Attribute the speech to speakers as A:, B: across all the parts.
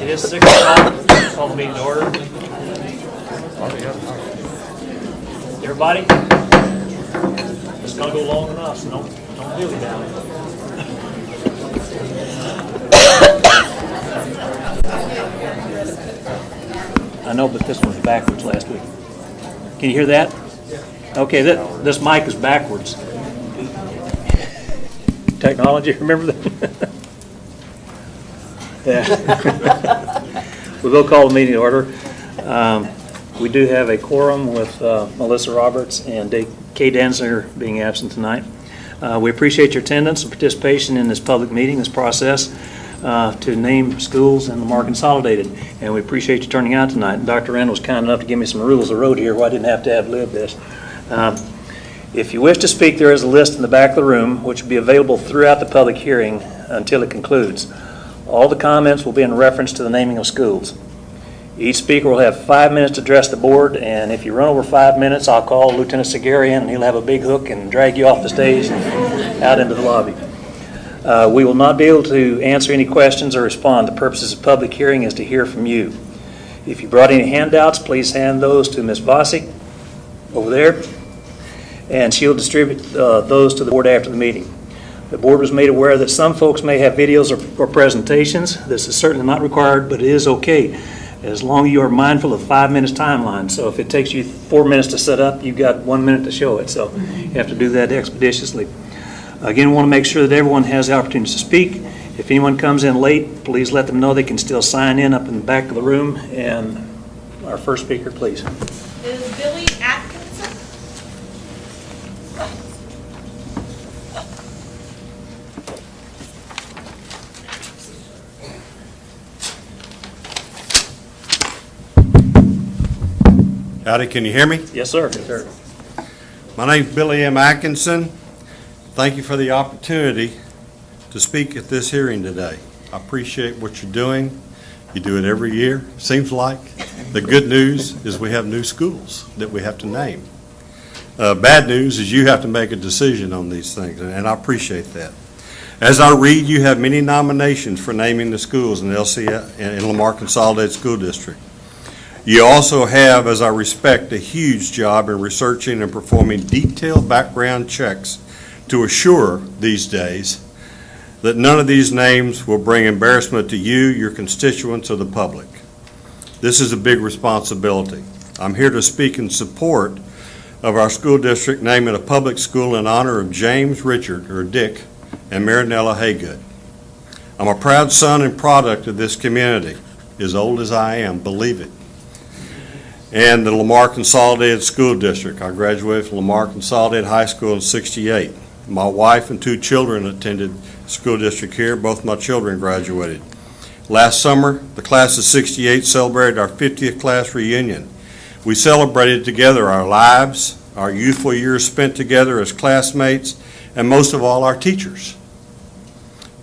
A: It is 6 o'clock. Call the meeting to order. Everybody, it's going to go long enough, so don't dilly down. I know, but this one's backwards last week. Can you hear that? Okay, this mic is backwards. Technology, remember that? Yeah. We will call the meeting to order. We do have a quorum with Melissa Roberts and Kay Danziger being absent tonight. We appreciate your attendance and participation in this public meeting, this process to name schools in Lamar Consolidated. And we appreciate you turning out tonight. And Dr. Randall was kind enough to give me some rules of the road here where I didn't have to ad-lib this. If you wish to speak, there is a list in the back of the room which will be available throughout the public hearing until it concludes. All the comments will be in reference to the naming of schools. Each speaker will have 5 minutes to address the board, and if you run over 5 minutes, I'll call Lieutenant Segarian, and he'll have a big hook and drag you off the stage and out into the lobby. We will not be able to answer any questions or respond. The purpose of public hearing is to hear from you. If you brought any handouts, please hand those to Ms. Bossy over there, and she'll distribute those to the board after the meeting. The board was made aware that some folks may have videos or presentations. This is certainly not required, but it is okay, as long as you are mindful of 5 minutes timeline. So if it takes you 4 minutes to set up, you've got 1 minute to show it. So you have to do that expeditiously. Again, we want to make sure that everyone has the opportunity to speak. If anyone comes in late, please let them know they can still sign in up in the back of the room. And our first speaker, please.
B: Is Billy Atkinson?
C: Howdy, can you hear me?
A: Yes, sir. Yes, sir.
C: My name's Billy M. Atkinson. Thank you for the opportunity to speak at this hearing today. I appreciate what you're doing. You do it every year, seems like. The good news is we have new schools that we have to name. Bad news is you have to make a decision on these things, and I appreciate that. As I read, you have many nominations for naming the schools in in Lamar Consolidated School District. You also have, as I respect, a huge job in researching and performing detailed background checks to assure these days that none of these names will bring embarrassment to you, your constituents, or the public. This is a big responsibility. I'm here to speak in support of our school district naming a public school in honor of James Richard, or Dick, and Marinella Haygood. I'm a proud son and product of this community, as old as I am, believe it. And the Lamar Consolidated School District. I graduated from Lamar Consolidated High School in '68. My wife and 2 children attended school district here. Both my children graduated. Last summer, the class of '68 celebrated our 50th class reunion. We celebrated together our lives, our youthful years spent together as classmates, and most of all, our teachers,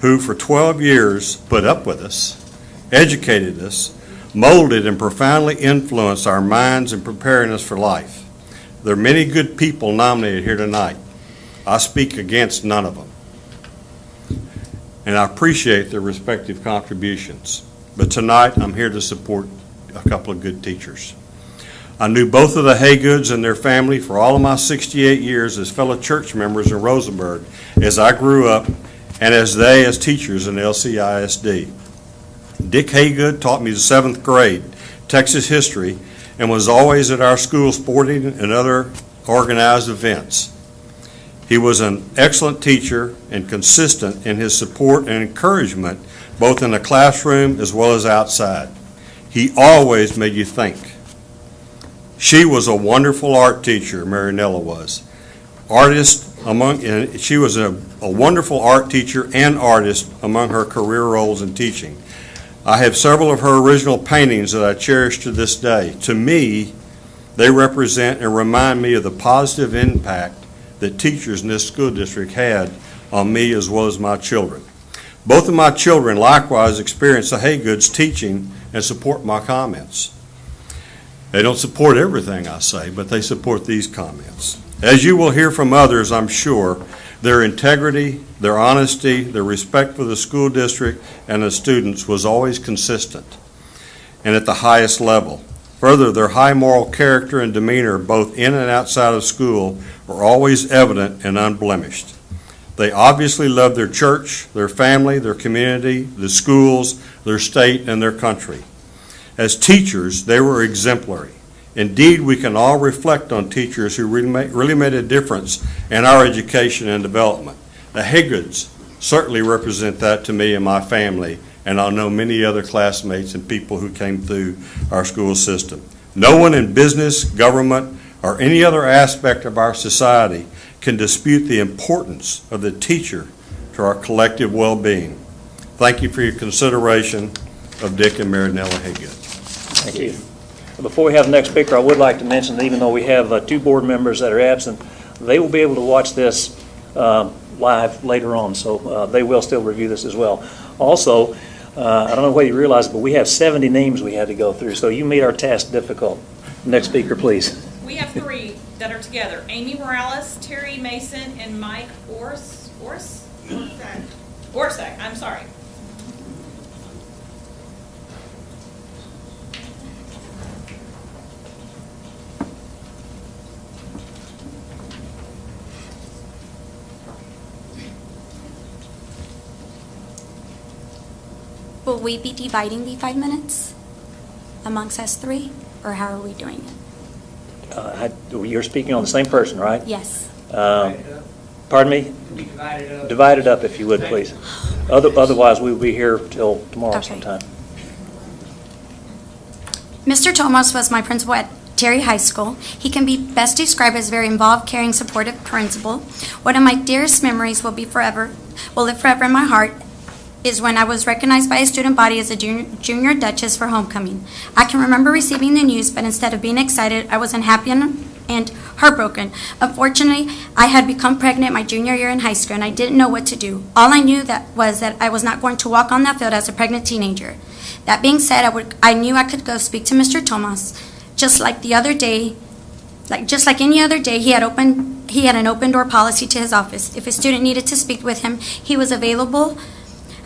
C: who for 12 years put up with us, educated us, molded and profoundly influenced our minds in preparing us for life. There are many good people nominated here tonight. I speak against none of them. And I appreciate their respective contributions. But tonight, I'm here to support a couple of good teachers. I knew both of the Haygoods and their family for all of my 68 years as fellow church members in Rosenberg as I grew up and as teachers in LCISD. Dick Haygood taught me the 7th grade Texas history and was always at our school sporting and other organized events. He was an excellent teacher and consistent in his support and encouragement both in the classroom as well as outside. He always made you think. She was a wonderful art teacher, Marinella was. She was a wonderful art teacher and artist among her career roles in teaching. I have several of her original paintings that I cherish to this day. To me, they represent and remind me of the positive impact that teachers in this school district had on me as well as my children. Both of my children likewise experience the Haygoods teaching and support my comments. They don't support everything I say, but they support these comments. As you will hear from others, I'm sure, their integrity, their honesty, their respect for the school district and the students was always consistent. and at the highest level. Further, their high moral character and demeanor, both in and outside of school, are always evident and unblemished. They obviously love their church, their family, their community, the schools, their state, and their country. As teachers, they were exemplary. Indeed, we can all reflect on teachers who really made a difference in our education and development. The Haygards certainly represent that to me and my family, and I know many other classmates and people who came through our school system. No one in business, government, or any other aspect of our society can dispute the importance of the teacher to our collective well-being. Thank you for your consideration of Dick and Marinella Haygood.
A: Thank you. Before we have the next speaker, I would like to mention that even though we have 2 board members that are absent, they will be able to watch this live later on, so they will still review this as well. Also, I don't know whether you realize, but we have 70 names we had to go through, so you made our task difficult. Next speaker, please.
B: We have 3 that are together. Amy Morales, Terry Mason, and Mike Orsak, I'm sorry.
D: Will we be dividing the 5 minutes amongst us 3, or how are we doing it?
A: You're speaking on the same person, right?
D: Yes.
A: Pardon me? Divide it up if you would, please. Otherwise, we will be here till tomorrow sometime.
D: Mr. Tomas was my principal at Terry High School. He can be best described as a very involved, caring, supportive principal. One of my dearest memories will live forever in my heart is when I was recognized by a student body as a junior Duchess for homecoming. I can remember receiving the news, but instead of being excited, I was unhappy and heartbroken. Unfortunately, I had become pregnant my junior year in high school, and I didn't know what to do. All I knew was that I was not going to walk on that field as a pregnant teenager. That being said, I knew I could go speak to Mr. Tomas. Just like any other day, he had an open door policy to his office. If a student needed to speak with him, he was available.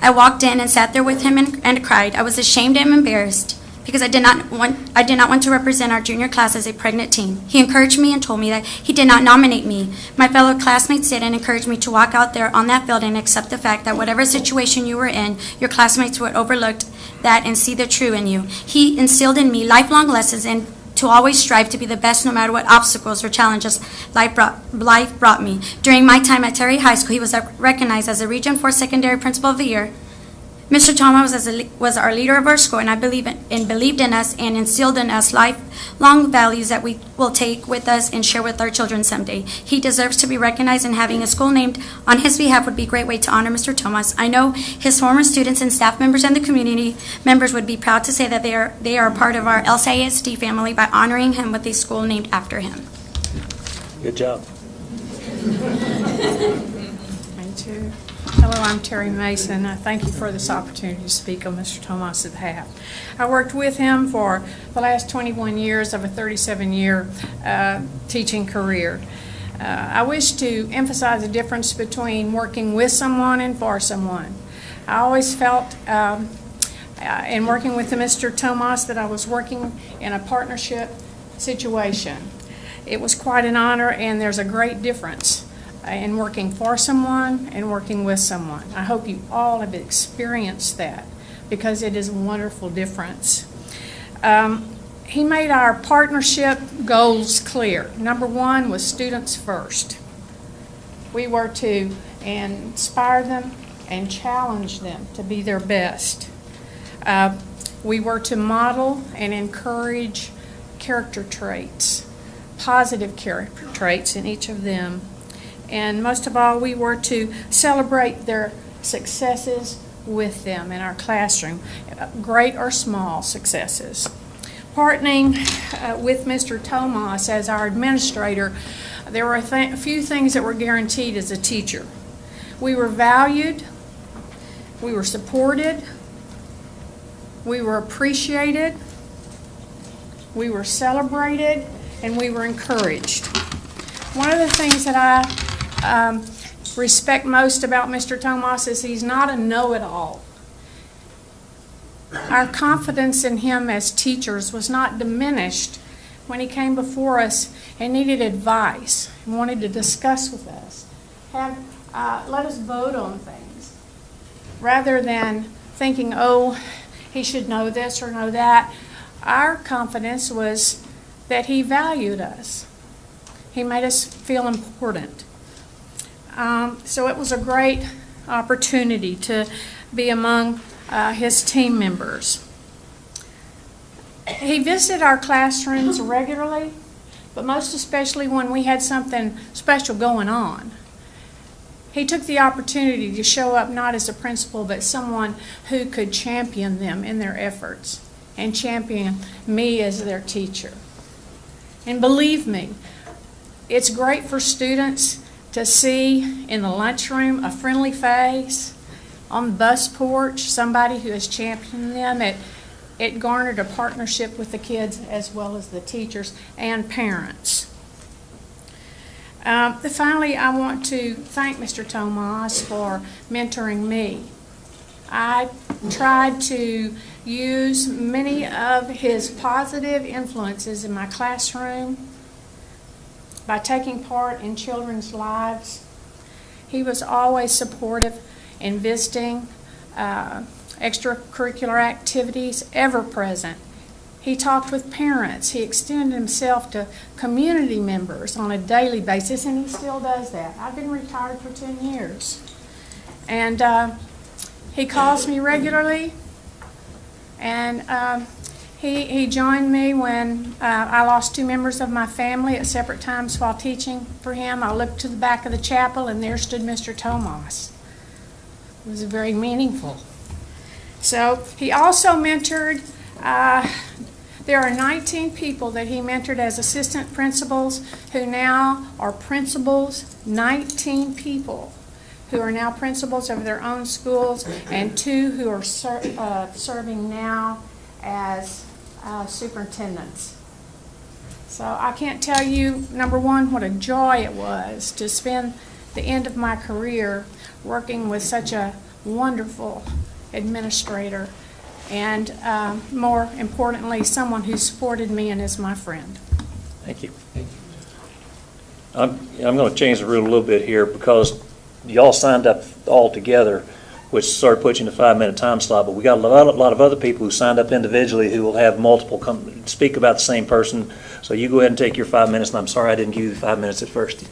D: I walked in and sat there with him and cried. I was ashamed and embarrassed because I did not want to represent our junior class as a pregnant teen. He encouraged me and told me that he did not nominate me. My fellow classmates did and encouraged me to walk out there on that field and accept the fact that whatever situation you were in, your classmates would overlook that and see the true in you. He instilled in me lifelong lessons and to always strive to be the best no matter what obstacles or challenges life brought me. During my time at Terry High School, he was recognized as a Region 4 Secondary Principal of the Year. Mr. Thomas was our leader of our school, and I believed in us and instilled in us lifelong values that we will take with us and share with our children someday. He deserves to be recognized, and having a school named on his behalf would be a great way to honor Mr. Thomas. I know his former students and staff members and the community members would be proud to say that they are a part of our CISD family by honoring him with a school named after him.
A: Good job.
E: Me too. Hello, I'm Terry Mason. I thank you for this opportunity to speak on Mr. Tomas's behalf. I worked with him for the last 21 years of a 37-year teaching career. I wish to emphasize the difference between working with someone and for someone. I always felt in working with Mr. Tomas that I was working in a partnership situation. It was quite an honor, and there's a great difference in working for someone and working with someone. I hope you all have experienced that because it is a wonderful difference. He made our partnership goals clear. Number 1 was students first. We were to inspire them and challenge them to be their best. We were to model and encourage character traits, positive character traits in each of them. And most of all, we were to celebrate their successes with them in our classroom, great or small successes. Partnering with Mr. Tomas as our administrator, there were a few things that were guaranteed as a teacher. We were valued, we were supported, we were appreciated, we were celebrated, and we were encouraged. One of the things that I respect most about Mr. Tomas is he's not a know-it-all. our confidence in him as teachers was not diminished when he came before us and needed advice and wanted to discuss with us. Let us vote on things rather than thinking, oh, he should know this or know that. Our confidence was that he valued us. He made us feel important. So it was a great opportunity to be among his team members. He visited our classrooms regularly, but most especially when we had something special going on. He took the opportunity to show up not as a principal, but someone who could champion them in their efforts and champion me as their teacher. And believe me, it's great for students to see in the lunchroom a friendly face, on the bus porch, somebody who has championed them. It garnered a partnership with the kids as well as the teachers and parents. Finally, I want to thank Mr. Tomas for mentoring me. I tried to use many of his positive influences in my classroom by taking part in children's lives. He was always supportive in visiting, extracurricular activities, ever present. He talked with parents. He extended himself to community members on a daily basis, and he still does that. I've been retired for 10 years. And he calls me regularly, and he joined me when I lost 2 members of my family at separate times while teaching for him. I looked to the back of the chapel, and there stood Mr. Tomas. It was very meaningful. So he also mentored, there are 19 people that he mentored as assistant principals who now are principals, 19 people who are now principals of their own schools, and 2 who are serving now as superintendents. So I can't tell you, number one, what a joy it was to spend the end of my career working with such a wonderful administrator, and more importantly, someone who supported me and is my friend.
A: Thank you. I'm going to change the rule a little bit here because y'all signed up all together, which sort of puts you in a 5-minute time slot, but we got a lot of other people who signed up individually who will have multiple speak about the same person. So you go ahead and take your 5 minutes, and I'm sorry I didn't give you the 5 minutes at first.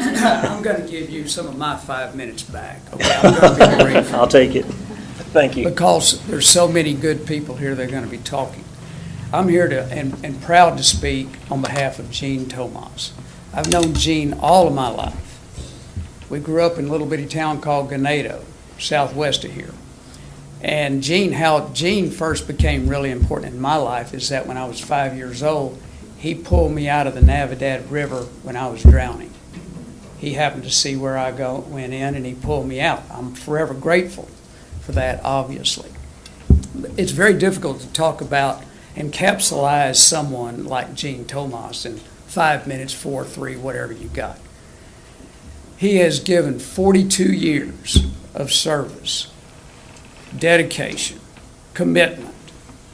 F: I'm going to give you some of my 5 minutes back. Okay, I'm going to be brief.
A: I'll take it. Thank you.
F: Because there's so many good people here that are going to be talking. I'm here to and proud to speak on behalf of Gene Tomas. I've known Gene all of my life. We grew up in a little bitty town called Ganado, southwest of here. And how Gene first became really important in my life is that when I was 5 years old, he pulled me out of the Navidad River when I was drowning. He happened to see where I went in, and he pulled me out. I'm forever grateful for that, obviously. It's very difficult to talk about, encapsulize someone like Gene Tomas in 5 minutes, 4, 3, whatever you got. He has given 42 years of service, dedication, commitment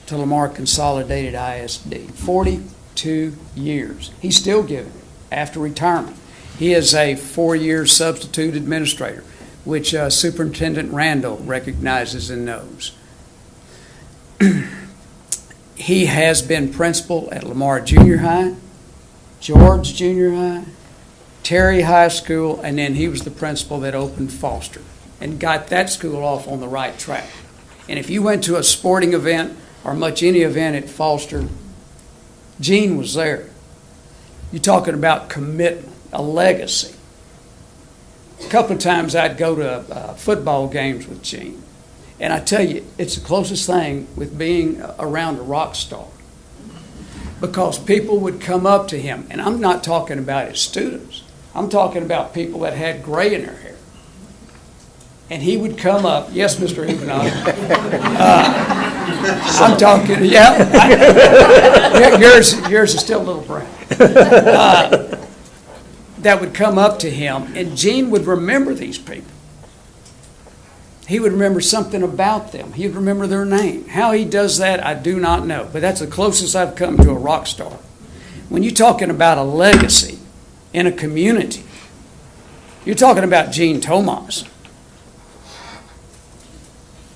F: to Lamar Consolidated ISD. 42 years. He's still giving it after retirement. He is a 4-year substitute administrator, which Superintendent Randall recognizes and knows. He has been principal at Lamar Junior High, George Junior High, Terry High School, and then he was the principal that opened Foster and got that school off on the right track. And if you went to a sporting event or much any event at Foster, Gene was there. You're talking about commitment, a legacy. A couple of times I'd go to football games with Gene. And I tell you, it's the closest thing with being around a rock star. Because people would come up to him, and I'm not talking about his students. I'm talking about people that had gray in their hair. And he would come up, yes, Mr. Huguenot. I'm talking, yeah. Yours is still a little brown. That would come up to him, and Gene would remember these people. He would remember something about them. He would remember their name. How he does that, I do not know. But that's the closest I've come to a rock star. When you're talking about a legacy in a community, you're talking about Gene Thomas.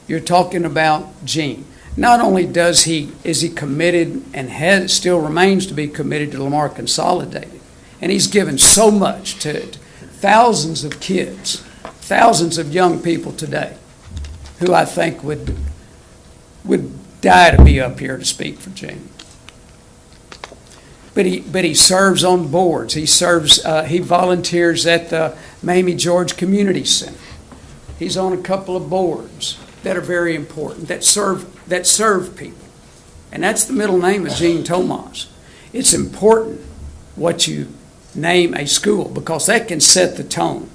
F: You're talking about Gene. Not only is he committed and still remains to be committed to Lamar Consolidated, and he's given so much to thousands of kids, thousands of young people today who I think would die to be up here to speak for Gene. But he serves on boards. He volunteers at the Mamie George Community Center. He's on a couple of boards that are very important, that serve people. And that's the middle name of Gene Thomas. It's important what you name a school, because that can set the tone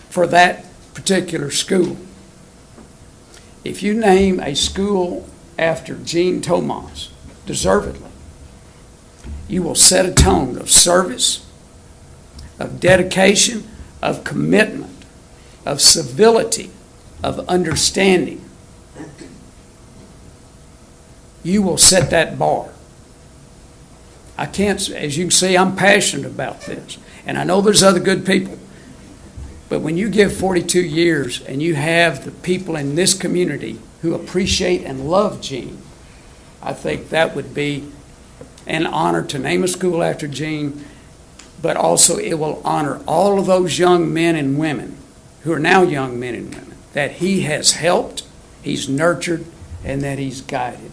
F: for that particular school. If you name a school after Gene Thomas, deservedly, you will set a tone of service, of dedication, of commitment, of civility, of understanding. You will set that bar. I can't, as you can see, I'm passionate about this. And I know there's other good people. But when you give 42 years and you have the people in this community who appreciate and love Gene, I think that would be an honor to name a school after Gene, but also it will honor all of those young men and women who are now young men and women that he has helped, he's nurtured, and that he's guided.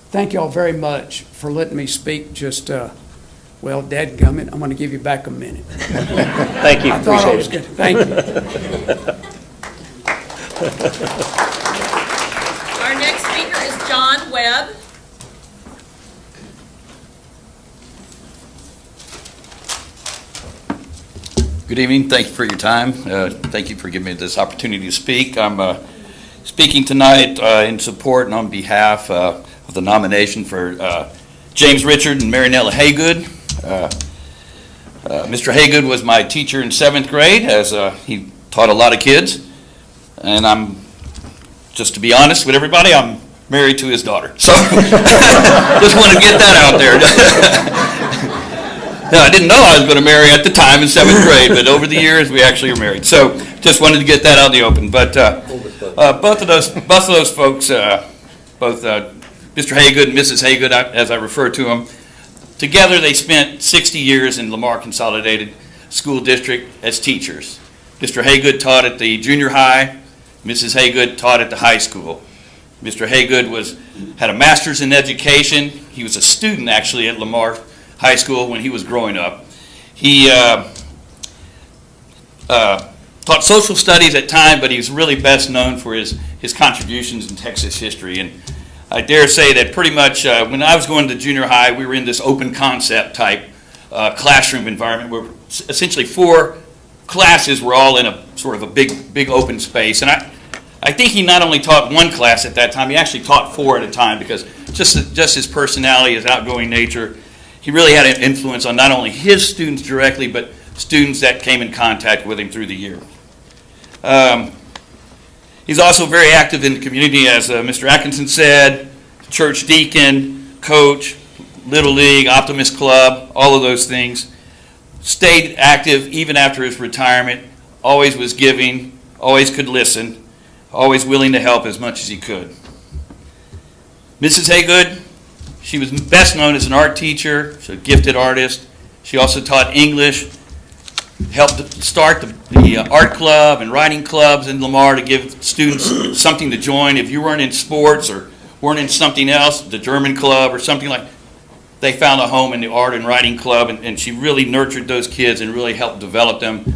F: Thank you all very much for letting me speak. Just, well, dadgummit, I'm going to give you back a minute.
A: Thank you.
F: I thought I was
A: Appreciate
F: good. Thank you.
B: Our next speaker is John Webb.
G: Good evening. Thank you for your time. Thank you for giving me this opportunity to speak. I'm speaking tonight in support and on behalf of the nomination for James Richard and Marinella Haygood. Mr. Haygood was my teacher in 7th grade, as he taught a lot of kids. And I'm, just to be honest with everybody, I'm married to his daughter. So just want to get that out there. No, I didn't know I was going to marry at the time in 7th grade, but over the years we actually are married. So just wanted to get that out in the open. But both of those folks, both Mr. Haygood and Mrs. Haygood, as I refer to them, together they spent 60 years in Lamar Consolidated School District as teachers. Mr. Haygood taught at the junior high. Mrs. Haygood taught at the high school. Mr. Haygood had a master's in education. He was a student actually at Lamar High School when he was growing up. He taught social studies at time, but he's really best known for his contributions in Texas history. And I dare say that pretty much when I was going to junior high, we were in this open concept type classroom environment where essentially 4 classes were all in a sort of a big open space. And I think he not only taught 1 class at that time, he actually taught 4 at a time, because just his personality, his outgoing nature, he really had an influence on not only his students directly, but students that came in contact with him through the year. He's also very active in the community, as Mr. Atkinson said, church deacon, coach, Little League, Optimist Club, all of those things. Stayed active even after his retirement, always was giving, always could listen, always willing to help as much as he could. Mrs. Haygood, she was best known as an art teacher, she's a gifted artist. She also taught English, helped start the art club and writing clubs in Lamar to give students something to join. If you weren't in sports or weren't in something else, the German club or something like, they found a home in the art and writing club, and she really nurtured those kids and really helped develop them.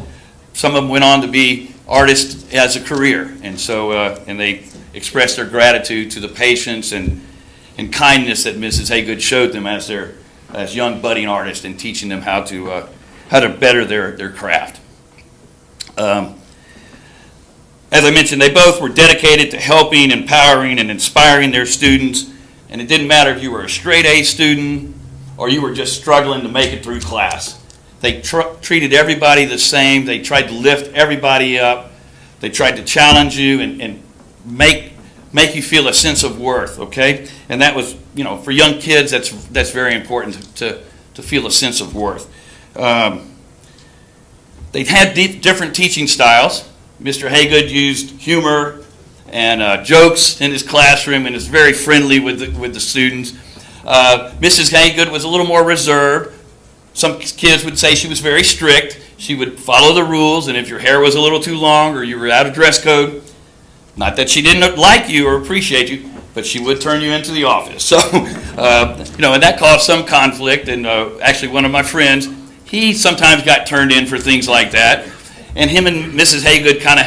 G: Some of them went on to be artists as a career, and so and they expressed their gratitude to the patience and kindness that Mrs. Haygood showed them as young budding artists, and teaching them how to better their craft. As I mentioned, they both were dedicated to helping, empowering, and inspiring their students. And it didn't matter if you were a straight A student or you were just struggling to make it through class. They treated everybody the same. They tried to lift everybody up. They tried to challenge you and make you feel a sense of worth, okay? And that was, for young kids, that's very important to feel a sense of worth. They had different teaching styles. Mr. Haygood used humor and jokes in his classroom and is very friendly with the students. Mrs. Haygood was a little more reserved. Some kids would say she was very strict. She would follow the rules, and if your hair was a little too long or you were out of dress code, not that she didn't like you or appreciate you, but she would turn you into the office. So, and that caused some conflict. And actually, one of my friends, he sometimes got turned in for things like that. And him and Mrs. Haygood kind of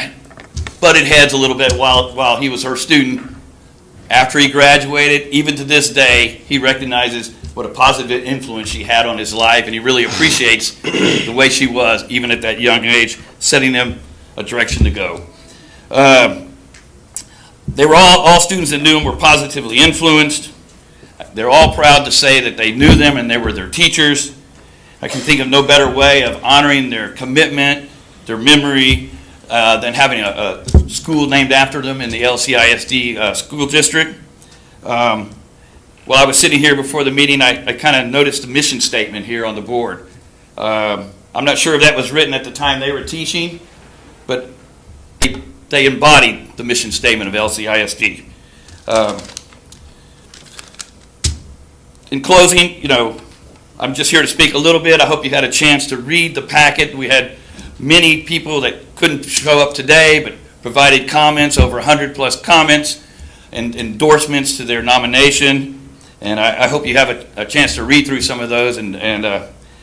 G: butted heads a little bit while he was her student. After he graduated, even to this day, he recognizes what a positive influence she had on his life, and he really appreciates the way she was, even at that young age, setting them a direction to go. They were all students that knew him were positively influenced. They're all proud to say that they knew them and they were their teachers. I can think of no better way of honoring their commitment, their memory, than having a school named after them in the LCISD school district. While I was sitting here before the meeting, I kind of noticed the mission statement here on the board. I'm not sure if that was written at the time they were teaching, but they embodied the mission statement of LCISD. In closing, I'm just here to speak a little bit. I hope you had a chance to read the packet. We had many people that couldn't show up today, but provided comments, over 100 plus comments and endorsements to their nomination. And I hope you have a chance to read through some of those and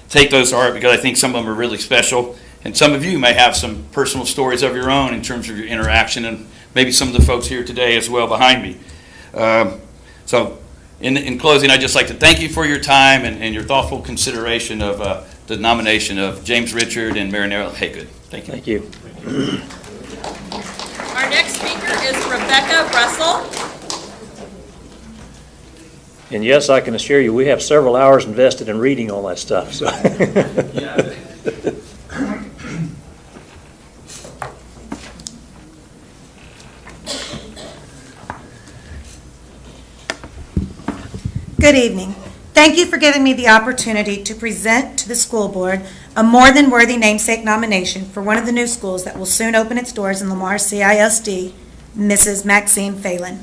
G: take those to heart, because I think some of them are really special. And some of you may have some personal stories of your own in terms of your interaction, and maybe some of the folks here today as well behind me. So in closing, I'd just like to thank you for your time and your thoughtful consideration of the nomination of James Richard and Marinella Haygood. Thank you.
A: Thank you.
B: Our next speaker is Rebecca Russell.
A: And yes, I can assure you, we have several hours invested in reading all that stuff. So.
H: Good evening. Thank you for giving me the opportunity to present to the school board a more than worthy namesake nomination for one of the new schools that will soon open its doors in Lamar CISD, Mrs. Maxine Phelan.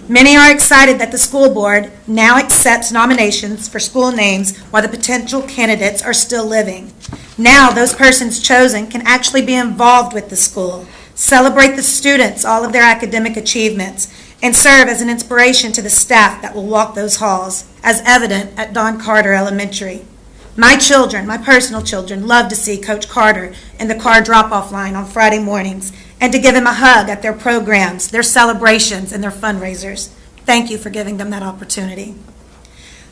H: Many are excited that the school board now accepts nominations for school names while the potential candidates are still living. Now those persons chosen can actually be involved with the school, celebrate the students, all of their academic achievements, and serve as an inspiration to the staff that will walk those halls, as evident at Don Carter Elementary. My children, my personal children, love to see Coach Carter in the car drop-off line on Friday mornings and to give him a hug at their programs, their celebrations, and their fundraisers. Thank you for giving them that opportunity.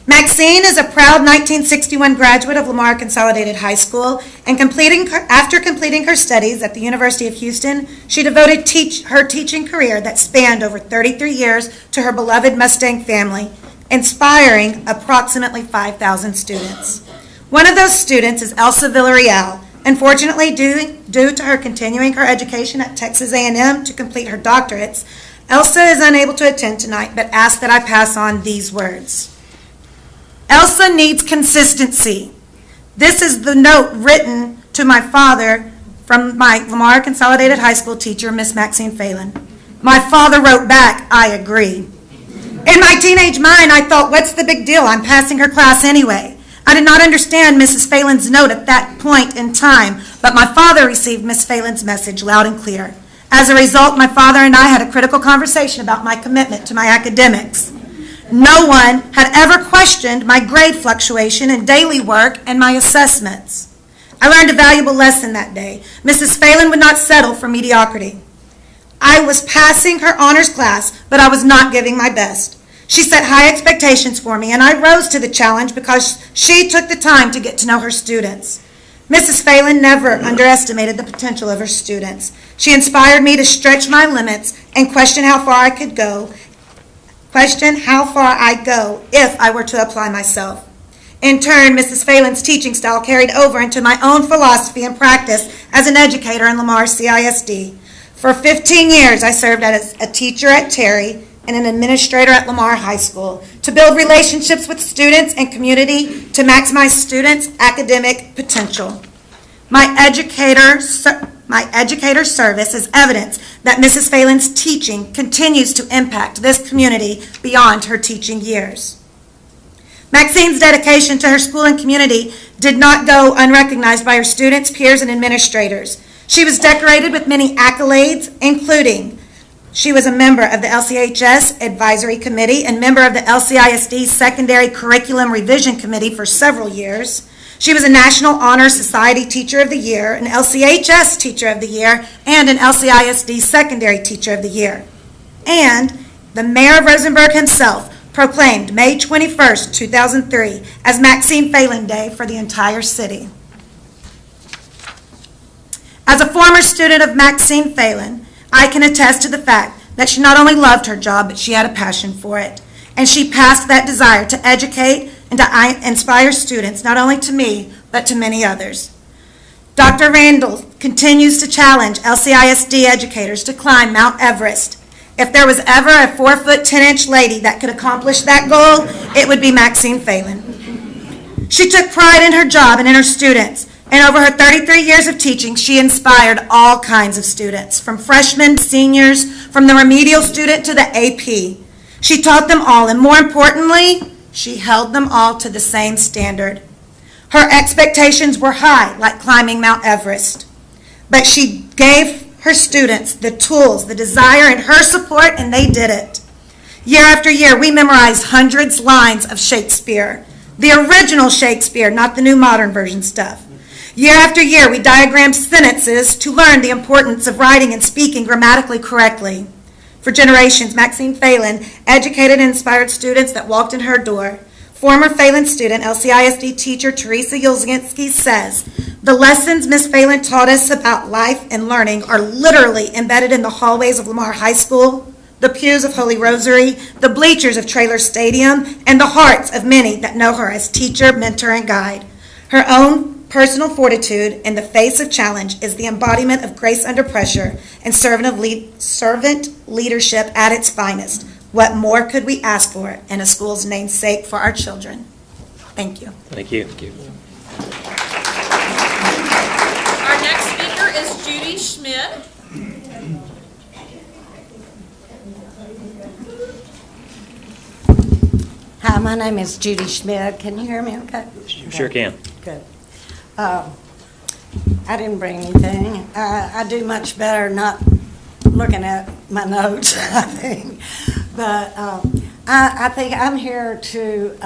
H: Maxine is a proud 1961 graduate of Lamar Consolidated High School, and after completing her studies at the University of Houston, she devoted her teaching career that spanned over 33 years to her beloved Mustang family, inspiring approximately 5,000 students. One of those students is Elsa Villarreal. Unfortunately, due to her continuing her education at Texas A&M to complete her doctorates, Elsa is unable to attend tonight, but asks that I pass on these words. Elsa needs consistency. This is the note written to my father from my Lamar Consolidated High School teacher, Miss Maxine Phelan. My father wrote back, I agree. In my teenage mind, I thought, what's the big deal? I'm passing her class anyway. I did not understand Mrs. Phelan's note at that point in time, but my father received Miss Phelan's message loud and clear. As a result, my father and I had a critical conversation about my commitment to my academics. No one had ever questioned my grade fluctuation in daily work and my assessments. I learned a valuable lesson that day. Mrs. Phelan would not settle for mediocrity. I was passing her honors class, but I was not giving my best. She set high expectations for me, and I rose to the challenge because she took the time to get to know her students. Mrs. Phelan never underestimated the potential of her students. She inspired me to stretch my limits and question how far I could go, if I were to apply myself. In turn, Mrs. Phelan's teaching style carried over into my own philosophy and practice as an educator in Lamar CISD. For 15 years, I served as a teacher at Terry and an administrator at Lamar High School to build relationships with students and community to maximize students' academic potential. My educator service is evidence that Mrs. Phelan's teaching continues to impact this community beyond her teaching years. Maxine's dedication to her school and community did not go unrecognized by her students, peers, and administrators. She was decorated with many accolades, including she was a member of the LCHS Advisory Committee and member of the LCISD Secondary Curriculum Revision Committee for several years. She was a National Honor Society Teacher of the Year, an LCHS Teacher of the Year, and an LCISD Secondary Teacher of the Year. And the Mayor of Rosenberg himself proclaimed May 21st, 2003 as Maxine Phelan Day for the entire city. As a former student of Maxine Phelan, I can attest to the fact that she not only loved her job, but she had a passion for it. And she passed that desire to educate and to inspire students, not only to me, but to many others. Dr. Randall continues to challenge LCISD educators to climb Mount Everest. If there was ever a 4-foot, 10-inch lady that could accomplish that goal, it would be Maxine Phelan. She took pride in her job and in her students. And over her 33 years of teaching, she inspired all kinds of students, from freshmen, seniors, from the remedial student to the AP. She taught them all, and more importantly, she held them all to the same standard. Her expectations were high, like climbing Mount Everest. But she gave her students the tools, the desire, and her support, and they did it. Year after year, we memorized hundreds of lines of Shakespeare, the original Shakespeare, not the new modern version stuff. Year after year, we diagrammed sentences to learn the importance of writing and speaking grammatically correctly. For generations, Maxine Phelan educated and inspired students that walked in her door. Former Phelan student, LCISD teacher Teresa Yulzinski says, "The lessons Miss Phelan taught us about life and learning are literally embedded in the hallways of Lamar High School, the pews of Holy Rosary, the bleachers of Traylor Stadium, and the hearts of many that know her as teacher, mentor, and guide. Her own personal fortitude in the face of challenge is the embodiment of grace under pressure and servant leadership at its finest. What more could we ask for in a school's namesake for our children?" Thank you.
A: Thank you. Thank you.
B: Our next speaker is Judy Schmidt.
I: Hi, my name is Judy Schmidt. Can you hear me okay?
A: Sure can.
I: Good. I didn't bring anything. I do much better not looking at my notes, I think. But I think I'm here to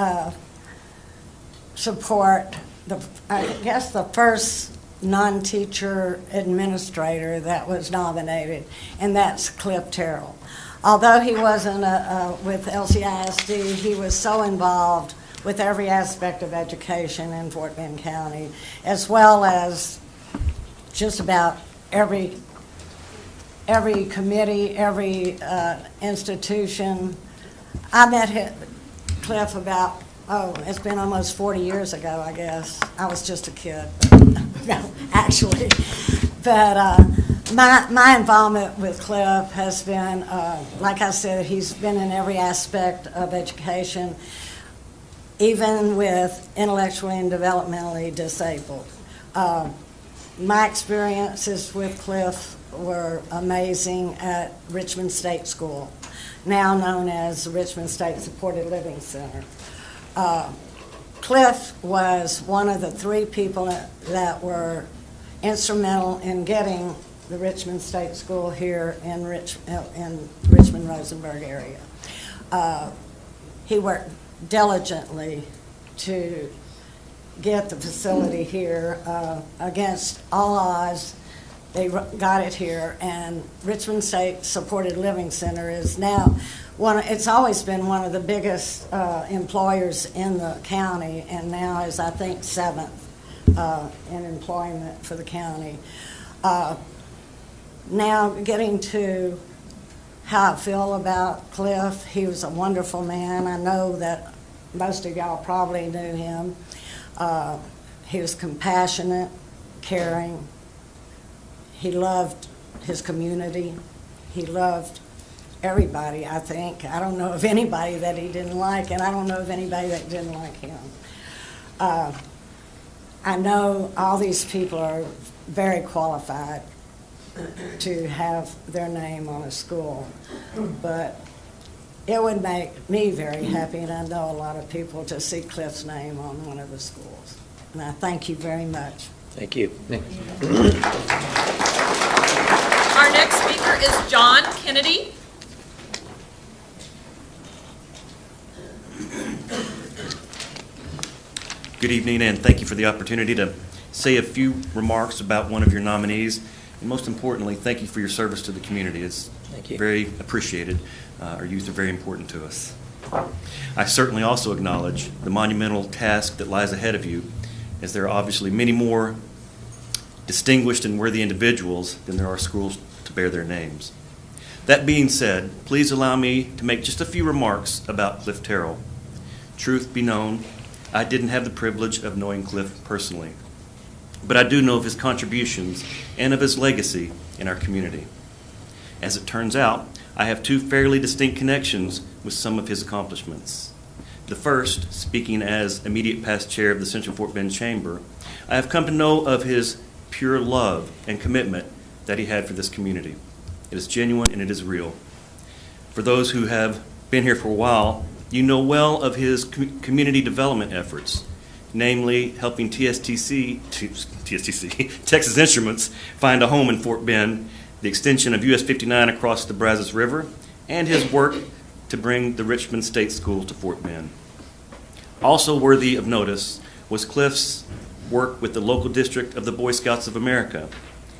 I: support, the first non-teacher administrator that was nominated, and that's Cliff Terrell. Although he wasn't with LCISD, he was so involved with every aspect of education in Fort Bend County, as well as just about every committee, every institution. I met Cliff about, it's been almost 40 years ago, I guess. I was just a kid, no, actually. But my involvement with Cliff has been, like I said, he's been in every aspect of education, even with intellectually and developmentally disabled. My experiences with Cliff were amazing at Richmond State School, now known as the Richmond State Supported Living Center. Cliff was one of the 3 people that were instrumental in getting the Richmond State School here in Richmond-Rosenberg area. He worked diligently to get the facility here against all odds. They got it here, and Richmond State Supported Living Center is now it's always been one of the biggest employers in the county, and now is, I think, 7th in employment for the county. Now getting to how I feel about Cliff, he was a wonderful man. I know that most of y'all probably knew him. He was compassionate, caring. He loved his community. He loved everybody, I think. I don't know of anybody that he didn't like, and I don't know of anybody that didn't like him. I know all these people are very qualified to have their name on a school, but it would make me very happy, and I know a lot of people, to see Cliff's name on one of the schools. And I thank you very much.
A: Thank you.
B: Our next speaker is John Kennedy.
J: Good evening, and thank you for the opportunity to say a few remarks about one of your nominees. And most importantly, thank you for your service to the community. It's very appreciated. Our youth are very important to us. I certainly also acknowledge the monumental task that lies ahead of you, as there are obviously many more distinguished and worthy individuals than there are schools to bear their names. That being said, please allow me to make just a few remarks about Cliff Terrell. Truth be known, I didn't have the privilege of knowing Cliff personally, but I do know of his contributions and of his legacy in our community. As it turns out, I have two fairly distinct connections with some of his accomplishments. The first, speaking as immediate past chair of the Central Fort Bend Chamber, I have come to know of his pure love and commitment that he had for this community. It is genuine and it is real. For those who have been here for a while, you know well of his community development efforts, namely helping TSTC, Texas Instruments, find a home in Fort Bend, the extension of US 59 across the Brazos River, and his work to bring the Richmond State School to Fort Bend. Also worthy of notice was Cliff's work with the local district of the Boy Scouts of America,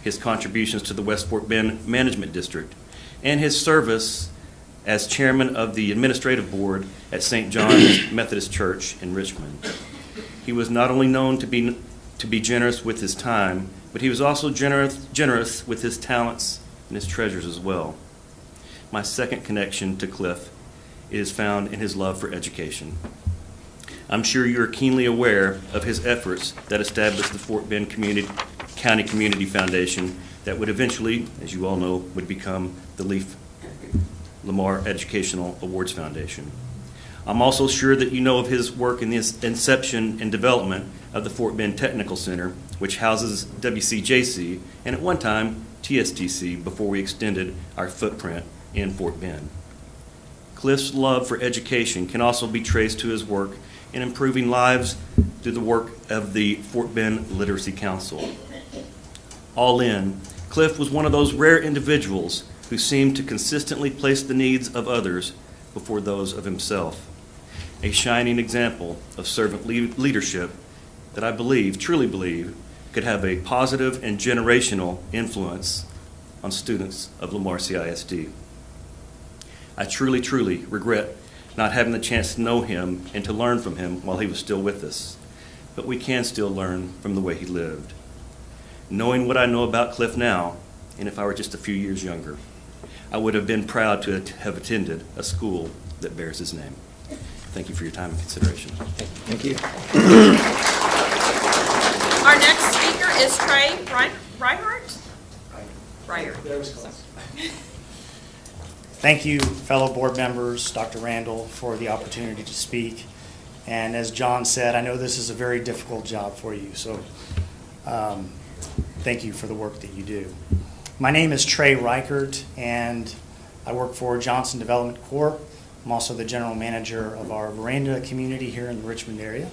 J: his contributions to the West Fort Bend Management District, and his service as chairman of the administrative board at St. John's Methodist Church in Richmond. He was not only known to be generous with his time, but he was also generous with his talents and his treasures as well. My second connection to Cliff is found in his love for education. I'm sure you're keenly aware of his efforts that established the Fort Bend County Community Foundation that would eventually, as you all know, would become the Lamar Educational Awards Foundation. I'm also sure that you know of his work in the inception and development of the Fort Bend Technical Center, which houses WCJC and at one time TSTC before we extended our footprint in Fort Bend. Cliff's love for education can also be traced to his work in improving lives through the work of the Fort Bend Literacy Council. All in, Cliff was one of those rare individuals who seemed to consistently place the needs of others before those of himself. A shining example of servant leadership that I truly believe, could have a positive and generational influence on students of Lamar CISD. I truly, truly regret not having the chance to know him and to learn from him while he was still with us, but we can still learn from the way he lived. Knowing what I know about Cliff now, and if I were just a few years younger, I would have been proud to have attended a school that bears his name. Thank you for your time and consideration.
A: Thank you.
B: Our next speaker is Trey Reichert.
K: Thank you, fellow board members, Dr. Randall, for the opportunity to speak. And as John said, I know this is a very difficult job for you, so thank you for the work that you do. My name is Trey Reichert, and I work for Johnson Development Corp. I'm also the general manager of our Veranda community here in the Richmond area.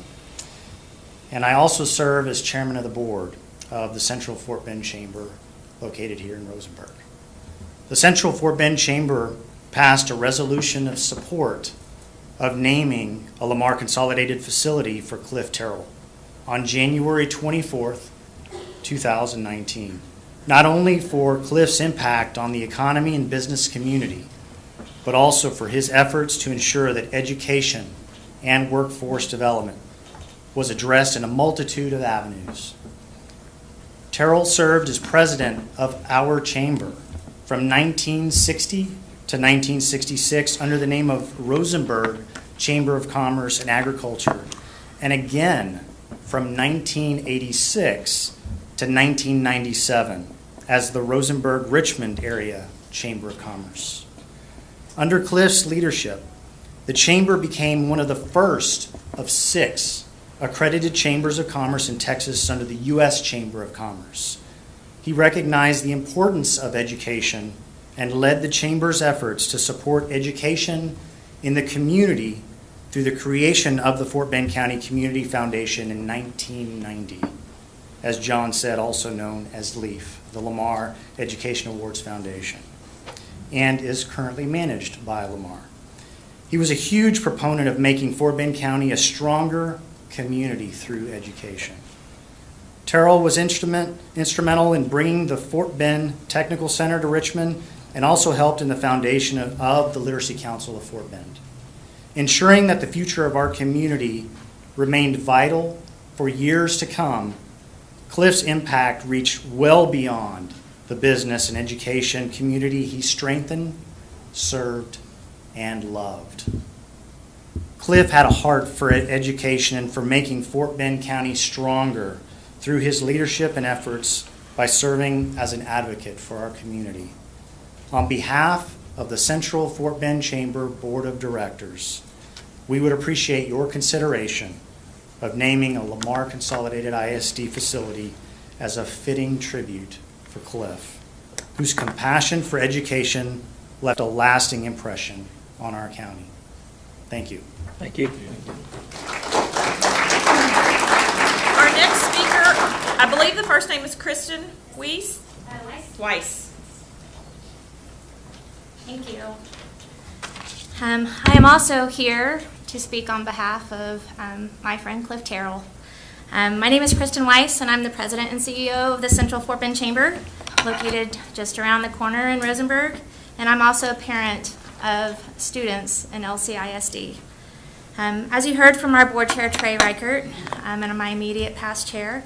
K: And I also serve as chairman of the board of the Central Fort Bend Chamber, located here in Rosenberg. The Central Fort Bend Chamber passed a resolution of support of naming a Lamar Consolidated facility for Cliff Terrell on January 24th, 2019. Not only for Cliff's impact on the economy and business community, but also for his efforts to ensure that education and workforce development was addressed in a multitude of avenues. Terrell served as president of our chamber from 1960 to 1966 under the name of Rosenberg Chamber of Commerce and Agriculture, and again from 1986 to 1997 as the Rosenberg-Richmond Area Chamber of Commerce. Under Cliff's leadership, the Chamber became one of the first of 6 accredited chambers of commerce in Texas under the U.S. Chamber of Commerce. He recognized the importance of education and led the Chamber's efforts to support education in the community through the creation of the Fort Bend County Community Foundation in 1990, as John said, also known as LEAF, the Lamar Education Awards Foundation, and is currently managed by Lamar. He was a huge proponent of making Fort Bend County a stronger community through education. Terrell was instrumental in bringing the Fort Bend Technical Center to Richmond and also helped in the foundation of the Literacy Council of Fort Bend, ensuring that the future of our community remained vital for years to come. Cliff's impact reached well beyond the business and education community he strengthened, served, and loved. Cliff had a heart for education and for making Fort Bend County stronger through his leadership and efforts by serving as an advocate for our community. On behalf of the Central Fort Bend Chamber Board of Directors, we would appreciate your consideration of naming a Lamar Consolidated ISD facility as a fitting tribute for Cliff, whose compassion for education left a lasting impression on our county. Thank you.
A: Thank you.
B: Our next speaker, I believe the first name is Kristen Weiss. Weiss.
D: Thank you. I am also here to speak on behalf of my friend Cliff Terrell. My name is Kristen Weiss, and I'm the president and CEO of the Central Fort Bend Chamber, located just around the corner in Rosenberg, and I'm also a parent of students in LCISD. As you heard from our board chair, Trey Reichert, and my immediate past chair,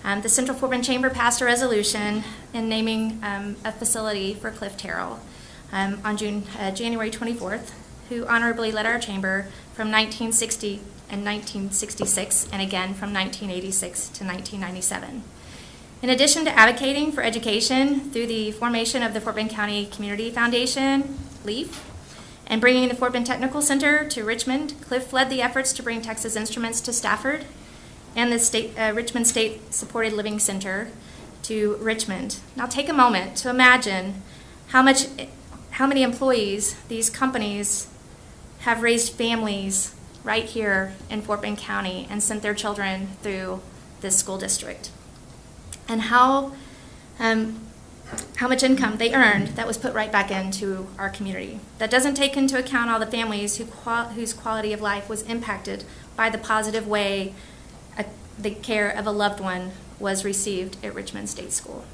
D: the Central Fort Bend Chamber passed a resolution in naming a facility for Cliff Terrell on January 24th, who honorably led our chamber from 1960 and 1966, and again from 1986 to 1997. In addition to advocating for education through the formation of the Fort Bend County Community Foundation, LEAF, and bringing the Fort Bend Technical Center to Richmond, Cliff led the efforts to bring Texas Instruments to Stafford and the Richmond State Supported Living Center to Richmond. Now take a moment to imagine how many employees these companies have raised families right here in Fort Bend County and sent their children through this school district, and how much income they earned that was put right back into our community. That doesn't take into account all the families whose quality of life was impacted by the positive way the care of a loved one was received at Richmond State School.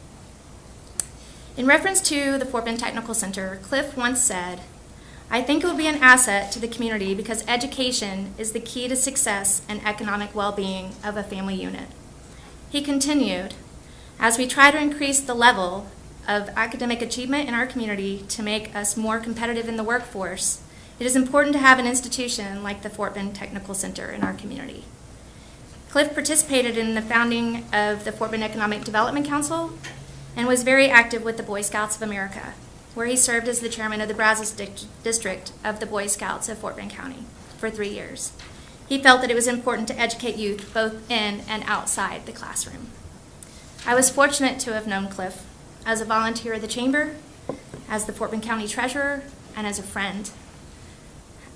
D: In reference to the Fort Bend Technical Center, Cliff once said, "I think it will be an asset to the community because education is the key to success and economic well-being of a family unit." He continued, "As we try to increase the level of academic achievement in our community to make us more competitive in the workforce, it is important to have an institution like the Fort Bend Technical Center in our community." Cliff participated in the founding of the Fort Bend Economic Development Council and was very active with the Boy Scouts of America, where he served as the chairman of the Brazos District of the Boy Scouts of Fort Bend County for 3 years. He felt that it was important to educate youth both in and outside the classroom. I was fortunate to have known Cliff as a volunteer of the Chamber, as the Fort Bend County Treasurer, and as a friend.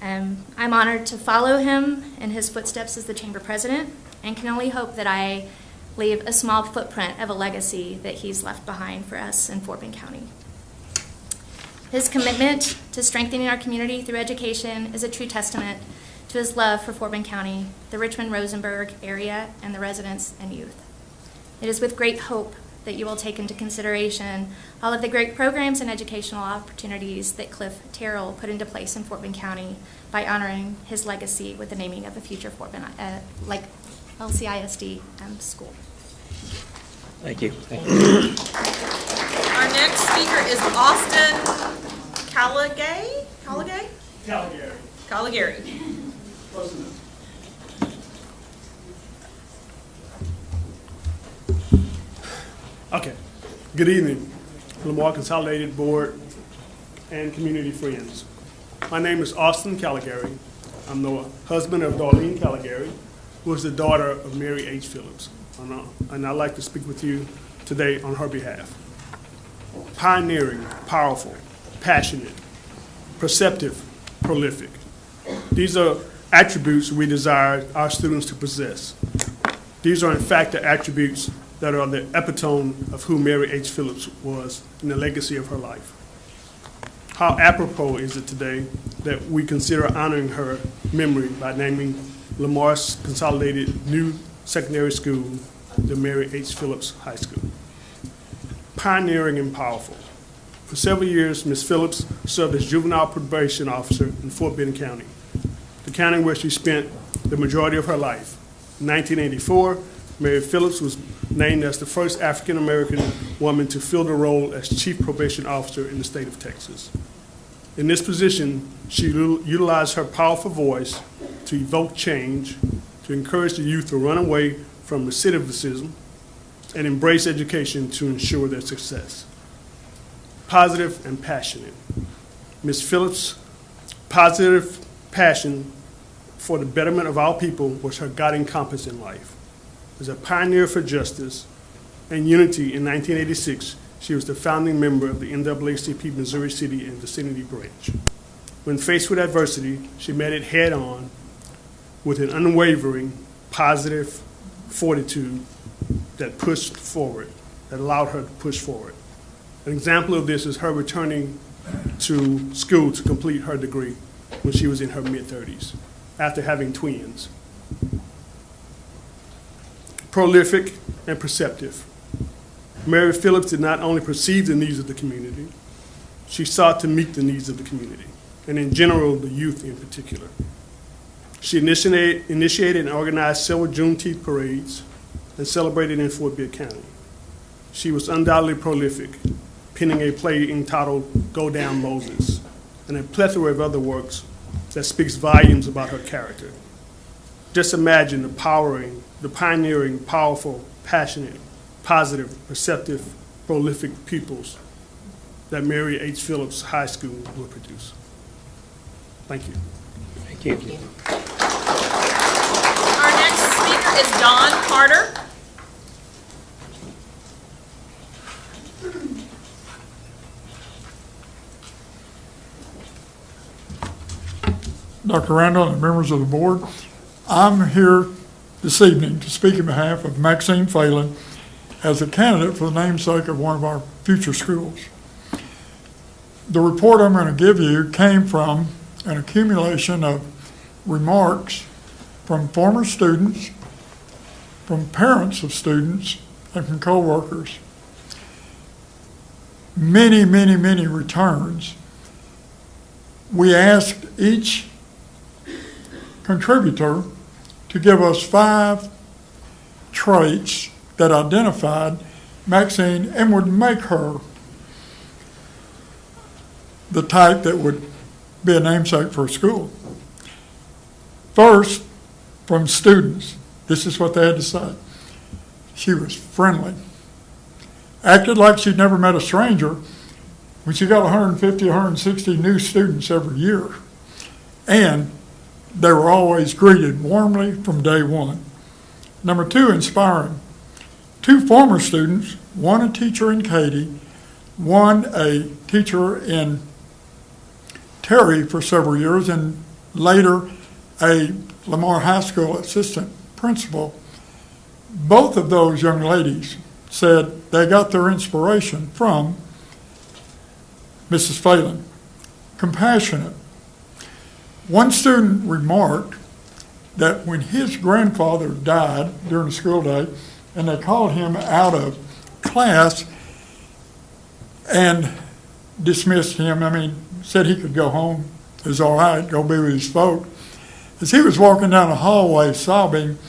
D: I'm honored to follow him in his footsteps as the Chamber President, and can only hope that I leave a small footprint of a legacy that he's left behind for us in Fort Bend County. His commitment to strengthening our community through education is a true testament to his love for Fort Bend County, the Richmond-Rosenberg area, and the residents and youth. It is with great hope that you will take into consideration all of the great programs and educational opportunities that Cliff Terrell put into place in Fort Bend County by honoring his legacy with the naming of a future Fort Bend LCISD school.
A: Thank you.
B: Our next speaker is Austin Caligari.
L: Close enough. Okay. Good evening. Lamar Consolidated Board, and community friends. My name is Austin Caligari. I'm the husband of Darlene Caligari, who is the daughter of Mary H. Phillips. And I'd like to speak with you today on her behalf. Pioneering, powerful, passionate, perceptive, prolific. These are attributes we desire our students to possess. These are in fact the attributes that are the epitome of who Mary H. Phillips was and the legacy of her life. How apropos is it today that we consider honoring her memory by naming Lamar's consolidated new secondary school the Mary H. Phillips High School. Pioneering and powerful. For several years, Ms. Phillips served as juvenile probation officer in Fort Benning County, the county where she spent the majority of her life. In 1984, Mary Phillips was named as the first African-American woman to fill the role as chief probation officer in the state of Texas. In this position, she utilized her powerful voice to evoke change, to encourage the youth to run away from recidivism, and embrace education to ensure their success. Positive and passionate. Ms. Phillips' positive passion for the betterment of our people was her guiding compass in life. As a pioneer for justice and unity in 1986, she was the founding member of the NAACP Missouri City and Vicinity Branch. When faced with adversity, she met it head on with an unwavering, positive fortitude that pushed forward, that allowed her to push forward. An example of this is her returning to school to complete her degree when she was in her mid-30s, after having twins. Prolific and perceptive. Mary Phillips did not only perceive the needs of the community, she sought to meet the needs of the community, and in general, the youth in particular. She initiated and organized several Juneteenth parades and celebrated in Fort Benning County. She was undoubtedly prolific, penning a play entitled Go Down Moses, and a plethora of other works that speaks volumes about her character. Just imagine the pioneering, powerful, passionate, positive, perceptive, prolific pupils that Mary H. Phillips High School will produce. Thank you.
A: Thank you.
B: Our next speaker is Don Carter.
M: Dr. Randall and members of the board, I'm here this evening to speak on behalf of Maxine Phelan as a candidate for the namesake of one of our future schools. The report I'm going to give you came from an accumulation of remarks from former students, from parents of students, and from co-workers. Many, many, many returns. We asked each contributor to give us 5 traits that identified Maxine and would make her the type that would be a namesake for a school. First, from students, this is what they had to say. She was friendly, acted like she'd never met a stranger when she got 150, 160 new students every year, and they were always greeted warmly from day one. Number 2, inspiring. 2 former students, one a teacher in Katy, one a teacher in Terry for several years, and later a Lamar High School assistant principal. Both of those young ladies said they got their inspiration from Mrs. Phelan. Compassionate. One student remarked that when his grandfather died during a school day, and they called him out of class and dismissed him, said he could go home, it was all right, go be with his folk. As he was walking down the hallway sobbing,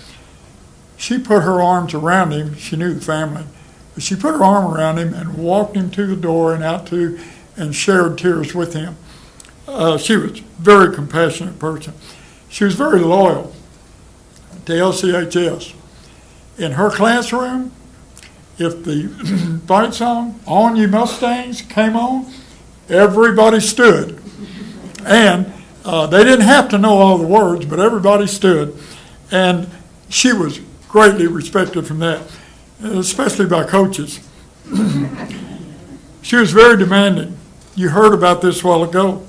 M: she put her arms around him. She knew the family, but she put her arm around him and walked him to the door and out to, and shared tears with him. She was a very compassionate person. She was very loyal to LCHS. In her classroom, if the fight song, On Ye Mustangs, came on, everybody stood. And they didn't have to know all the words, but everybody stood. And she was greatly respected from that, especially by coaches. She was very demanding. You heard about this a while ago.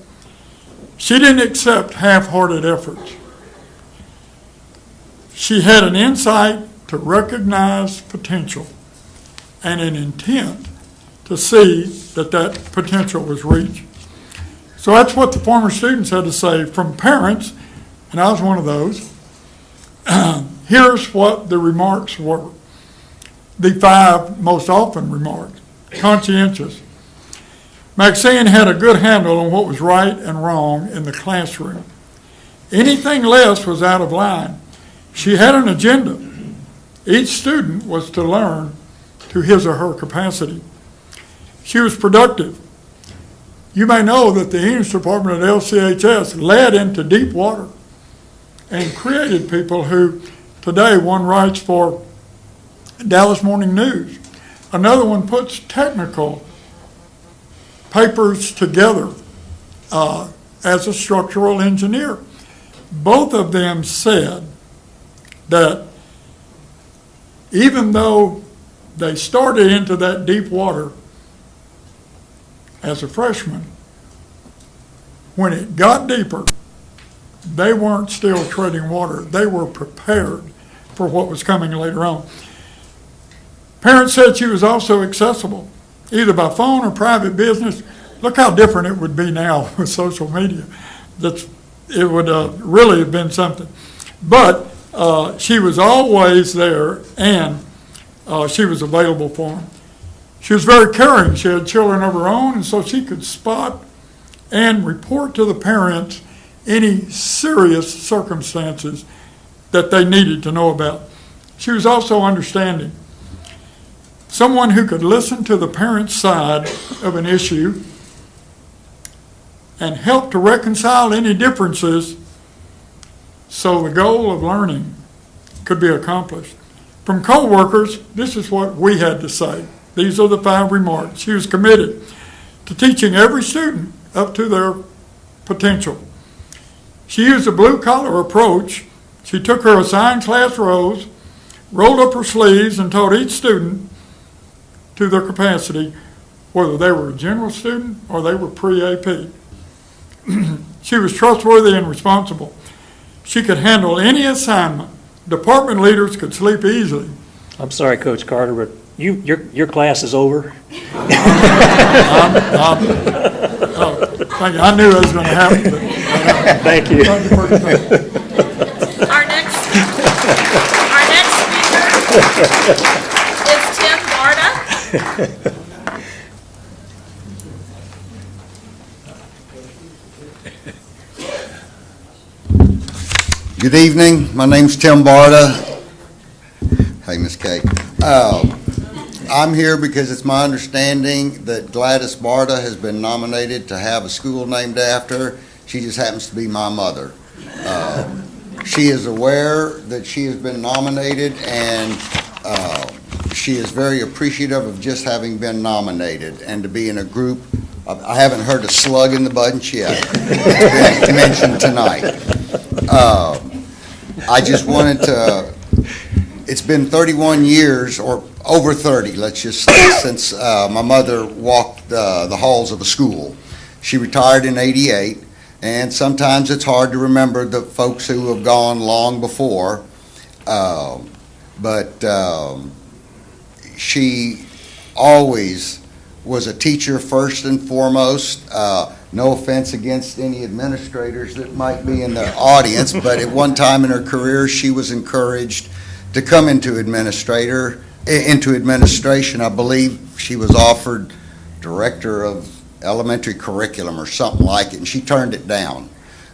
M: She didn't accept half-hearted efforts. She had an insight to recognize potential and an intent to see that that potential was reached. So that's what the former students had to say from parents, and I was one of those. Here's what the remarks were. The 5 most often remarks. Conscientious. Maxine had a good handle on what was right and wrong in the classroom. Anything less was out of line. She had an agenda. Each student was to learn to his or her capacity. She was productive. You may know that the English department at LCHS led into deep water and created people who today one writes for Dallas Morning News. Another one puts technical papers together as a structural engineer. Both of them said that even though they started into that deep water as a freshman, when it got deeper, they weren't still treading water. They were prepared for what was coming later on. Parents said she was also accessible, either by phone or private business. Look how different it would be now with social media. It would really have been something. But she was always there, and she was available for them. She was very caring. She had children of her own, and so she could spot and report to the parents any serious circumstances that they needed to know about. She was also understanding. Someone who could listen to the parent's side of an issue and help to reconcile any differences so the goal of learning could be accomplished. From co-workers, this is what we had to say. These are the 5 remarks. She was committed to teaching every student up to their potential. She used a blue-collar approach. She took her assigned class rows, rolled up her sleeves, and taught each student to their capacity, whether they were a general student or they were pre-AP. She was trustworthy and responsible. She could handle any assignment. Department leaders could sleep easily.
A: I'm sorry, Coach Carter, but your class is over.
M: Thank you. I knew that was going to happen. But,
A: thank you.
B: Our next speaker is Tim Barta.
N: Good evening. My name's Tim Barta. Hey, Miss Kate. I'm here because it's my understanding that Gladys Barta has been nominated to have a school named after her. She just happens to be my mother. She is aware that she has been nominated, and she is very appreciative of just having been nominated and to be in a group. I haven't heard a slug in the bunch yet. It's been mentioned tonight. I just wanted to, it's been 31 years, or over 30, let's just say, since my mother walked the halls of the school. She retired in '88, and sometimes it's hard to remember the folks who have gone long before, but she always was a teacher first and foremost. No offense against any administrators that might be in the audience, but at one time in her career, she was encouraged to come into administration. I believe she was offered director of elementary curriculum or something like it, and she turned it down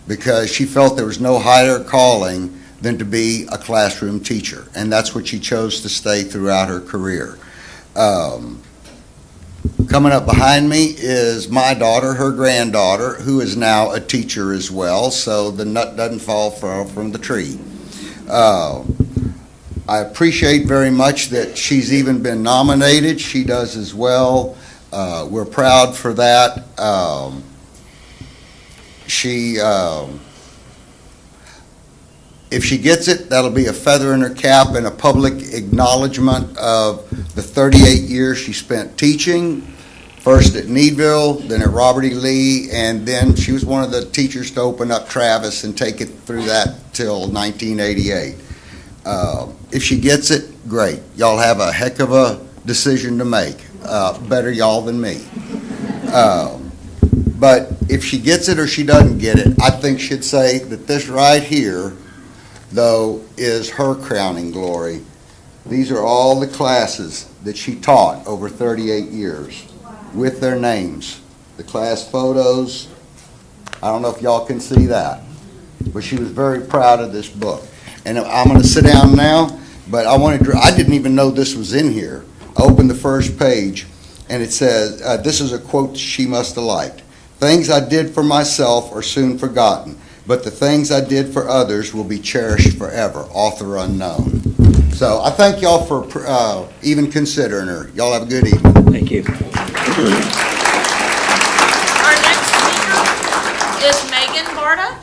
N: because she felt there was no higher calling than to be a classroom teacher, and that's what she chose to stay throughout her career. Coming up behind me is my daughter, her granddaughter, who is now a teacher as well, so the nut doesn't fall from the tree. I appreciate very much that she's even been nominated. She does as well. We're proud for that. If she gets it, that'll be a feather in her cap and a public acknowledgement of the 38 years she spent teaching, first at Needville, then at Robert E. Lee, and then she was one of the teachers to open up Travis and take it through that till 1988. If she gets it, great. Y'all have a heck of a decision to make. Better y'all than me. But if she gets it or she doesn't get it, I think she'd say that this right here, though, is her crowning glory. These are all the classes that she taught over 38 years with their names. The class photos, I don't know if y'all can see that, but she was very proud of this book. And I'm going to sit down now, but I didn't even know this was in here. I opened the first page, and it says, this is a quote she must have liked. "Things I did for myself are soon forgotten, but the things I did for others will be cherished forever." Author unknown. So I thank y'all for even considering her. Y'all have a good evening.
A: Thank you.
B: Our next speaker is Megan Barta.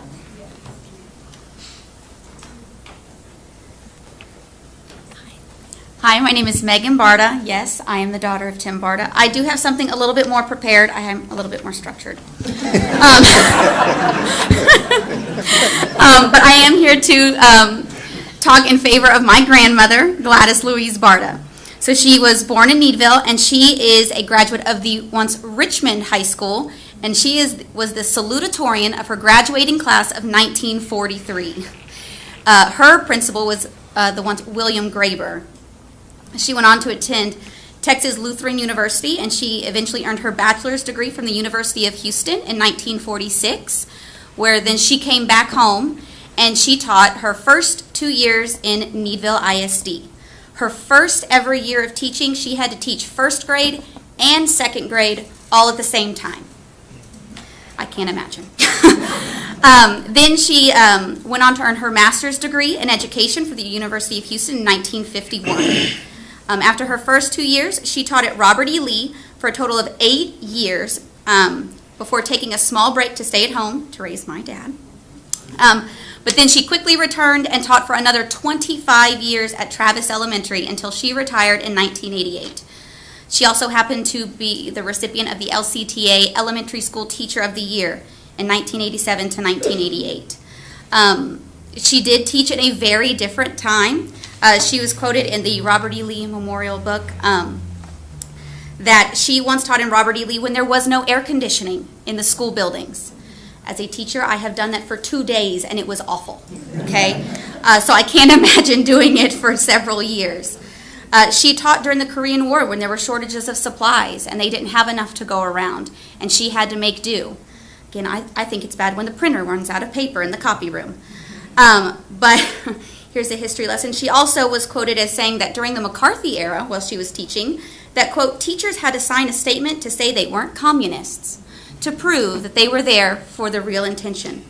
D: Hi, my name is Megan Barta. Yes, I am the daughter of Tim Barta. I do have something a little bit more prepared. I am a little bit more structured. But I am here to talk in favor of my grandmother, Gladys Louise Barta. So she was born in Needville, and she is a graduate of the once Richmond High School, and she was the salutatorian of her graduating class of 1943. Her principal was the once William Graber. She went on to attend Texas Lutheran University, and she eventually earned her bachelor's degree from the University of Houston in 1946, where then she came back home, and she taught her first 2 years in Needville ISD. Her first ever year of teaching, she had to teach first grade and second grade all at the same time. I can't imagine. Then she went on to earn her master's degree in education for the University of Houston in 1951. After her first 2 years, she taught at Robert E. Lee for a total of 8 years before taking a small break to stay at home to raise my dad. But then she quickly returned and taught for another 25 years at Travis Elementary until she retired in 1988. She also happened to be the recipient of the LCTA Elementary School Teacher of the Year in 1987 to 1988. She did teach at a very different time. She was quoted in the Robert E. Lee Memorial book that she once taught in Robert E. Lee when there was no air conditioning in the school buildings. As a teacher, I have done that for 2 days, and it was awful, okay? So I can't imagine doing it for several years. She taught during the Korean War when there were shortages of supplies, and they didn't have enough to go around, and she had to make do. Again, I think it's bad when the printer runs out of paper in the copy room. But here's a history lesson. She also was quoted as saying that during the McCarthy era, while she was teaching, that, quote, teachers had to sign a statement to say they weren't communists to prove that they were there for the real intention.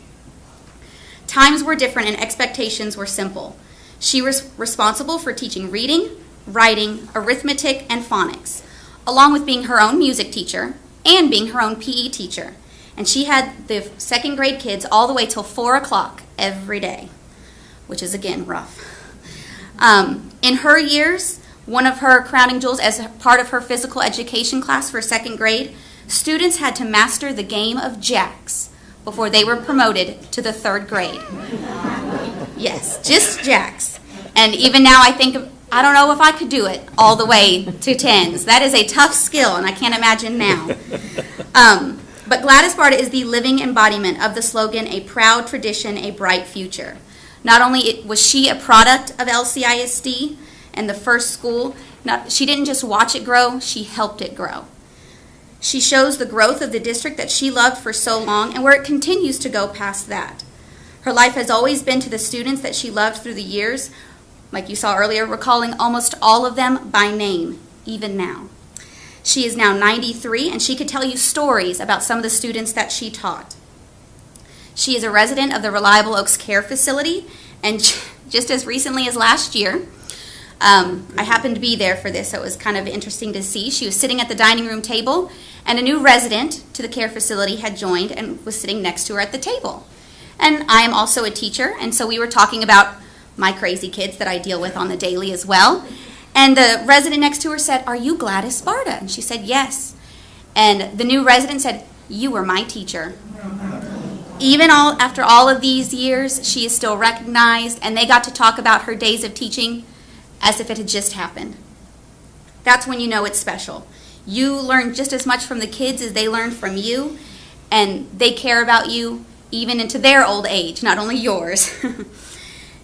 D: Times were different and expectations were simple. She was responsible for teaching reading, writing, arithmetic, and phonics, along with being her own music teacher and being her own PE teacher. And she had the second grade kids all the way till 4 o'clock every day, which is, again, rough. In her years, one of her crowning jewels as part of her physical education class for second grade, students had to master the game of jacks before they were promoted to the third grade. Yes, just jacks. And even now I think, I don't know if I could do it all the way to tens. That is a tough skill, and I can't imagine now. But Gladys Barta is the living embodiment of the slogan, "A proud tradition, a bright future." Not only was she a product of LCISD and the first school, she didn't just watch it grow, she helped it grow. She shows the growth of the district that she loved for so long and where it continues to go past that. Her life has always been to the students that she loved through the years, like you saw earlier, recalling almost all of them by name, even now. She is now 93, and she could tell you stories about some of the students that she taught. She is a resident of the Reliable Oaks Care Facility, and just as recently as last year, I happened to be there for this, so it was kind of interesting to see. She was sitting at the dining room table, and a new resident to the care facility had joined and was sitting next to her at the table. And I am also a teacher, and so we were talking about my crazy kids that I deal with on the daily as well. And the resident next to her said, "Are you Gladys Sparta?" And she said, "Yes." And the new resident said, "You were my teacher." Even after all of these years, she is still recognized, and they got to talk about her days of teaching as if it had just happened. That's when you know it's special. You learn just as much from the kids as they learn from you, and they care about you even into their old age, not only yours.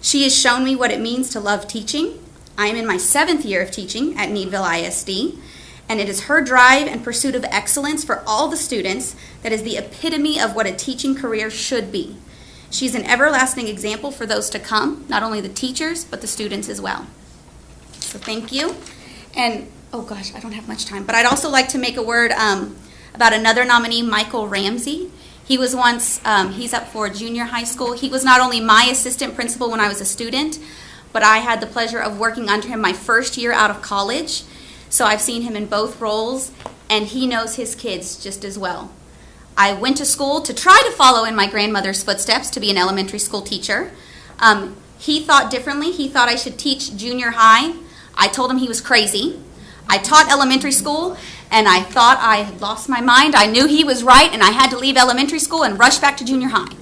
D: She has shown me what it means to love teaching. I am in my 7th year of teaching at Needville ISD, and it is her drive and pursuit of excellence for all the students that is the epitome of what a teaching career should be. She's an everlasting example for those to come, not only the teachers, but the students as well. So thank you. And, oh gosh, I don't have much time, but I'd also like to make a word about another nominee, Michael Ramsey. He was once, he's up for junior high school. He was not only my assistant principal when I was a student, but I had the pleasure of working under him my first year out of college. So I've seen him in both roles, and he knows his kids just as well. I went to school to try to follow in my grandmother's footsteps to be an elementary school teacher. He thought differently. He thought I should teach junior high. I told him he was crazy. I taught elementary school, and I thought I had lost my mind. I knew he was right, and I had to leave elementary school and rush back to junior high.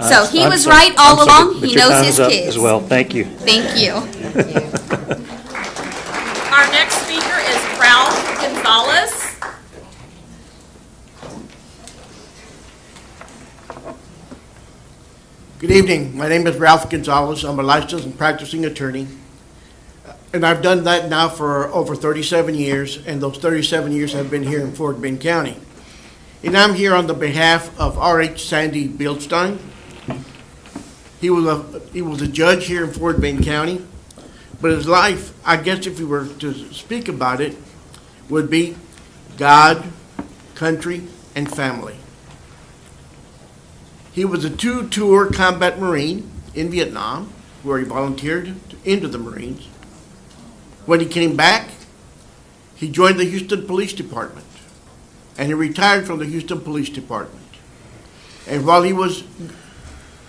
D: So he was right all along. He knows his kids.
A: As well. Thank you.
D: Thank you.
B: Our next speaker is Ralph Gonzalez.
O: Good evening. My name is Ralph Gonzalez. I'm a licensed and practicing attorney. And I've done that now for over 37 years, and those 37 years have been here in Fort Bend County. And I'm here on the behalf of R.H. Sandy Bildstein. He was a judge here in Fort Bend County, but his life, I guess if we were to speak about it, would be God, country, and family. He was a 2-tour combat Marine in Vietnam, where he volunteered into the Marines. When he came back, he joined the Houston Police Department, and he retired from the Houston Police Department. And while he was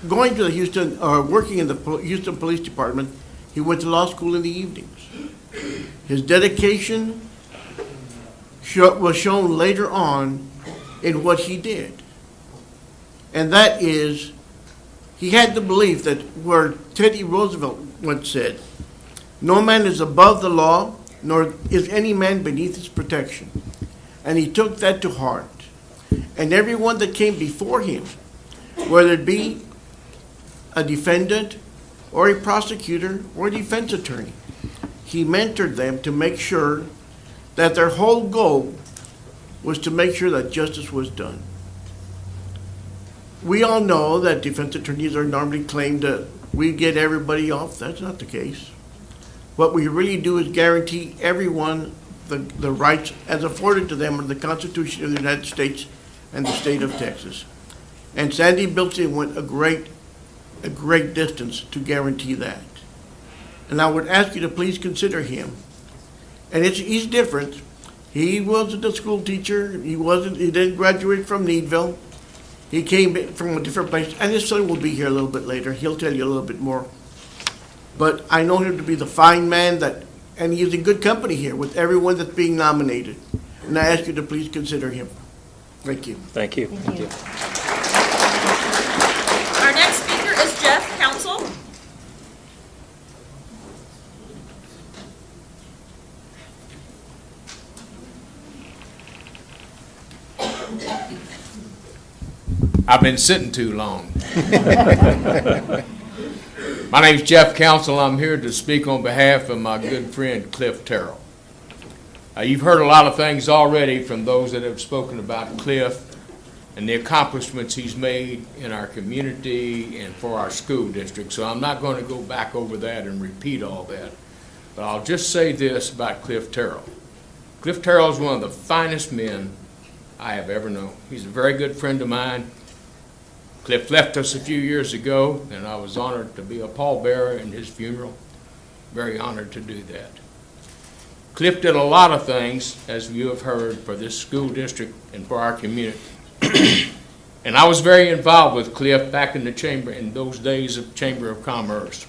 O: going to the Houston, working in the Houston Police Department, he went to law school in the evenings. His dedication was shown later on in what he did. And that is, he had the belief that where Teddy Roosevelt once said, "No man is above the law, nor is any man beneath its protection." And he took that to heart. And everyone that came before him, whether it be a defendant or a prosecutor or a defense attorney, he mentored them to make sure that their whole goal was to make sure that justice was done. We all know that defense attorneys are normally claimed that we get everybody off. That's not the case. What we really do is guarantee everyone the rights as afforded to them under the Constitution of the United States and the state of Texas. And Sandy Bildstein went a great distance to guarantee that. And I would ask you to please consider him. And he's different. He wasn't a school teacher. He didn't graduate from Needville. He came from a different place. And his son will be here a little bit later. He'll tell you a little bit more. But I know him to be the fine man and he is in good company here with everyone that's being nominated. And I ask you to please consider him. Thank you.
A: Thank you.
B: Thank you. Our next speaker is Jeff Counsel.
P: I've been sitting too long. My name's Jeff Counsel. I'm here to speak on behalf of my good friend Cliff Terrell. You've heard a lot of things already from those that have spoken about Cliff and the accomplishments he's made in our community and for our school district, so I'm not going to go back over that and repeat all that. But I'll just say this about Cliff Terrell. Cliff Terrell is one of the finest men I have ever known. He's a very good friend of mine. Cliff left us a few years ago, and I was honored to be a pallbearer in his funeral. very honored to do that. Cliff did a lot of things, as you have heard, for this school district and for our community. And I was very involved with Cliff back in the chamber, in those days of Chamber of Commerce.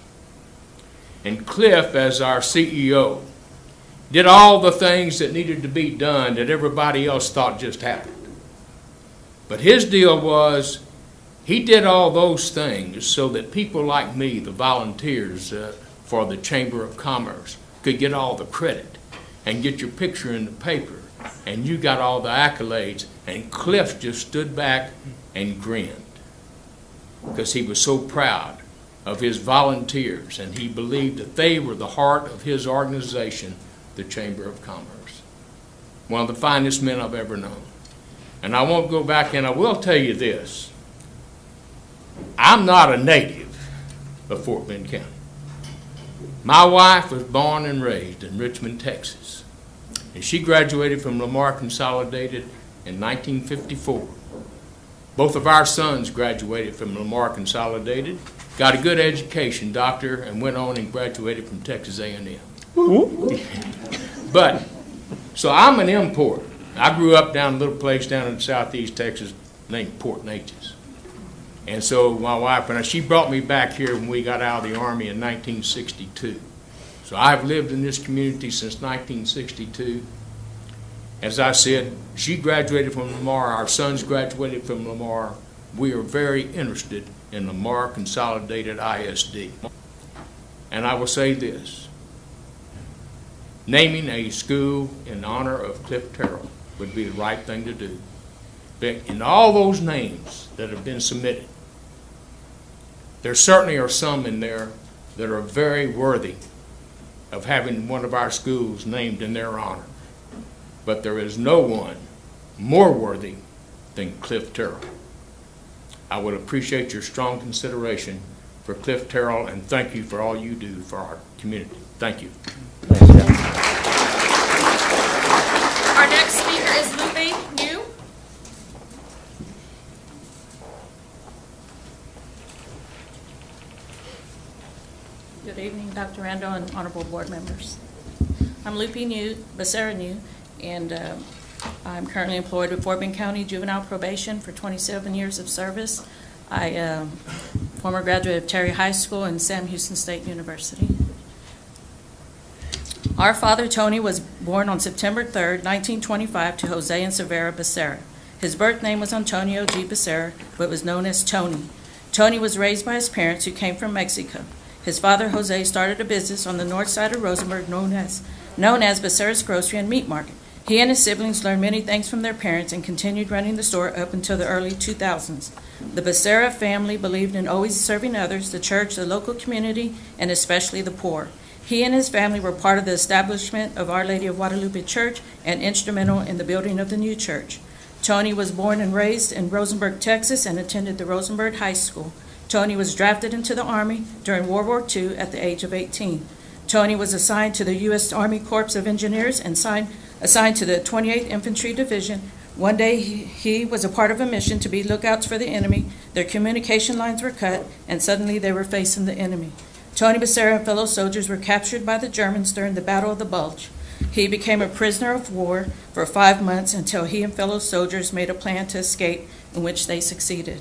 P: And Cliff, as our CEO, did all the things that needed to be done that everybody else thought just happened. But his deal was, he did all those things so that people like me, the volunteers for the Chamber of Commerce, could get all the credit and get your picture in the paper, and you got all the accolades, and Cliff just stood back and grinned because he was so proud of his volunteers, and he believed that they were the heart of his organization, the Chamber of Commerce. One of the finest men I've ever known. And I won't go back, and I will tell you this. I'm not a native of Fort Bend County. My wife was born and raised in Richmond, Texas, and she graduated from Lamar Consolidated in 1954. Both of our sons graduated from Lamar Consolidated, got a good education, doctor, and went on and graduated from Texas A&M. But, so I'm an import. I grew up down a little place down in southeast Texas named Port Neches. And so my wife and I, she brought me back here when we got out of the Army in 1962. So I've lived in this community since 1962. As I said, she graduated from Lamar, our sons graduated from Lamar. We are very interested in Lamar Consolidated ISD. And I will say this, naming a school in honor of Cliff Terrell would be the right thing to do. But in all those names that have been submitted, there certainly are some in there that are very worthy of having one of our schools named in their honor. But there is no one more worthy than Cliff Terrell. I would appreciate your strong consideration for Cliff Terrell, and thank you for all you do for our community. Thank you.
B: Our next speaker is Lupe New.
Q: Good evening, Dr. Randall and honorable board members. I'm Lupe New, Becerra New, and I'm currently employed with Fort Bend County Juvenile Probation for 27 years of service. I am former graduate of Terry High School and Sam Houston State University. Our father, Tony, was born on September 3rd, 1925 to Jose and Severa Becerra. His birth name was Antonio G. Becerra, but was known as Tony. Tony was raised by his parents who came from Mexico. His father, Jose, started a business on the north side of Rosenberg known as Becerra's Grocery and Meat Market. He and his siblings learned many things from their parents and continued running the store up until the early 2000s. The Becerra family believed in always serving others, the church, the local community, and especially the poor. He and his family were part of the establishment of Our Lady of Guadalupe Church and instrumental in the building of the new church. Tony was born and raised in Rosenberg, Texas, and attended the Rosenberg High School. Tony was drafted into the Army during World War II at the age of 18. Tony was assigned to the U.S. Army Corps of Engineers and assigned to the 28th Infantry Division. One day he was a part of a mission to be lookouts for the enemy. Their communication lines were cut, and suddenly they were facing the enemy. Tony Becerra and fellow soldiers were captured by the Germans during the Battle of the Bulge. He became a prisoner of war for 5 months until he and fellow soldiers made a plan to escape, in which they succeeded.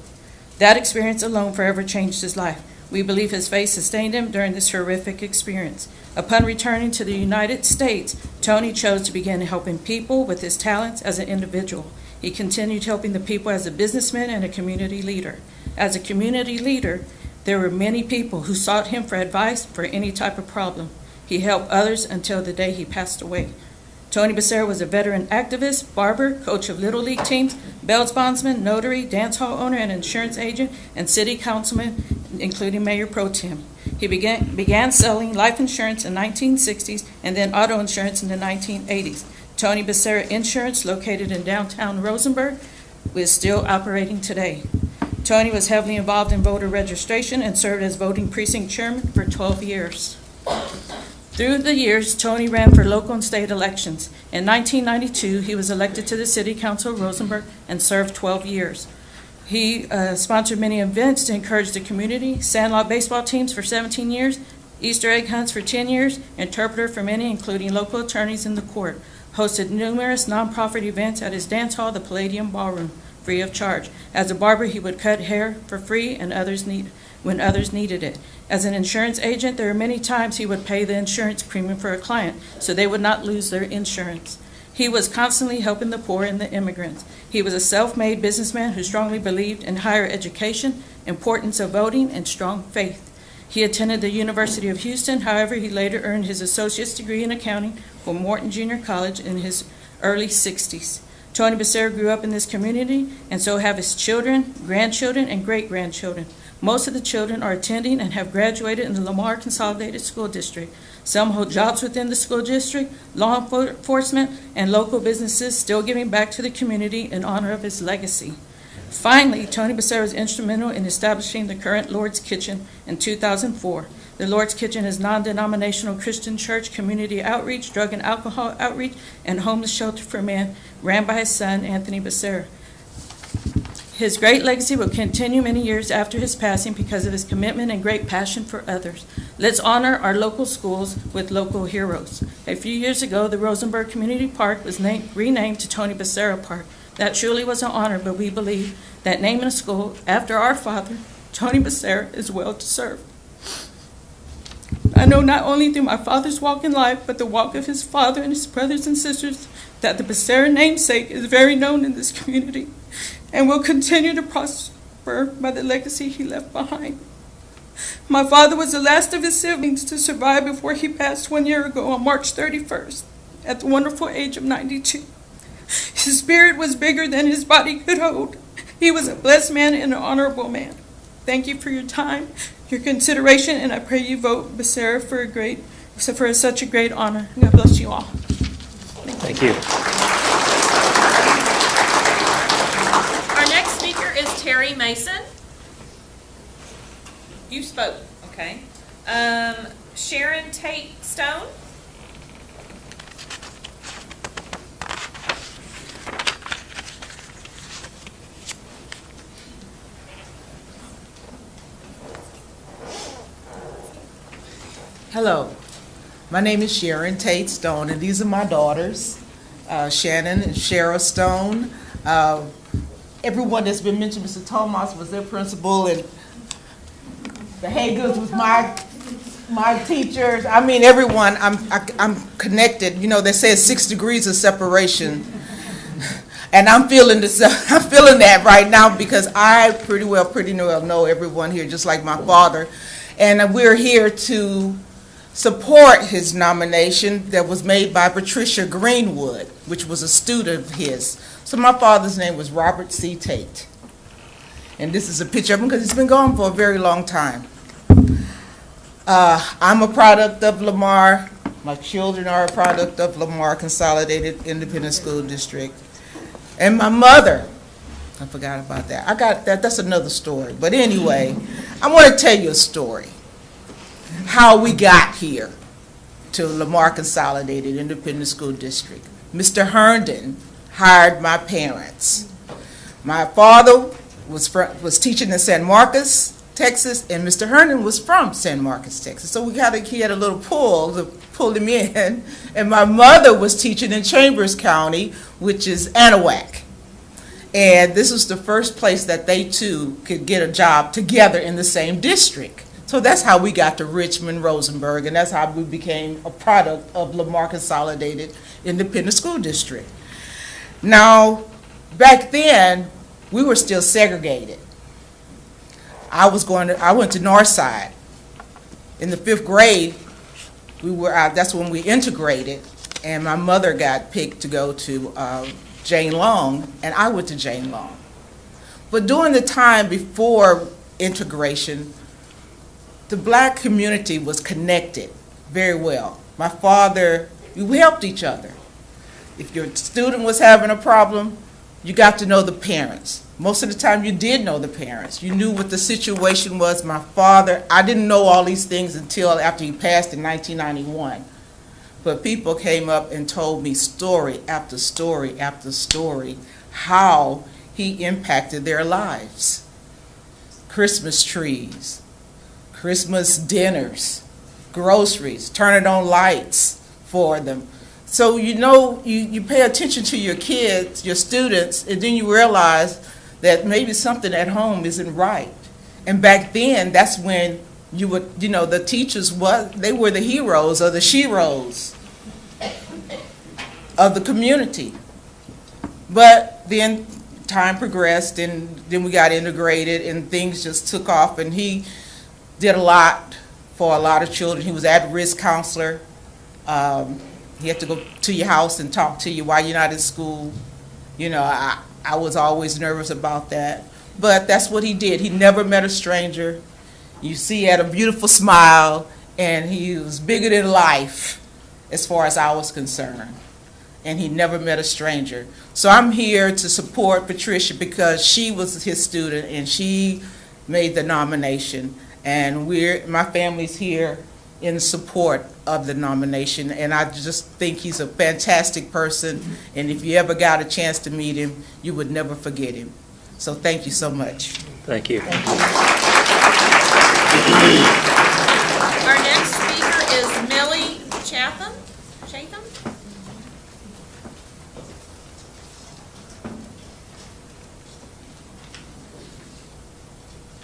Q: That experience alone forever changed his life. We believe his faith sustained him during this horrific experience. Upon returning to the United States, Tony chose to begin helping people with his talents as an individual. He continued helping the people as a businessman and a community leader. As a community leader, there were many people who sought him for advice for any type of problem. He helped others until the day he passed away. Tony Becerra was a veteran activist, barber, coach of Little League teams, bail bondsman, notary, dance hall owner, and insurance agent, and city councilman, including Mayor Pro Tem. He began selling life insurance in the 1960s and then auto insurance in the 1980s. Tony Becerra Insurance, located in downtown Rosenberg, is still operating today. Tony was heavily involved in voter registration and served as voting precinct chairman for 12 years. Through the years, Tony ran for local and state elections. In 1992, he was elected to the City Council of Rosenberg and served 12 years. He sponsored many events to encourage the community, Sandlot baseball teams for 17 years, Easter egg hunts for 10 years, interpreter for many, including local attorneys in the court. Hosted numerous nonprofit events at his dance hall, the Palladium Ballroom, free of charge. As a barber, he would cut hair for free and when others needed it. As an insurance agent, there were many times he would pay the insurance premium for a client so they would not lose their insurance. He was constantly helping the poor and the immigrants. He was a self-made businessman who strongly believed in higher education, importance of voting, and strong faith. He attended the University of Houston. However, he later earned his associate's degree in accounting from Morton Junior College in his early 60s. Tony Becerra grew up in this community, and so have his children, grandchildren, and great-grandchildren. Most of the children are attending and have graduated in the Lamar Consolidated School District. Some hold jobs within the school district, law enforcement, and local businesses, still giving back to the community in honor of his legacy. Finally, Tony Becerra was instrumental in establishing the current Lord's Kitchen in 2004. The Lord's Kitchen is a non-denominational Christian church, community outreach, drug and alcohol outreach, and homeless shelter for men, ran by his son, Anthony Becerra. His great legacy will continue many years after his passing because of his commitment and great passion for others. Let's honor our local schools with local heroes. A few years ago, the Rosenberg Community Park was renamed to Tony Becerra Park. That truly was an honor, but we believe that naming a school after our father, Tony Becerra, is well deserved. I know not only through my father's walk in life, but the walk of his father and his brothers and sisters, that the Becerra namesake is very known in this community and will continue to prosper by the legacy he left behind. My father was the last of his siblings to survive before he passed 1 year ago on March 31st at the wonderful age of 92. His spirit was bigger than his body could hold. He was a blessed man and an honorable man. Thank you for your time, your consideration, and I pray you vote Becerra for such a great honor. God bless you all.
A: Thank you.
B: Our next speaker is Terry Mason. You spoke, okay. Sharon Tate Stone.
R: Hello, my name is Sharon Tate Stone, and these are my daughters, Shannon and Shara Stone. Everyone that's been mentioned, Mr. Thomas was their principal, and the Hagoods was my teachers. I mean, everyone. I'm connected. You know, they say 6 degrees of separation, and I'm feeling this. I'm feeling that right now because I pretty well know everyone here, just like my father, and we're here to support his nomination that was made by Patricia Greenwood, which was a student of his. So my father's name was Robert C. Tate. And this is a picture of him because he's been gone for a very long time. I'm a product of Lamar. My children are a product of Lamar Consolidated Independent School District. And my mother, I forgot about that. I got that. That's another story. But anyway, I want to tell you a story. How we got here to Lamar Consolidated Independent School District. Mr. Herndon hired my parents. My father was teaching in San Marcos, Texas, and Mr. Herndon was from San Marcos, Texas. So he had a little pull to pull him in. And my mother was teaching in Chambers County, which is Anahuac. And this was the first place that they two could get a job together in the same district. So that's how we got to Richmond, Rosenberg, and that's how we became a product of Lamar Consolidated Independent School District. Now, back then, we were still segregated. I went to Northside. In the 5th grade, that's when we integrated, and my mother got picked to go to Jane Long, and I went to Jane Long. But during the time before integration, the black community was connected very well. My father, we helped each other. If your student was having a problem, you got to know the parents. Most of the time you did know the parents. You knew what the situation was. My father, I didn't know all these things until after he passed in 1991. But people came up and told me story after story after story how he impacted their lives. Christmas trees, Christmas dinners, groceries, turning on lights for them. So you pay attention to your kids, your students, and then you realize that maybe something at home isn't right. And back then, that's when you would, the teachers they were the heroes or the sheroes of the community. But then time progressed, and then we got integrated, and things just took off, and he did a lot for a lot of children. He was at-risk counselor. He had to go to your house and talk to you while you're not in school. I was always nervous about that. But that's what he did. He never met a stranger. You see, he had a beautiful smile, and he was bigger than life as far as I was concerned. And he never met a stranger. So I'm here to support Patricia because she was his student, and she made the nomination. And my family's here in support of the nomination, and I just think he's a fantastic person, and if you ever got a chance to meet him, you would never forget him. So thank you so much.
A: Thank you.
B: Our next speaker is Millie Chatham.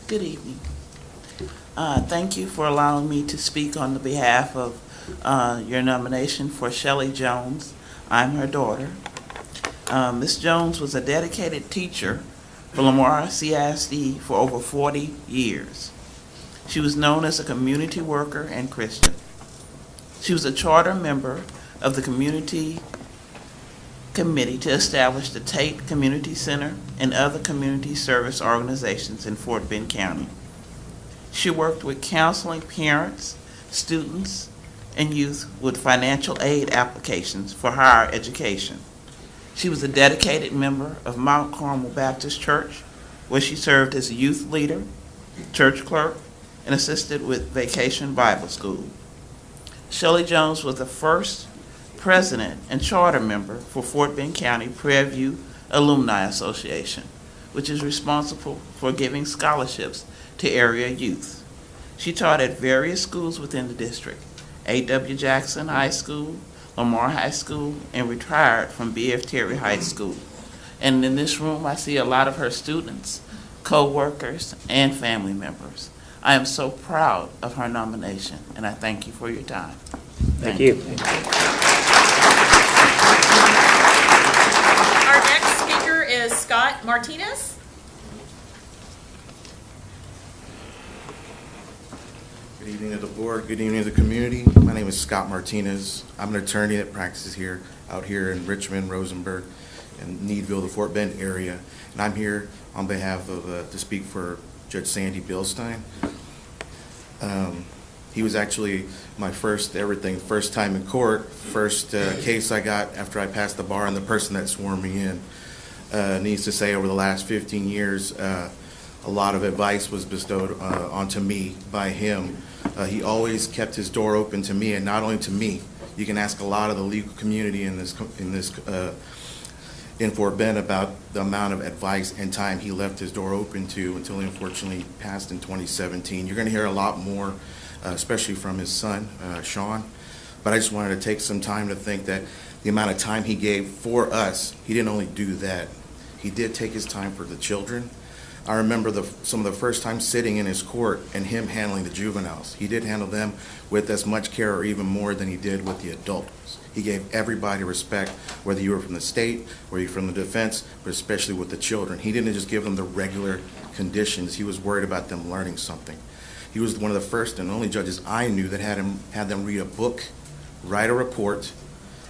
S: Good evening. Thank you for allowing me to speak on the behalf of your nomination for Shelley Jones. I'm her daughter. Ms. Jones was a dedicated teacher for Lamar CISD for over 40 years. She was known as a community worker and Christian. She was a charter member of the community committee to establish the Tate Community Center and other community service organizations in Fort Bend County. She worked with counseling parents, students, and youth with financial aid applications for higher education. She was a dedicated member of Mount Carmel Baptist Church, where she served as a youth leader, church clerk, and assisted with Vacation Bible School. Shelley Jones was the first president and charter member for Fort Bend County Prairie View Alumni Association, which is responsible for giving scholarships to area youth. She taught at various schools within the district, A.W. Jackson High School, Lamar High School, and retired from B.F. Terry High School. And in this room, I see a lot of her students, co-workers, and family members. I am so proud of her nomination, and I thank you for your time.
A: Thank you.
B: Our next speaker is Scott Martinez.
T: Good evening to the board, good evening to the community. My name is Scott Martinez. I'm an attorney that practices out here in Richmond, Rosenberg, and Needville, the Fort Bend area. And I'm here on behalf of, to speak for Judge Sandy Bilstein. He was actually my first time in court, first case I got after I passed the bar, and the person that swore me in. Needs to say, over the last 15 years, a lot of advice was bestowed onto me by him. He always kept his door open to me, and not only to me. You can ask a lot of the legal community in Fort Bend about the amount of advice and time he left his door open to until he unfortunately passed in 2017. You're going to hear a lot more, especially from his son, Sean. But I just wanted to take some time to think that the amount of time he gave for us, he didn't only do that. He did take his time for the children. I remember some of the first time sitting in his court and him handling the juveniles. He did handle them with as much care or even more than he did with the adults. He gave everybody respect, whether you were from the state, whether you're from the defense, but especially with the children. He didn't just give them the regular conditions. He was worried about them learning something. He was one of the first and only judges I knew that had them read a book, write a report,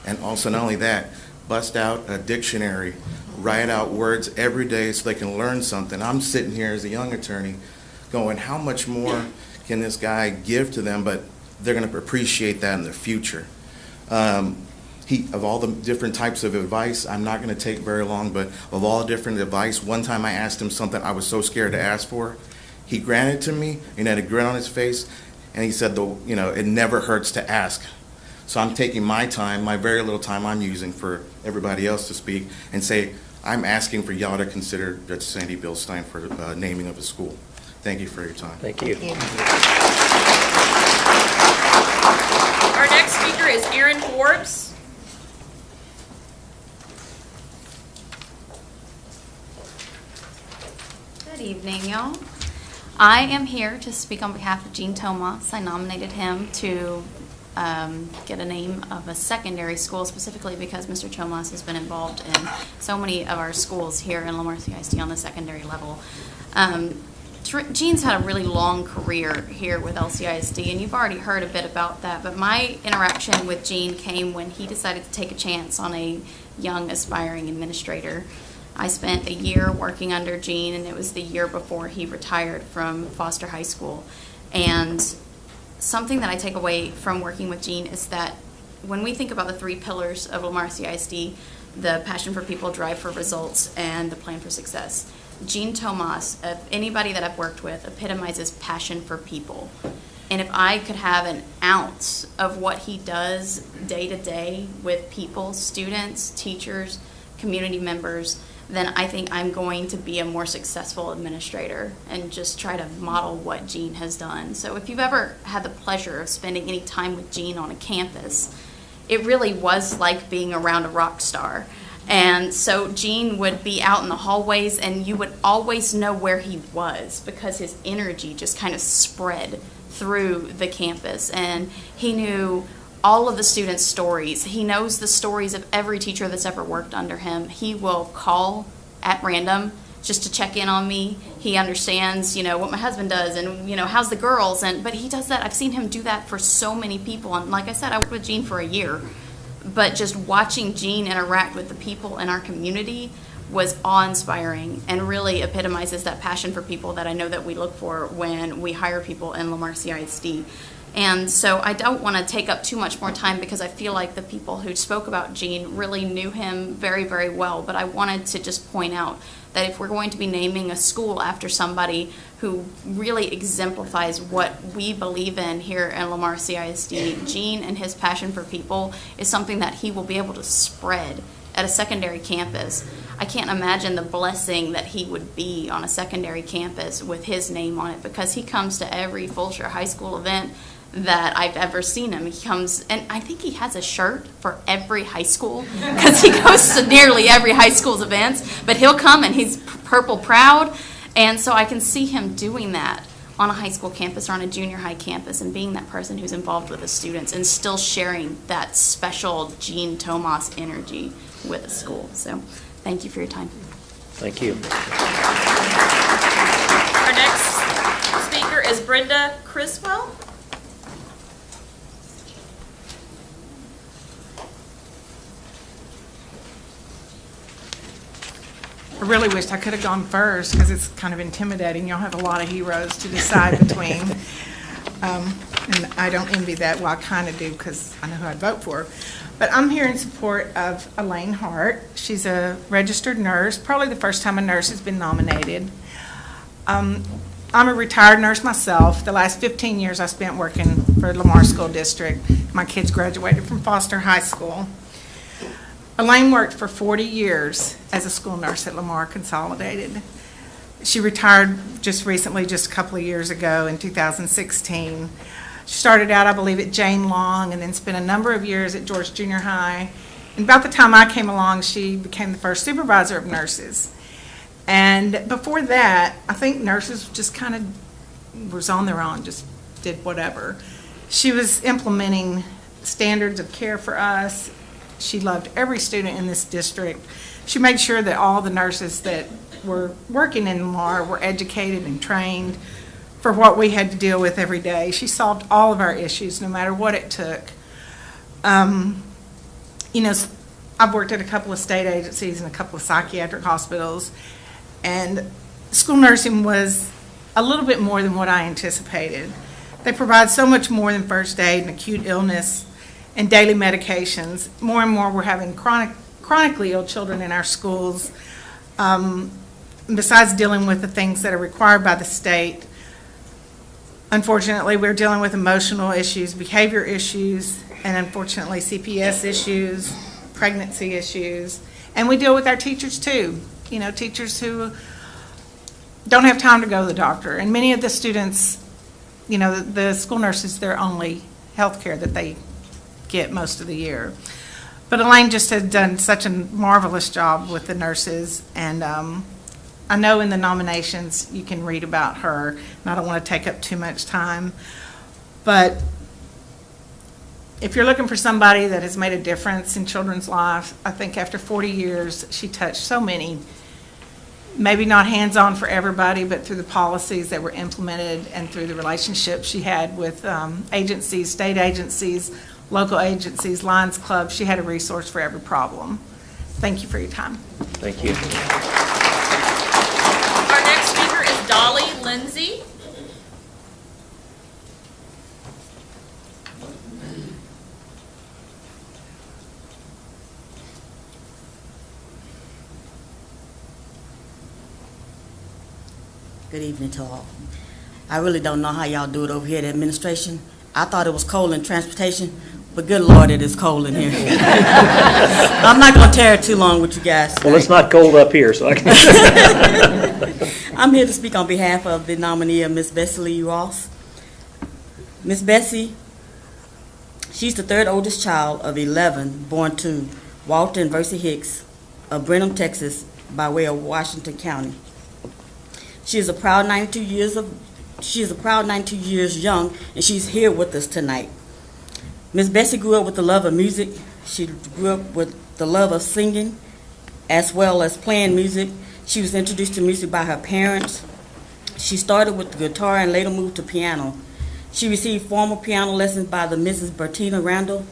T: and also not only that, bust out a dictionary, write out words every day so they can learn something. I'm sitting here as a young attorney going, how much more can this guy give to them, but they're going to appreciate that in the future. Of all the different types of advice, I'm not going to take very long, but of all the different advice, one time I asked him something I was so scared to ask for. He granted to me, and had a grin on his face, and he said, it never hurts to ask. So I'm taking my time, my very little time I'm using for everybody else to speak, and say, I'm asking for y'all to consider Judge Sandy Bilstein for naming of a school. Thank you for your time.
A: Thank you.
B: Our next speaker is Aaron Forbes.
U: Good evening, y'all. I am here to speak on behalf of Gene Tomas. I nominated him to get a name of a secondary school, specifically because Mr. Tomas has been involved in so many of our schools here in Lamar CISD on the secondary level. Gene's had a really long career here with LCISD, and you've already heard a bit about that, but my interaction with Gene came when he decided to take a chance on a young aspiring administrator. I spent a year working under Gene, and it was the year before he retired from Foster High School. And something that I take away from working with Gene is that when we think about the 3 pillars of Lamar CISD, the passion for people, drive for results, and the plan for success, Gene Tomas, anybody that I've worked with, epitomizes passion for people. And if I could have an ounce of what he does day to day with people, students, teachers, community members, then I think I'm going to be a more successful administrator and just try to model what Gene has done. So if you've ever had the pleasure of spending any time with Gene on a campus, it really was like being around a rock star. And so Gene would be out in the hallways, and you would always know where he was because his energy just kind of spread through the campus. And he knew all of the students' stories. He knows the stories of every teacher that's ever worked under him. He will call at random just to check in on me. He understands, what my husband does and, how's the girls. But he does that. I've seen him do that for so many people. And like I said, I worked with Gene for a year. But just watching Gene interact with the people in our community was awe-inspiring and really epitomizes that passion for people that I know that we look for when we hire people in Lamar CISD. And so I don't want to take up too much more time because I feel like the people who spoke about Gene really knew him very, very well. But I wanted to just point out that if we're going to be naming a school after somebody who really exemplifies what we believe in here in Lamar CISD, Gene and his passion for people is something that he will be able to spread at a secondary campus. I can't imagine the blessing that he would be on a secondary campus with his name on it, because he comes to every Fulshire High School event that I've ever seen him. He comes, and I think he has a shirt for every high school because he goes to nearly every high school's events, but he'll come and he's purple proud. And so I can see him doing that on a high school campus or on a junior high campus and being that person who's involved with the students and still sharing that special Gene Tomas energy with the school. So thank you for your time.
A: Thank you.
B: Our next speaker is Brenda Criswell.
V: I really wished I could have gone first because it's kind of intimidating. Y'all have a lot of heroes to decide between. And I don't envy that. Well, I kind of do because I know who I'd vote for. But I'm here in support of Elaine Hart. She's a registered nurse, probably the first time a nurse has been nominated. I'm a retired nurse myself. The last 15 years I spent working for Lamar School District. My kids graduated from Foster High School. Elaine worked for 40 years as a school nurse at Lamar Consolidated. She retired just recently, just a couple of years ago in 2016. She started out, I believe, at Jane Long and then spent a number of years at George Junior High. And about the time I came along, she became the first supervisor of nurses. And before that, I think nurses just kind of was on their own, just did whatever. She was implementing standards of care for us. She loved every student in this district. She made sure that all the nurses that were working in Lamar were educated and trained for what we had to deal with every day. She solved all of our issues, no matter what it took. I've worked at a couple of state agencies and a couple of psychiatric hospitals, and school nursing was a little bit more than what I anticipated. They provide so much more than first aid and acute illness and daily medications. More and more we're having chronically ill children in our schools. Besides dealing with the things that are required by the state, unfortunately we're dealing with emotional issues, behavior issues, and unfortunately CPS issues, pregnancy issues. And we deal with our teachers too. Teachers who don't have time to go to the doctor. And many of the students, you know, the school nurse is their only health care that they get most of the year. But Elaine just has done such a marvelous job with the nurses, and I know in the nominations you can read about her, and I don't want to take up too much time, but if you're looking for somebody that has made a difference in children's lives, I think after 40 years, she touched so many, maybe not hands-on for everybody, but through the policies that were implemented and through the relationships she had with agencies, state agencies, local agencies, Lions Club. She had a resource for every problem. Thank you for your time.
A: Thank you.
B: Our next speaker is Dolly Lindsay.
C: Good evening to all. I really don't know how y'all do it over here at administration. I thought it was cold in transportation, but good Lord, it is cold in here. I'm not going to tear it too long with you guys today.
A: Well, it's not cold up here, so I can.
C: I'm here to speak on behalf of the nominee of Miss Bessie Lee Ross. Miss Bessie, she's the third oldest child of 11 born to Walter and Versie Hicks of Brenham, Texas, by way of Washington County. She is a proud 92 years young, and she's here with us tonight. Miss Bessie grew up with the love of music. She grew up with the love of singing, as well as playing music. She was introduced to music by her parents. She started with the guitar and later moved to piano. She received formal piano lessons by the Mrs. Bertina Randall,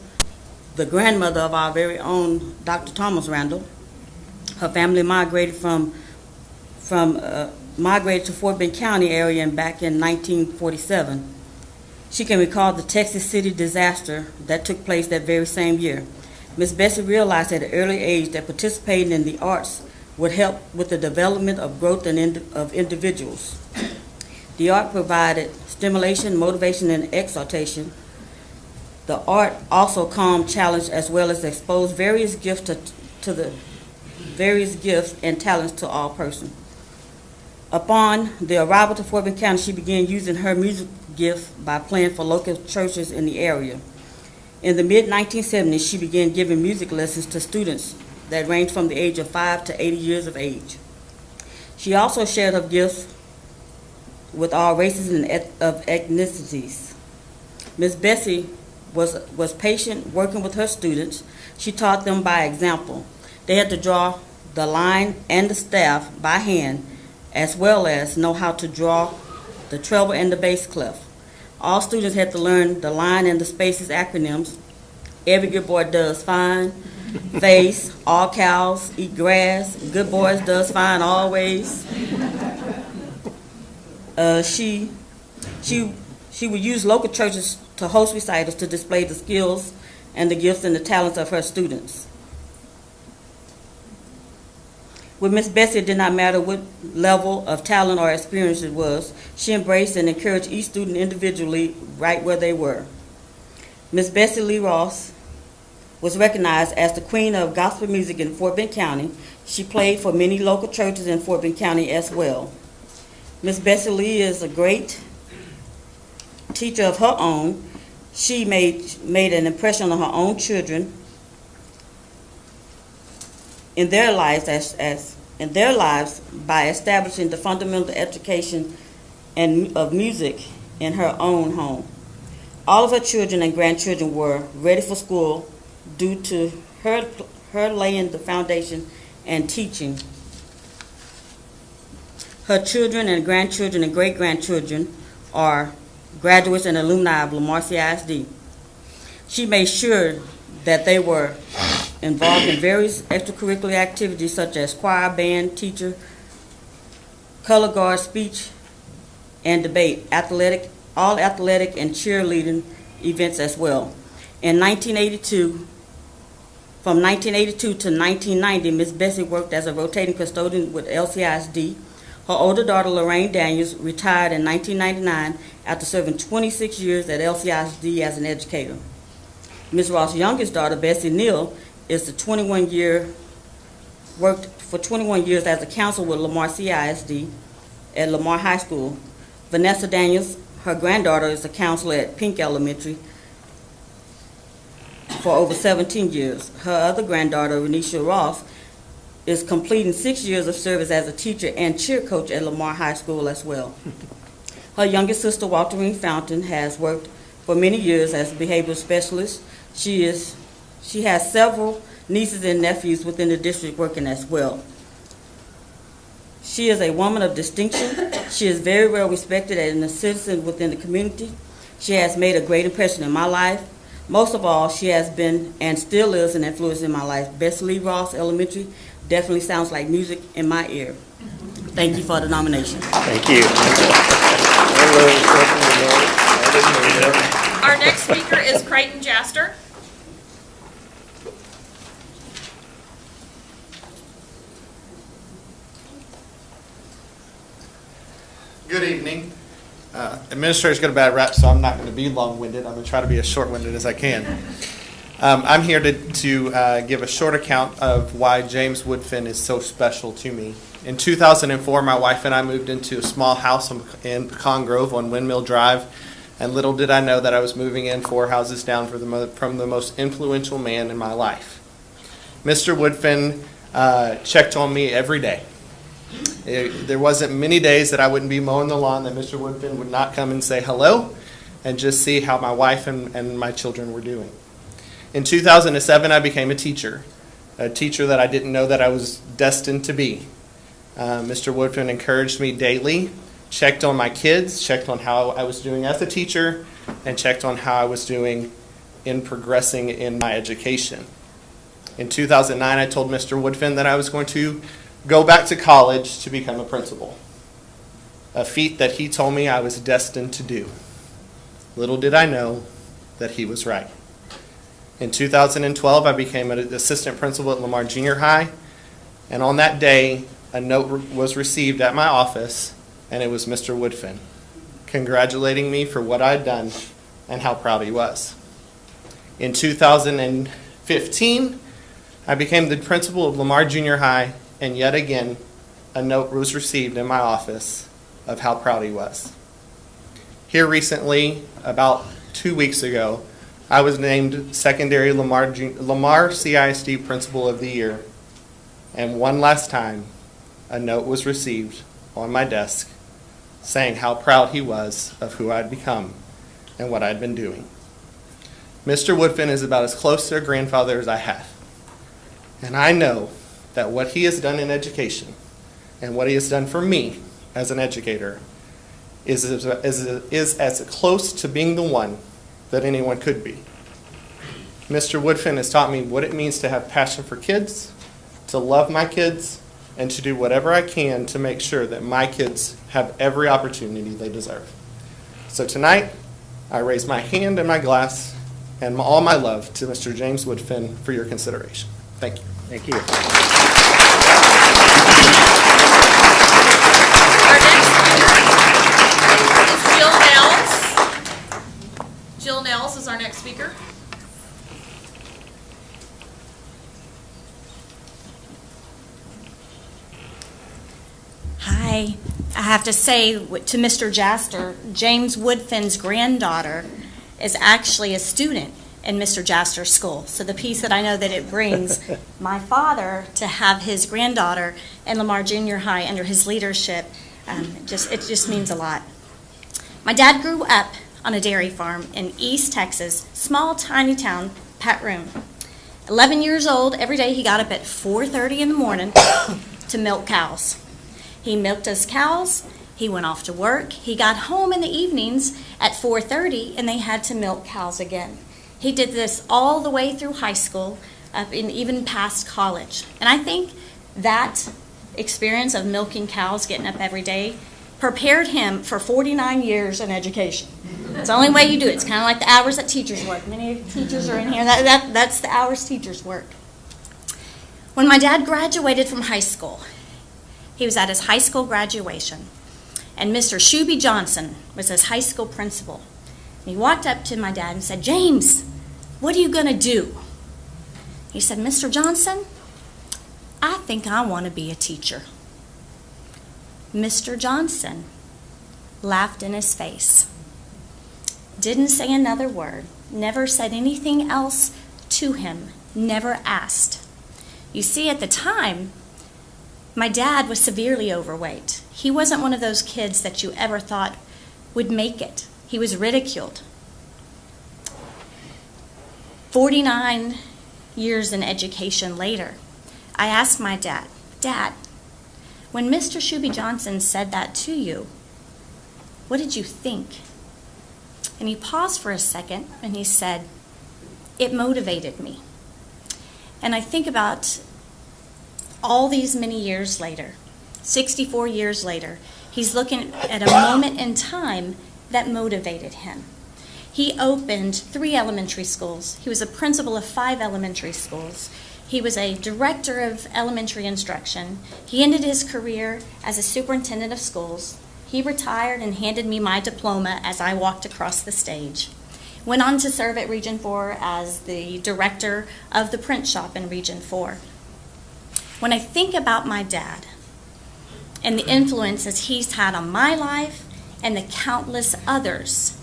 C: the grandmother of our very own Dr. Thomas Randall. Her family migrated migrated to Fort Bend County area back in 1947. She can recall the Texas City disaster that took place that very same year. Miss Bessie realized at an early age that participating in the arts would help with the development of growth of individuals. The art provided stimulation, motivation, and exaltation. The art also calmed, challenged, as well as exposed various gifts and talents to all persons. Upon the arrival to Fort Bend County, she began using her music gift by playing for local churches in the area. In the mid-1970s, she began giving music lessons to students that ranged from the age of 5 to 80 years of age. She also shared her gifts with all races and of ethnicities. Ms. Bessie was patient working with her students. She taught them by example. They had to draw the line and the staff by hand, as well as know how to draw the treble and the bass clef. All students had to learn the line and the spaces acronyms. Every good boy does fine, face, all cows eat grass, good boys does fine always. She would use local churches to host recitals to display the skills and the gifts and the talents of her students. With Miss Bessie, it did not matter what level of talent or experience it was. She embraced and encouraged each student individually right where they were. Miss Bessie Lee Ross was recognized as the queen of gospel music in Fort Bend County. She played for many local churches in Fort Bend County as well. Miss Bessie Lee is a great teacher of her own. She made an impression on her own children in their lives by establishing the fundamental education of music in her own home. All of her children and grandchildren were ready for school due to her laying the foundation and teaching. Her children and grandchildren and great-grandchildren are graduates and alumni of Lamar CISD. She made sure that they were involved in various extracurricular activities such as choir, band, teacher, color guard, speech, and debate, all athletic and cheerleading events as well. In 1982, from 1982 to 1990, Ms. Bessie worked as a rotating custodian with LCISD. Her older daughter, Lorraine Daniels, retired in 1999 after serving 26 years at LCISD as an educator. Ms. Ross' youngest daughter, Bessie Neal, worked for 21 years as a counselor with Lamar CISD. at Lamar High School. Vanessa Daniels, her granddaughter, is a counselor at Pink Elementary for over 17 years. Her other granddaughter, Renisha Ross, is completing 6 years of service as a teacher and cheer coach at Lamar High School as well. Her youngest sister, Walterine Fountain, has worked for many years as a behavioral specialist. She has several nieces and nephews within the district working as well. She is a woman of distinction. She is very well respected and a citizen within the community. She has made a great impression in my life. Most of all, she has been and still is an influence in my life. Becerra Ross Elementary definitely sounds like music in my ear. Thank you for the nomination.
A: Thank you.
B: Our next speaker is Creighton Jaster.
E: Good evening. Administrator's got a bad rap, so I'm not going to be long-winded. I'm going to try to be as short-winded as I can. I'm here to give a short account of why James Woodfin is so special to me. In 2004, my wife and I moved into a small house in Pecan Grove on Windmill Drive, and little did I know that I was moving in 4 houses down from the most influential man in my life. Mr. Woodfin checked on me every day. There wasn't many days that I wouldn't be mowing the lawn that Mr. Woodfin would not come and say hello and just see how my wife and my children were doing. In 2007, I became a teacher that I didn't know that I was destined to be. Mr. Woodfin encouraged me daily, checked on my kids, checked on how I was doing as a teacher, and checked on how I was doing in progressing in my education. In 2009, I told Mr. Woodfin that I was going to go back to college to become a principal, a feat that he told me I was destined to do. Little did I know that he was right. In 2012, I became an assistant principal at Lamar Junior High, and on that day, a note was received at my office, and it was Mr. Woodfin congratulating me for what I'd done and how proud he was. In 2015, I became the principal of Lamar Junior High, and yet again, a note was received in my office of how proud he was. Here recently, about 2 weeks ago, I was named secondary Lamar CISD Principal of the Year, and one last time, a note was received on my desk saying how proud he was of who I'd become and what I'd been doing. Mr. Woodfin is about as close to a grandfather as I have, and I know that what he has done in education and what he has done for me as an educator is as close to being the one that anyone could be. Mr. Woodfin has taught me what it means to have passion for kids, to love my kids, and to do whatever I can to make sure that my kids have every opportunity they deserve. So tonight, I raise my hand and my glass and all my love to Mr. James Woodfin for your consideration. Thank you.
A: Thank you.
B: Our next speaker is Jill Nels. Jill Nels is our next speaker.
F: Hi. I have to say to Mr. Jaster, James Woodfin's granddaughter is actually a student in Mr. Jaster's school. So the piece that I know that it brings my father to have his granddaughter in Lamar Junior High under his leadership, it just means a lot. My dad grew up on a dairy farm in East Texas, small, tiny town, Pat Room. 11 years old, every day he got up at 4:30 in the morning to milk cows. He milked his cows, he went off to work, he got home in the evenings at 4:30 and they had to milk cows again. He did this all the way through high school, and even past college. And I think that experience of milking cows, getting up every day, prepared him for 49 years in education. It's the only way you do it. It's kind of like the hours that teachers work. Many teachers are in here. That's the hours teachers work. When my dad graduated from high school, he was at his high school graduation, and Mr. Shuby Johnson was his high school principal. And he walked up to my dad and said, "James, what are you going to do?" He said, "Mr. Johnson, I think I want to be a teacher." Mr. Johnson laughed in his face. Didn't say another word, never said anything else to him, never asked. You see, at the time, my dad was severely overweight. He wasn't one of those kids that you ever thought would make it. He was ridiculed. 49 years in education later, I asked my dad, Dad, when Mr. Shuby Johnson said that to you, what did you think? And he paused for a second and he said, it motivated me. And I think about all these many years later, 64 years later, he's looking at a moment in time that motivated him. He opened 3 elementary schools. He was a principal of 5 elementary schools. He was a director of elementary instruction. He ended his career as a superintendent of schools. He retired and handed me my diploma as I walked across the stage. Went on to serve at Region 4 as the director of the print shop in Region 4. When I think about my dad and the influences he's had on my life and the countless others,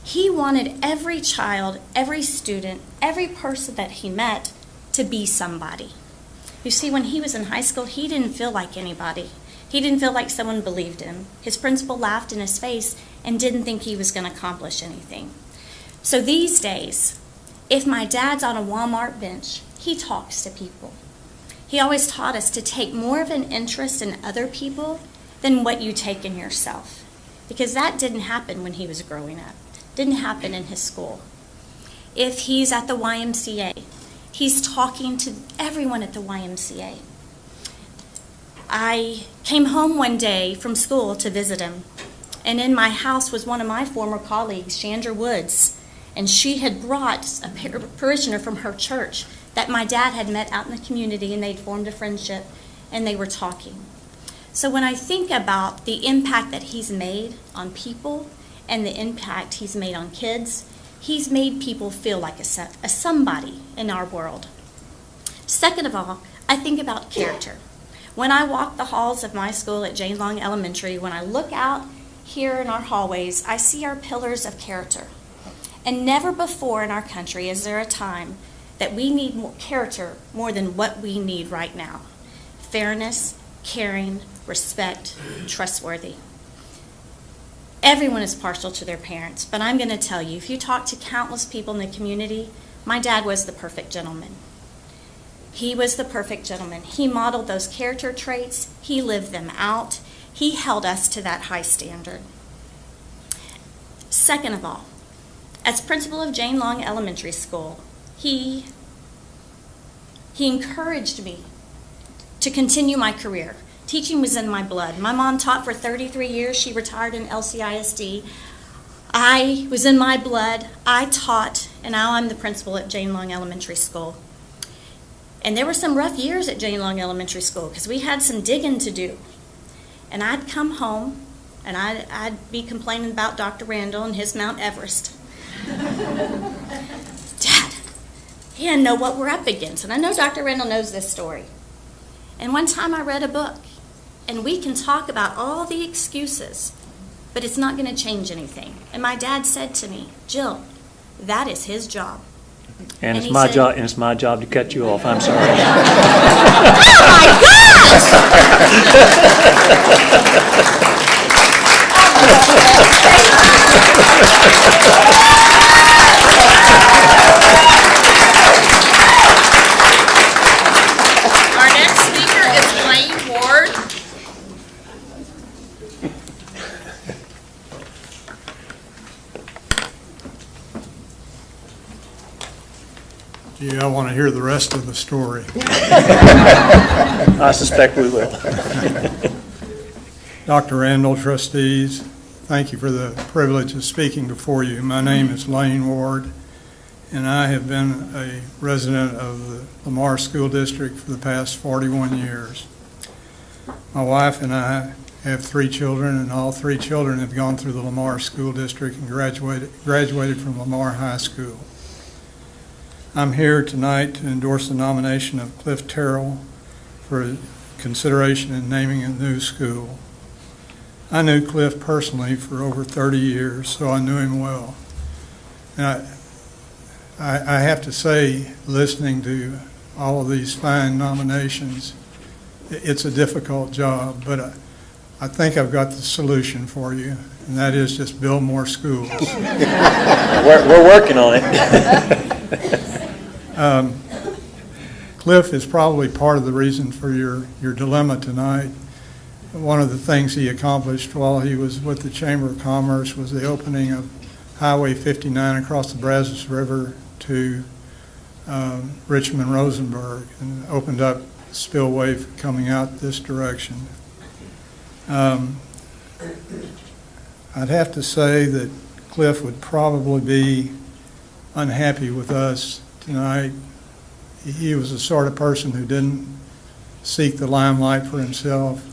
F: he wanted every child, every student, every person that he met to be somebody. You see, when he was in high school, he didn't feel like anybody. He didn't feel like someone believed him. His principal laughed in his face and didn't think he was going to accomplish anything. So these days, if my dad's on a Walmart bench, he talks to people. He always taught us to take more of an interest in other people than what you take in yourself, because that didn't happen when he was growing up. Didn't happen in his school. If he's at the YMCA, he's talking to everyone at the YMCA. I came home one day from school to visit him, and in my house was one of my former colleagues, Chandra Woods, and she had brought a parishioner from her church that my dad had met out in the community, and they'd formed a friendship, and they were talking. So when I think about the impact that he's made on people and the impact he's made on kids, he's made people feel like a somebody in our world. Second of all, I think about character. When I walk the halls of my school at Jane Long Elementary, when I look out here in our hallways, I see our pillars of character. And never before in our country is there a time that we need more character more than what we need right now. Fairness, caring, respect, trustworthy. Everyone is partial to their parents, but I'm going to tell you, if you talk to countless people in the community, my dad was the perfect gentleman. He was the perfect gentleman. He modeled those character traits. He lived them out. He held us to that high standard. Second of all, as principal of Jane Long Elementary School, he encouraged me to continue my career. Teaching was in my blood. My mom taught for 33 years. She retired in LCISD. I was in my blood. I taught, and now I'm the principal at Jane Long Elementary School. And there were some rough years at Jane Long Elementary School because we had some digging to do. And I'd come home, and I'd be complaining about Dr. Randall and his Mount Everest. Dad, he didn't know what we're up against. And I know Dr. Randall knows this story. And one time I read a book, and we can talk about all the excuses, but it's not going to change anything. And my dad said to me, Jill, that is his job.
A: And it's my job. And it's my job to cut you off. I'm sorry.
F: Oh my
B: Our next speaker is Elaine Hart.
M: Gee, I want to hear the rest of the story.
A: I suspect we will.
M: Dr. Randall, trustees, thank you for the privilege of speaking before you. My name is Lane Ward, and I have been a resident of the Lamar School District for the past 41 years. My wife and I have 3 children, and all 3 children have gone through the Lamar School District and graduated from Lamar High School. I'm here tonight to endorse the nomination of Cliff Terrell for consideration in naming a new school. I knew Cliff personally for over 30 years, so I knew him well. And I have to say, listening to all of these fine nominations, it's a difficult job, but I think I've got the solution for you, and that is just build more schools.
A: We're working on it.
M: Cliff is probably part of the reason for your dilemma tonight. One of the things he accomplished while he was with the Chamber of Commerce was the opening of Highway 59 across the Brazos River to Richmond-Rosenberg, and opened up the spillway coming out this direction. I'd have to say that Cliff would probably be unhappy with us tonight. He was the sort of person who didn't seek the limelight for himself.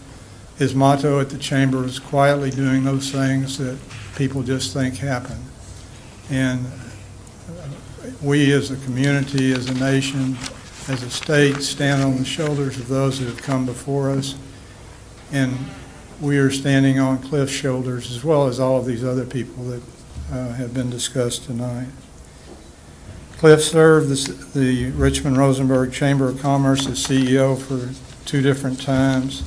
M: His motto at the Chamber was quietly doing those things that people just think happen. And we as a community, as a nation, as a state, stand on the shoulders of those that have come before us. And we are standing on Cliff's shoulders, as well as all of these other people that have been discussed tonight. Cliff served the Richmond-Rosenberg Chamber of Commerce as CEO for 2 different times.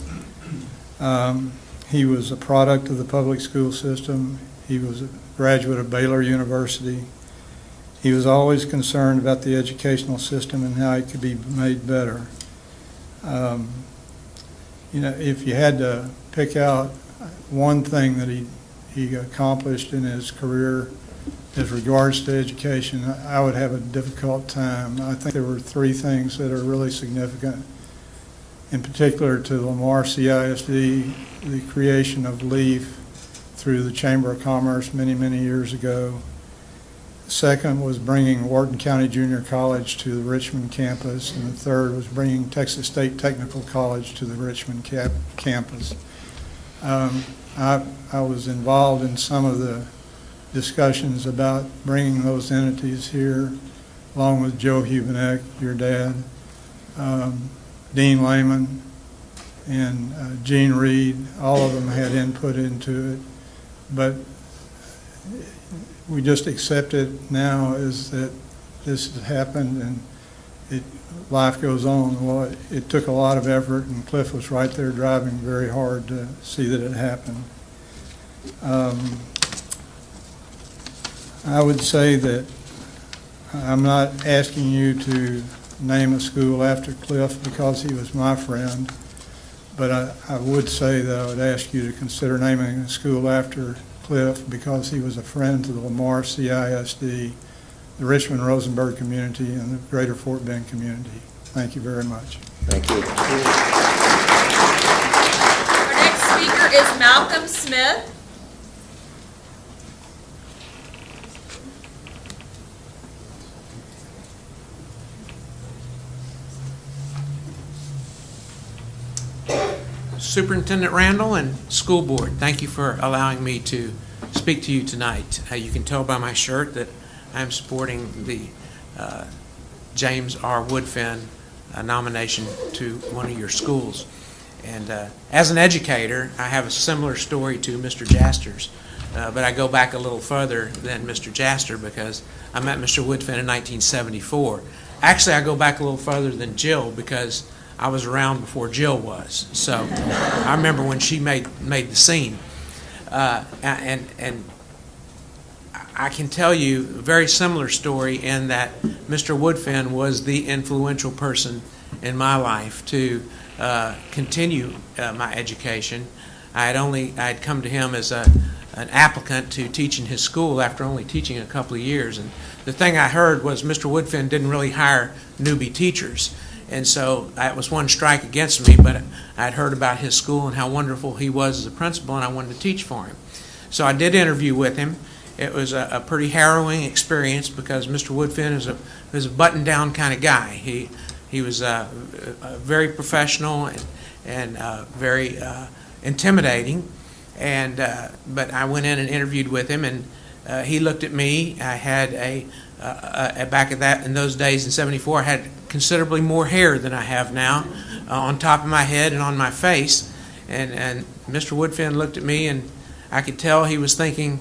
M: He was a product of the public school system. He was a graduate of Baylor University. He was always concerned about the educational system and how it could be made better. If you had to pick out one thing that he accomplished in his career as regards to education, I would have a difficult time. I think there were 3 things that are really significant, in particular to Lamar CISD, the creation of LEAF through the Chamber of Commerce many, many years ago. The second was bringing Wharton County Junior College to the Richmond campus, and the third was bringing Texas State Technical College to the Richmond campus. I was involved in some of the discussions about bringing those entities here, along with Joe Hubenek, your dad, Dean Lehman, and Gene Reed. All of them had input into it, but we just accept it now as that this has happened and life goes on. Well, it took a lot of effort, and Cliff was right there driving very hard to see that it happened. I would say that I'm not asking you to name a school after Cliff because he was my friend, but I would say that I would ask you to consider naming a school after Cliff because he was a friend to the Lamar CISD, the Richmond-Rosenberg community, and the greater Fort Bend community. Thank you very much.
A: Thank you.
B: Our next speaker is Malcolm Smith.
G: Superintendent Randall and School Board, thank you for allowing me to speak to you tonight. You can tell by my shirt that I'm supporting the James R. Woodfin nomination to one of your schools. And as an educator, I have a similar story to Mr. Jaster's, but I go back a little further than Mr. Jaster because I met Mr. Woodfin in 1974. Actually, I go back a little further than Jill because I was around before Jill was, so I remember when she made the scene, and I can tell you a very similar story in that Mr. Woodfin was the influential person in my life to continue my education. I had come to him as an applicant to teach in his school after only teaching a couple of years, and the thing I heard was Mr. Woodfin didn't really hire newbie teachers. And so that was one strike against me, but I'd heard about his school and how wonderful he was as a principal, and I wanted to teach for him. So I did interview with him. It was a pretty harrowing experience because Mr. Woodfin is a button-down kind of guy. He was very professional and very intimidating. But I went in and interviewed with him, and he looked at me. I had back at that in those days in '74, I had considerably more hair than I have now on top of my head and on my face, and Mr. Woodfin looked at me, and I could tell he was thinking,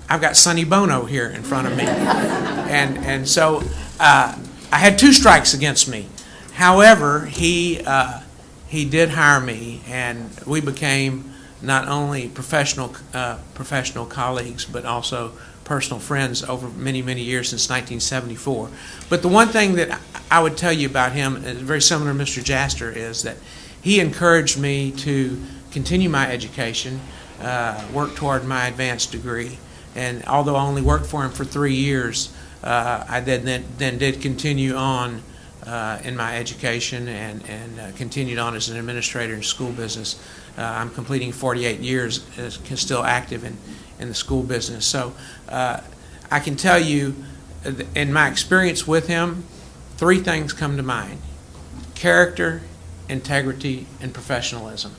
G: I've got Sonny Bono here in front of me. And so I had 2 strikes against me. However, he did hire me, and we became not only professional colleagues, but also personal friends over many, many years since 1974. But the one thing that I would tell you about him, very similar to Mr. Jaster, is that he encouraged me to continue my education, work toward my advanced degree. And although I only worked for him for 3 years, I then did continue on in my education and continued on as an administrator in school business. I'm completing 48 years, still active in the school business. So I can tell you, in my experience with him, 3 things come to mind: character, integrity, and professionalism.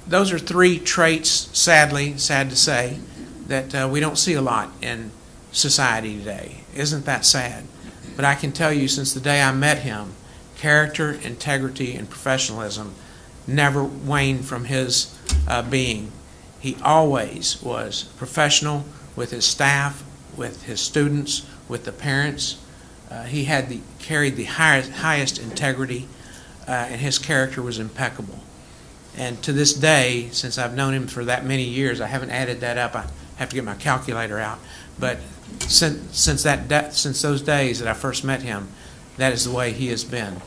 G: Those are 3 traits, sadly, sad to say, that we don't see a lot in society today. Isn't that sad? But I can tell you, since the day I met him, character, integrity, and professionalism never waned from his being. He always was professional with his staff, with his students, with the parents. He carried the highest integrity, and his character was impeccable. And to this day, since I've known him for that many years, I haven't added that up. I have to get my calculator out. But since those days that I first met him, that is the way he has been.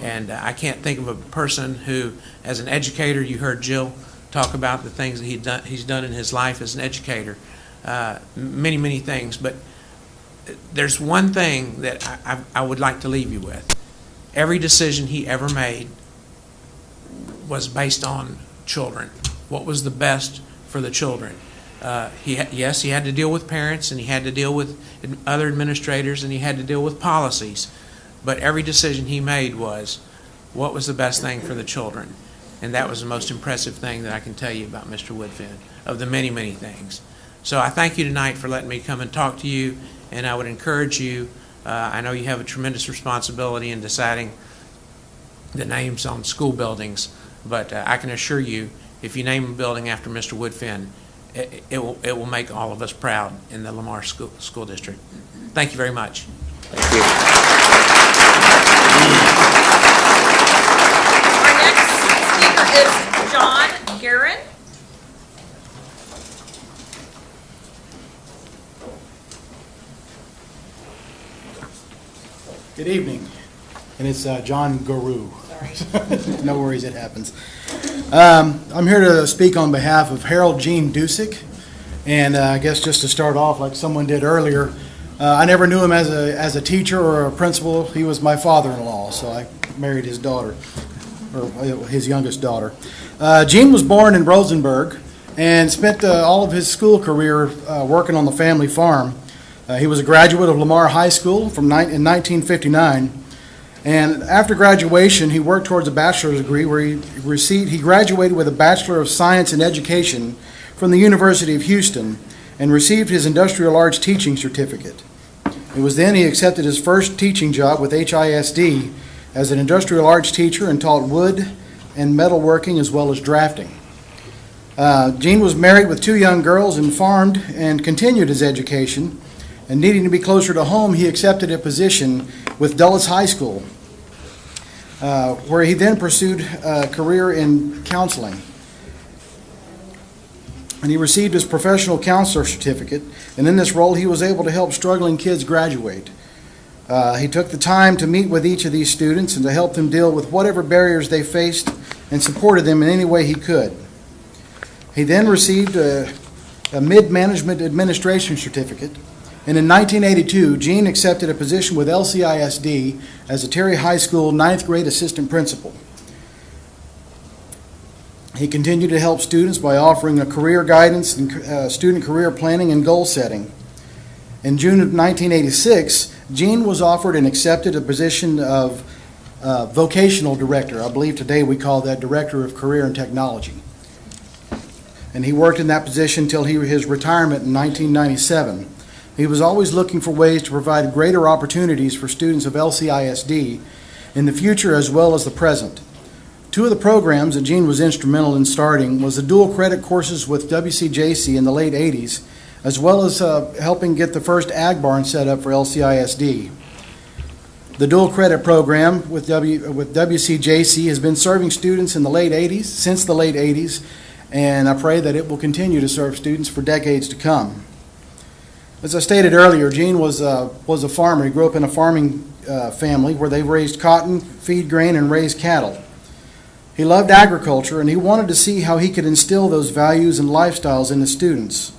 G: And I can't think of a person who, as an educator, you heard Jill talk about the things that he's done in his life as an educator, many, many things. But there's one thing that I would like to leave you with. Every decision he ever made was based on children. What was the best for the children? He had to deal with parents, and he had to deal with other administrators, and he had to deal with policies. But every decision he made was, what was the best thing for the children? And that was the most impressive thing that I can tell you about Mr. Woodfin, of the many, many things. So I thank you tonight for letting me come and talk to you, and I would encourage you, I know you have a tremendous responsibility in deciding the names on school buildings, but I can assure you, if you name a building after Mr. Woodfin, it will make all of us proud in the Lamar School District. Thank you very much.
A: Thank you.
B: Our next speaker is John Guerin.
H: Good evening, and it's John Guru. Sorry. No worries, it happens. I'm here to speak on behalf of Harold Gene Dusick, and I guess just to start off, like someone did earlier, I never knew him as a teacher or a principal. He was my father-in-law, so I married his daughter, or his youngest daughter. Gene was born in Rosenberg and spent all of his school career working on the family farm. He was a graduate of Lamar High School in 1959. And after graduation, he worked towards a bachelor's degree where he graduated with a Bachelor of Science in Education from the University of Houston and received his Industrial Arts Teaching Certificate. It was then he accepted his first teaching job with HISD as an industrial arts teacher and taught wood and metalworking as well as drafting. Gene was married with 2 young girls and farmed and continued his education. And needing to be closer to home, he accepted a position with Dulles High School, where he then pursued a career in counseling. And he received his professional counselor certificate, and in this role he was able to help struggling kids graduate. He took the time to meet with each of these students and to help them deal with whatever barriers they faced and supported them in any way he could. He then received a mid-management administration certificate. And in 1982, Gene accepted a position with LCISD as a Terry High School 9th grade assistant principal. He continued to help students by offering a career guidance and student career planning and goal setting. In June of 1986, Gene was offered and accepted a position of vocational director. I believe today we call that Director of Career and Technology. And he worked in that position until his retirement in 1997. He was always looking for ways to provide greater opportunities for students of LCISD in the future as well as the present. Two of the programs that Jean was instrumental in starting was the dual credit courses with WCJC in the late 80s, as well as helping get the first ag barn set up for LCISD. The dual credit program with WCJC has been serving students in the late 80s, since the late 80s, and I pray that it will continue to serve students for decades to come. As I stated earlier, Jean was a farmer. He grew up in a farming family where they raised cotton, feed grain, and raised cattle. He loved agriculture, and he wanted to see how he could instill those values and lifestyles in the students.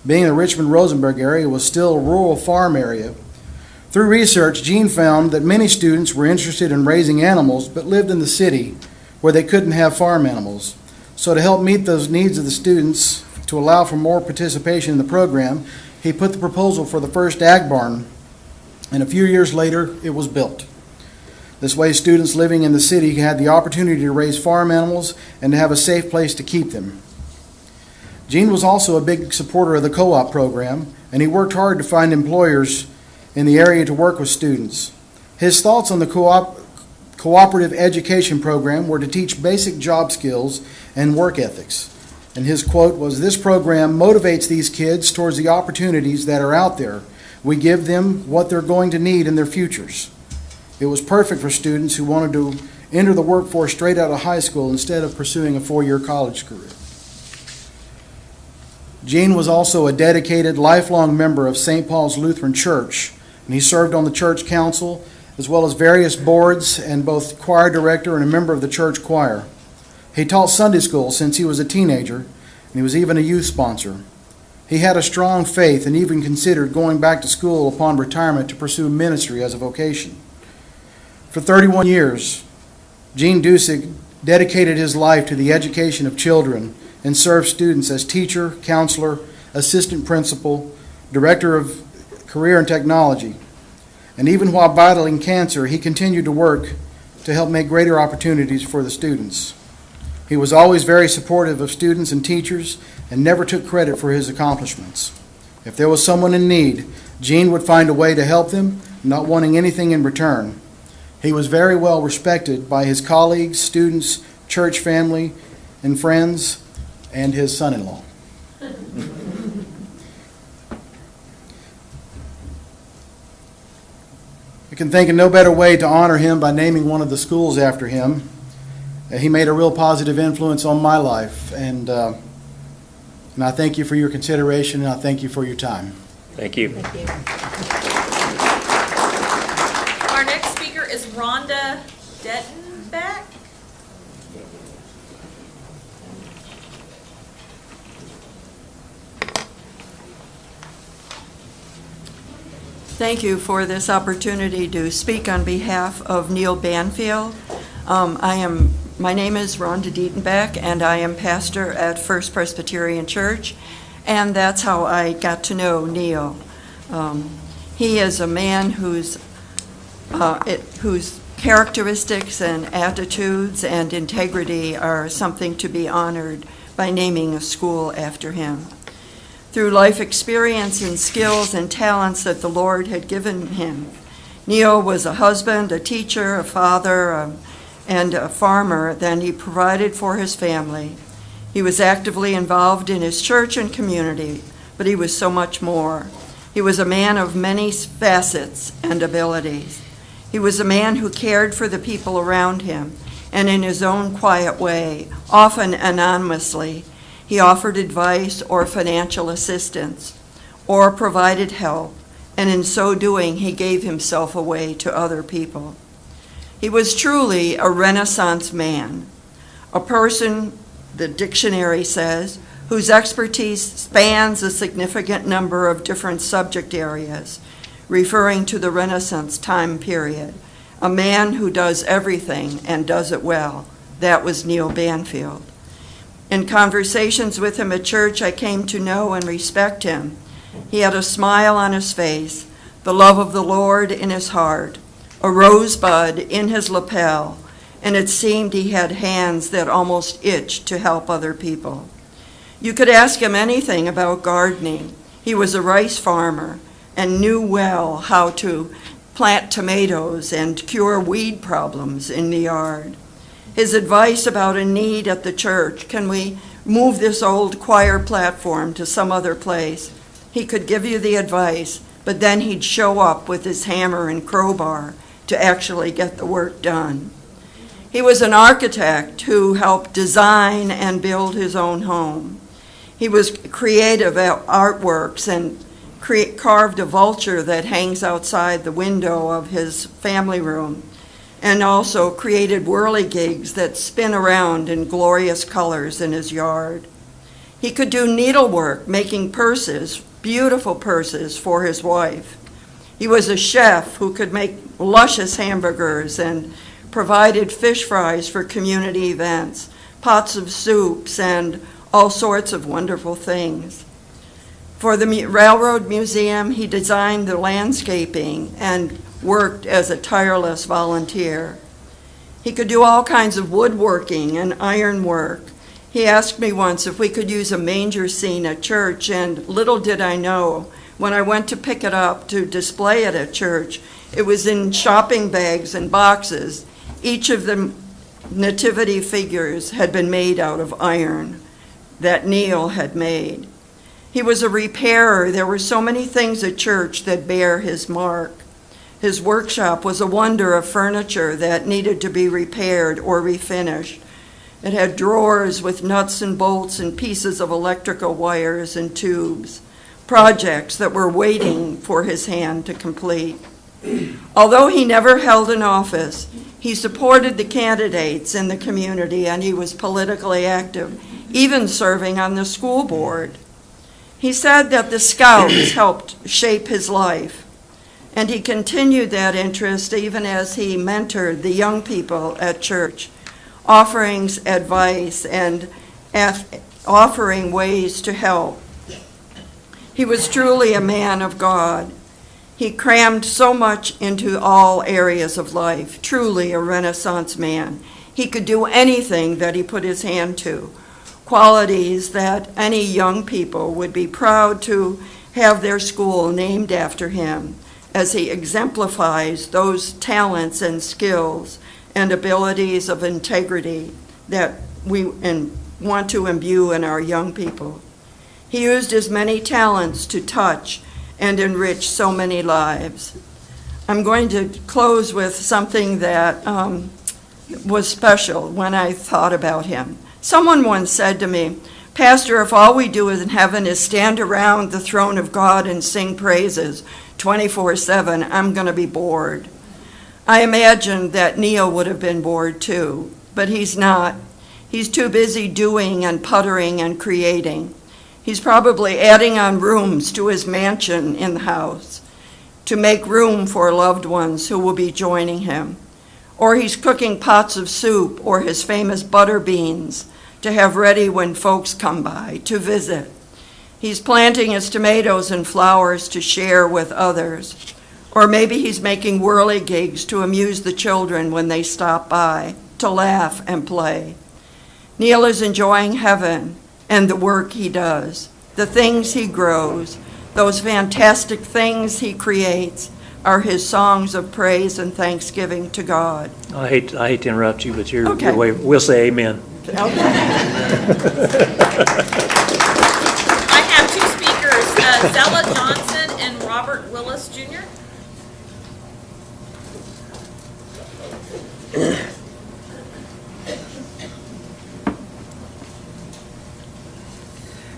H: Being in the Richmond-Rosenberg area was still a rural farm area. Through research, Jean found that many students were interested in raising animals but lived in the city where they couldn't have farm animals. So to help meet those needs of the students, to allow for more participation in the program, he put the proposal for the first ag barn, and a few years later, it was built. This way, students living in the city had the opportunity to raise farm animals and to have a safe place to keep them. Jean was also a big supporter of the co-op program, and he worked hard to find employers in the area to work with students. His thoughts on the cooperative education program were to teach basic job skills and work ethics. And his quote was, "This program motivates these kids towards the opportunities that are out there. We give them what they're going to need in their futures." It was perfect for students who wanted to enter the workforce straight out of high school instead of pursuing a four-year college career. Jean was also a dedicated, lifelong member of St. Paul's Lutheran Church, and he served on the church council as well as various boards and both choir director and a member of the church choir. He taught Sunday school since he was a teenager, and he was even a youth sponsor. He had a strong faith and even considered going back to school upon retirement to pursue ministry as a vocation. For 31 years, Jean Dusick dedicated his life to the education of children and served students as teacher, counselor, assistant principal, director of career and technology. And even while battling cancer, he continued to work to help make greater opportunities for the students. He was always very supportive of students and teachers and never took credit for his accomplishments. If there was someone in need, Jean would find a way to help them, not wanting anything in return. He was very well respected by his colleagues, students, church family, and friends, and his son-in-law. I can think of no better way to honor him by naming one of the schools after him. He made a real positive influence on my life, and I thank you for your consideration, and I thank you for your time.
A: Thank you.
B: Thank you. Our next speaker is Rhonda Dettenbeck.
I: Thank you for this opportunity to speak on behalf of Neil Banfield. My name is Rhonda Dettenbeck, and I am pastor at First Presbyterian Church, and that's how I got to know Neil. He is a man whose characteristics and attitudes and integrity are something to be honored by naming a school after him. Through life experience and skills and talents that the Lord had given him, Neil was a husband, a teacher, a father, and a farmer. Then he provided for his family. He was actively involved in his church and community, but he was so much more. He was a man of many facets and abilities. He was a man who cared for the people around him, and in his own quiet way, often anonymously, he offered advice or financial assistance, or provided help, and in so doing, he gave himself away to other people. He was truly a Renaissance man, a person, the dictionary says, whose expertise spans a significant number of different subject areas, referring to the Renaissance time period. A man who does everything and does it well. That was Neil Banfield. In conversations with him at church, I came to know and respect him. He had a smile on his face, the love of the Lord in his heart, a rosebud in his lapel, and it seemed he had hands that almost itched to help other people. You could ask him anything about gardening. He was a rice farmer and knew well how to plant tomatoes and cure weed problems in the yard. his advice about a need at the church. Can we move this old choir platform to some other place? He could give you the advice, but then he'd show up with his hammer and crowbar to actually get the work done. He was an architect who helped design and build his own home. He was creative at artworks and carved a vulture that hangs outside the window of his family room, and also created whirligigs that spin around in glorious colors in his yard. He could do needlework, making purses, beautiful purses for his wife. He was a chef who could make luscious hamburgers and provided fish fries for community events, pots of soups, and all sorts of wonderful things. For the Railroad Museum, he designed the landscaping and worked as a tireless volunteer. He could do all kinds of woodworking and ironwork. He asked me once if we could use a manger scene at church, and little did I know, when I went to pick it up to display it at church, it was in shopping bags and boxes. Each of the nativity figures had been made out of iron that Neil had made. He was a repairer. There were so many things at church that bear his mark. His workshop was a wonder of furniture that needed to be repaired or refinished. It had drawers with nuts and bolts and pieces of electrical wires and tubes, projects that were waiting for his hand to complete. Although he never held an office, he supported the candidates in the community, and he was politically active, even serving on the school board. He said that the Scouts helped shape his life, and he continued that interest even as he mentored the young people at church, offering advice and offering ways to help. He was truly a man of God. He crammed so much into all areas of life, truly a Renaissance man. He could do anything that he put his hand to, qualities that any young people would be proud to have their school named after him, as he exemplifies those talents and skills and abilities of integrity that we want to imbue in our young people. He used his many talents to touch and enrich so many lives. I'm going to close with something that was special when I thought about him. Someone once said to me, "Pastor, if all we do in heaven is stand around the throne of God and sing praises 24/7, I'm going to be bored." I imagined that Neil would have been bored too, but he's not. He's too busy doing and puttering and creating. He's probably adding on rooms to his mansion in the house to make room for loved ones who will be joining him. Or he's cooking pots of soup or his famous butter beans to have ready when folks come by to visit. He's planting his tomatoes and flowers to share with others. Or maybe he's making whirligigs to amuse the children when they stop by, to laugh and play. Neil is enjoying heaven and the work he does, the things he grows, those fantastic things he creates are his songs of praise and thanksgiving to God.
A: I hate to interrupt you, but
I: Okay.
A: your way, we'll say amen.
I: Okay.
B: I have two speakers, Zella Johnson and Robert Willis Jr.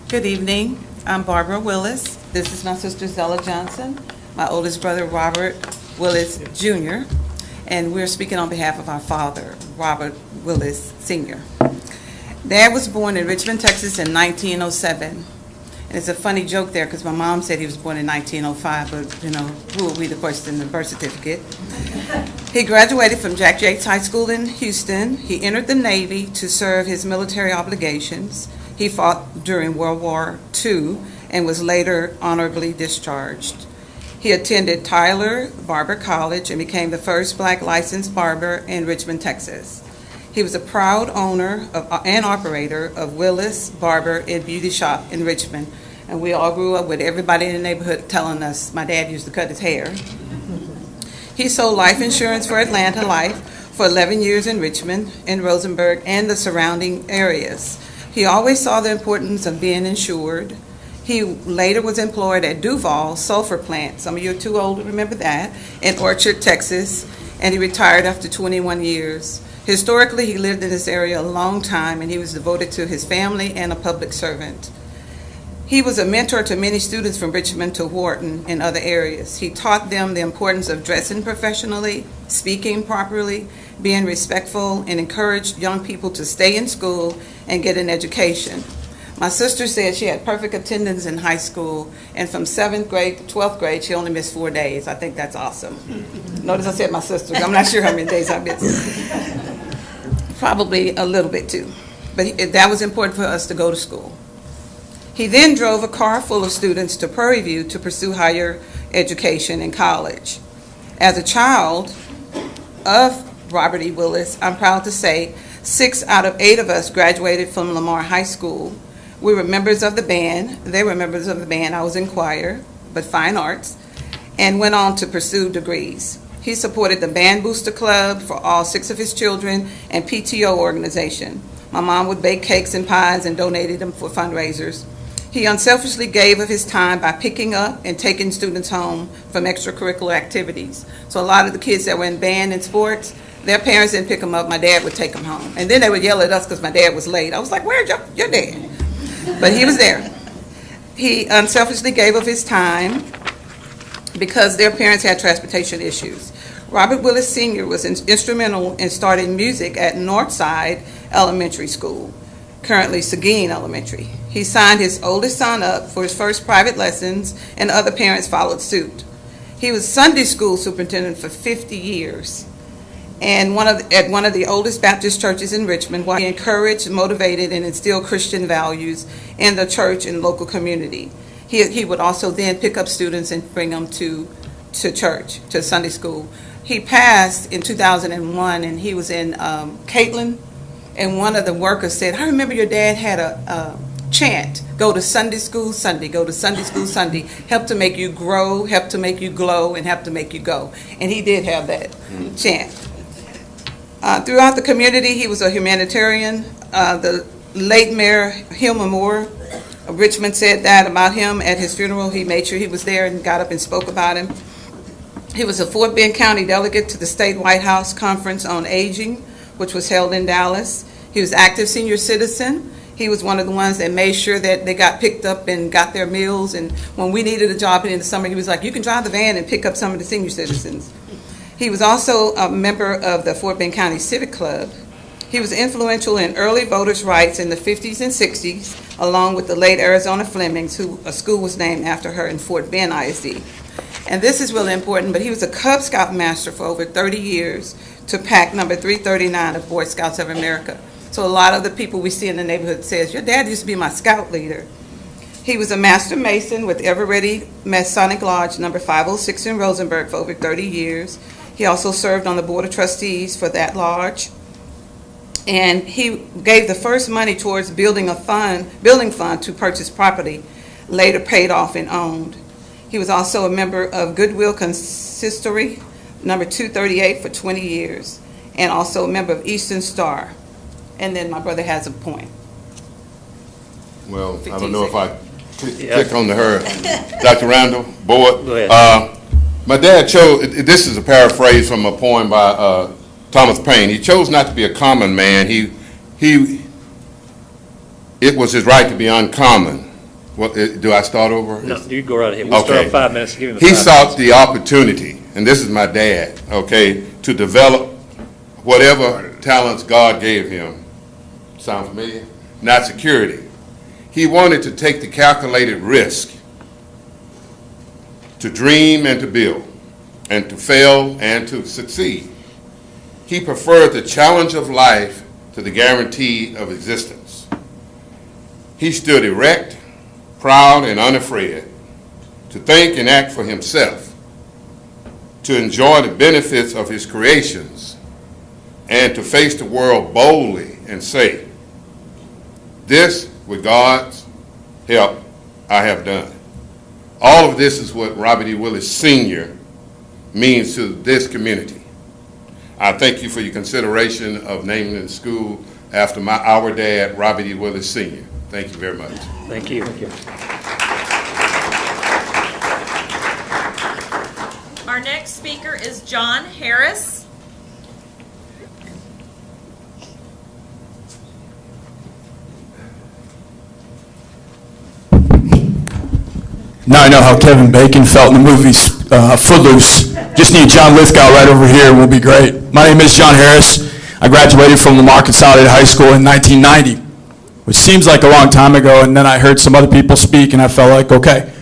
J: Good evening. I'm Barbara Willis. This is my sister Zella Johnson, my oldest brother Robert Willis Jr., and we're speaking on behalf of our father, Robert Willis Sr. Dad was born in Richmond, Texas in 1907. And it's a funny joke there because my mom said he was born in 1905, but, you know, who are we to question the birth certificate? He graduated from Jack Yates High School in Houston. He entered the Navy to serve his military obligations. He fought during World War II and was later honorably discharged. He attended Tyler Barber College and became the first black licensed barber in Richmond, Texas. He was a proud owner and operator of Willis Barber and Beauty Shop in Richmond, and we all grew up with everybody in the neighborhood telling us my dad used to cut his hair. He sold life insurance for Atlanta Life, for 11 years in Richmond, in Rosenberg, and the surrounding areas. He always saw the importance of being insured. He later was employed at Duval Sulfur Plant, some of you are too old to remember that, in Orchard, Texas, and he retired after 21 years. Historically, he lived in this area a long time, and he was devoted to his family and a public servant. He was a mentor to many students from Richmond to Wharton and other areas. He taught them the importance of dressing professionally, speaking properly, being respectful, and encouraged young people to stay in school and get an education. My sister said she had perfect attendance in high school, and from 7th grade to 12th grade, she only missed 4 days. I think that's awesome. Notice I said my sister. I'm not sure how many days I missed. Probably a little bit too. But that was important for us to go to school. He then drove a car full of students to Prairie View to pursue higher education in college. As a child of Robert E. Willis, I'm proud to say 6 out of 8 of us graduated from Lamar High School. We were members of the band. They were members of the band. I was in choir, but fine arts, and went on to pursue degrees. He supported the Band Booster Club for all 6 of his children and PTO organization. My mom would bake cakes and pies and donated them for fundraisers. He unselfishly gave of his time by picking up and taking students home from extracurricular activities. So a lot of the kids that were in band and sports, their parents didn't pick them up. My dad would take them home. And then they would yell at us because my dad was late. I was like, where's your dad? But he was there. He unselfishly gave of his time because their parents had transportation issues. Robert Willis Sr. was instrumental in starting music at Northside Elementary School, currently Seguin Elementary. He signed his oldest son up for his first private lessons, and other parents followed suit. He was Sunday school superintendent for 50 years, and at one of the oldest Baptist churches in Richmond, while he encouraged, motivated, and instilled Christian values in the church and local community. He would also then pick up students and bring them to church, to Sunday school. He passed in 2001, and he was in Caitlin, and one of the workers said, I remember your dad had a chant, go to Sunday school Sunday, go to Sunday school Sunday, help to make you grow, help to make you glow, and help to make you go. And he did have that chant. Throughout the community, he was a humanitarian. The late Mayor Hilma Moore of Richmond said that about him at his funeral. He made sure he was there and got up and spoke about him. He was a Fort Bend County delegate to the State White House Conference on Aging, which was held in Dallas. He was active senior citizen. He was one of the ones that made sure that they got picked up and got their meals. And when we needed a job in the summer, he was like, you can drive the van and pick up some of the senior citizens. He was also a member of the Fort Bend County Civic Club. He was influential in early voters' rights in the 50s and 60s, along with the late Arizona Flemings, who a school was named after her in Fort Bend ISD. And this is really important, but he was a Cub Scout master for over 30 years to pack number 339 of Boy Scouts of America. So a lot of the people we see in the neighborhood says, your dad used to be my scout leader. He was a master mason with Ever Ready Masonic Lodge number 506 in Rosenberg for over 30 years. He also served on the board of trustees for that lodge. And he gave the first money towards building fund to purchase property, later paid off and owned. He was also a member of Goodwill Consistory number 238 for 20 years, and also a member of Eastern Star. And then my brother has a point.
K: Well, I don't know if I click on to her. Dr. Randall, board.
A: Go ahead.
K: My dad chose, this is a paraphrase from a poem by Thomas Paine. He chose not to be a common man. It was his right to be uncommon. What, do I start over?
A: No, you go right ahead. We'll start 5 minutes. Give him the
K: He
A: 5
K: sought
A: minutes.
K: the opportunity, and this is my dad, okay, to develop whatever talents God gave him. Sound familiar? Not security. He wanted to take the calculated risk to dream and to build, and to fail and to succeed. He preferred the challenge of life to the guarantee of existence. He stood erect, proud and unafraid, to think and act for himself, to enjoy the benefits of his creations, and to face the world boldly and say, this, with God's help, I have done. All of this is what Robert E. Willis Sr. means to this community. I thank you for your consideration of naming the school after our dad, Robert E. Willis Sr. Thank you very much.
A: Thank you. Thank you.
B: Our next speaker is John Harris.
L: Now I know how Kevin Bacon felt in the movies Footloose. Just need John Lithgow right over here and we'll be great. My name is John Harris. I graduated from Lamar Consolidated High School in 1990, which seems like a long time ago, and then I heard some other people speak and I felt like, okay.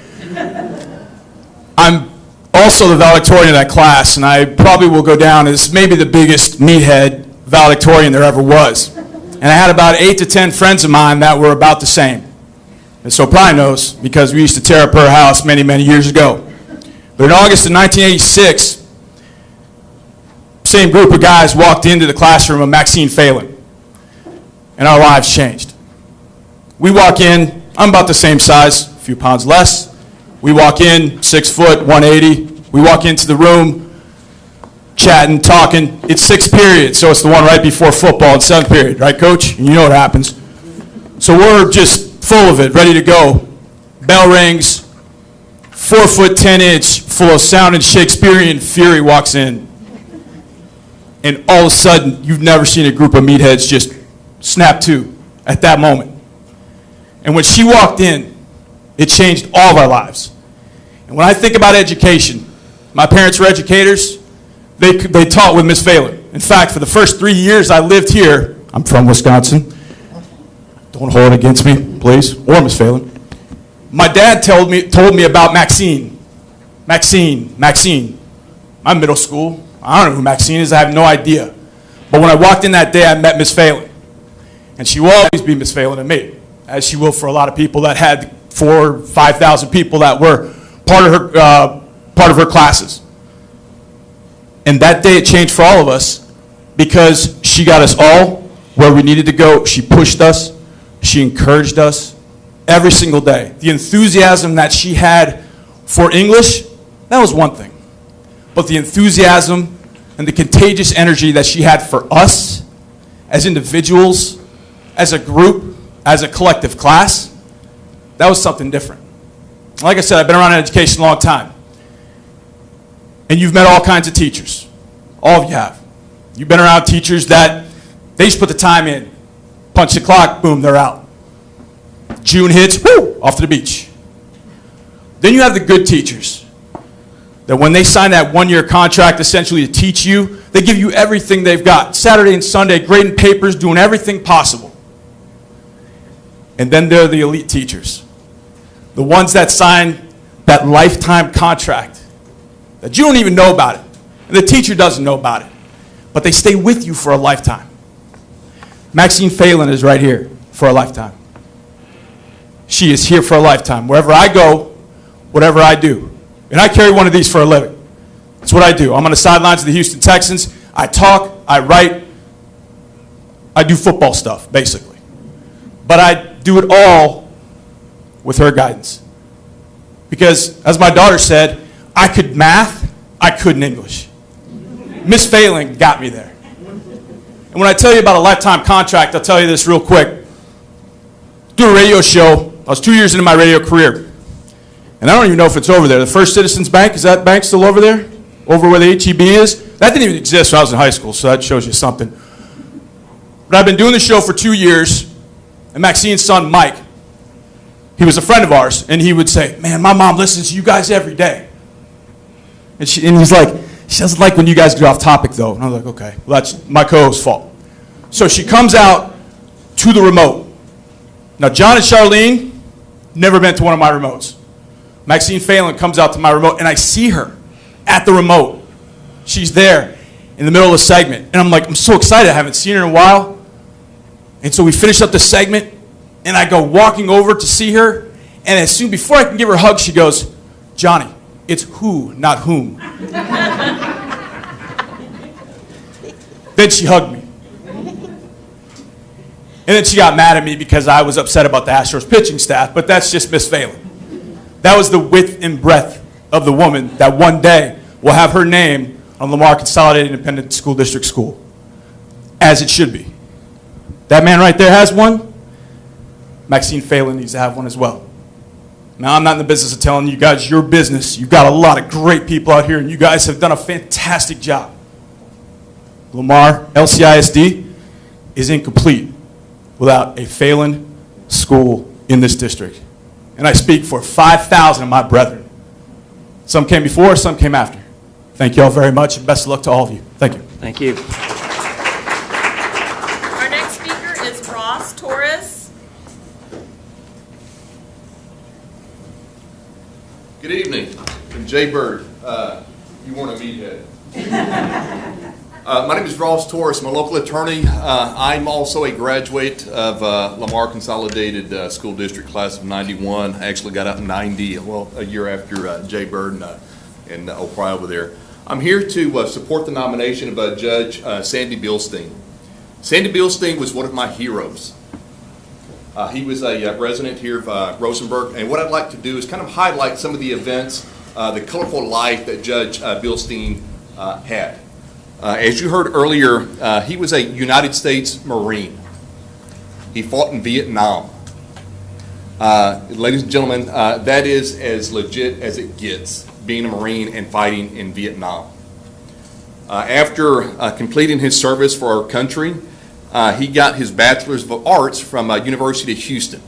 L: I'm also the valedictorian of that class, and I probably will go down as maybe the biggest meathead valedictorian there ever was. And I had about 8 to 10 friends of mine that were about the same. And so probably knows, because we used to tear up her house many, many years ago. But in August of 1986, same group of guys walked into the classroom of Maxine Phelan, and our lives changed. We walk in, I'm about the same size, a few pounds less. We walk in, 6 foot, 180. We walk into the room, chatting, talking. It's 6th period, so it's the one right before football in 7th period, right, Coach? And you know what happens. So we're just full of it, ready to go. Bell rings, 4 foot 10 inch, full of sound and Shakespearean fury walks in. And all of a sudden, you've never seen a group of meatheads just snap to at that moment. And when she walked in, it changed all of our lives. And when I think about education, my parents were educators. They taught with Miss Phelan. In fact, for the first 3 years I lived here, I'm from Wisconsin. Don't hold it against me, please, or Miss Phelan. My dad told me about Maxine. Maxine. I'm middle school. I don't know who Maxine is. I have no idea. But when I walked in that day, I met Miss Phelan. And she will always be Miss Phelan to me, as she will for a lot of people that had 4,000 or 5,000 people that were part of her classes. And that day it changed for all of us because she got us all where we needed to go. She pushed us. She encouraged us every single day. The enthusiasm that she had for English, that was one thing. But the enthusiasm and the contagious energy that she had for us as individuals, as a group, as a collective class, that was something different. Like I said, I've been around education a long time. And you've met all kinds of teachers. All of you have. You've been around teachers that they just put the time in. Punch the clock, boom, they're out. June hits, woo, off to the beach. Then you have the good teachers that when they sign that one-year contract essentially to teach you, they give you everything they've got. Saturday and Sunday, grading papers, doing everything possible. And then there are the elite teachers. The ones that sign that lifetime contract that you don't even know about it. And the teacher doesn't know about it. But they stay with you for a lifetime. Maxine Phelan is right here for a lifetime. She is here for a lifetime. Wherever I go, whatever I do. And I carry one of these for a living. That's what I do. I'm on the sidelines of the Houston Texans. I talk, I write, I do football stuff, basically. But I do it all with her guidance. Because, as my daughter said, I could math, I couldn't English. Miss Phelan got me there. And when I tell you about a lifetime contract, I'll tell you this real quick. Do a radio show. I was 2 years into my radio career. And I don't even know if it's over there. The First Citizens Bank, is that bank still over there? Over where the HEB is? That didn't even exist when I was in high school, so that shows you something. But I've been doing the show for 2 years, and Maxine's son, Mike, he was a friend of ours, and he would say, man, my mom listens to you guys every day. And he's like, she doesn't like when you guys get off topic, though. And I was like, okay, well, that's my co-host's fault. So she comes out to the remote. Now, John and Charlene never been to one of my remotes. Maxine Phelan comes out to my remote, and I see her at the remote. She's there in the middle of the segment. And I'm like, I'm so excited. I haven't seen her in a while. And so we finish up the segment, and I go walking over to see her. And as soon, before I can give her a hug, she goes, Johnny, it's who, not whom. Then she hugged me. And then she got mad at me because I was upset about the Astros pitching staff, but that's just Miss Phelan. That was the width and breadth of the woman that one day will have her name on Lamar Consolidated Independent School District School, as it should be. That man right there has one. Maxine Phelan needs to have one as well. Now, I'm not in the business of telling you guys your business. You've got a lot of great people out here, and you guys have done a fantastic job. Lamar LCISD is incomplete without a Phelan school in this district. And I speak for 5,000 of my brethren. Some came before, some came after. Thank you all very much, and best of luck to all of you. Thank you.
A: Thank you.
B: Our next speaker is Ross Torres.
D: Good evening. I'm Jay Bird. You weren't a meathead. My name is Ross Torres. I'm a local attorney. I'm also a graduate of Lamar Consolidated School District class of 91. I actually got out in 90, well, a year after Jay Bird and O'Pride over there. I'm here to support the nomination of Judge Sandy Bilstein. Sandy Bilstein was one of my heroes. He was a resident here of Rosenberg, and what I'd like to do is kind of highlight some of the events, the colorful life that Judge Bilstein had. As you heard earlier, he was a United States Marine. He fought in Vietnam. Ladies and gentlemen, that is as legit as it gets, being a Marine and fighting in Vietnam. After completing his service for our country, he got his Bachelor's of Arts from University of Houston.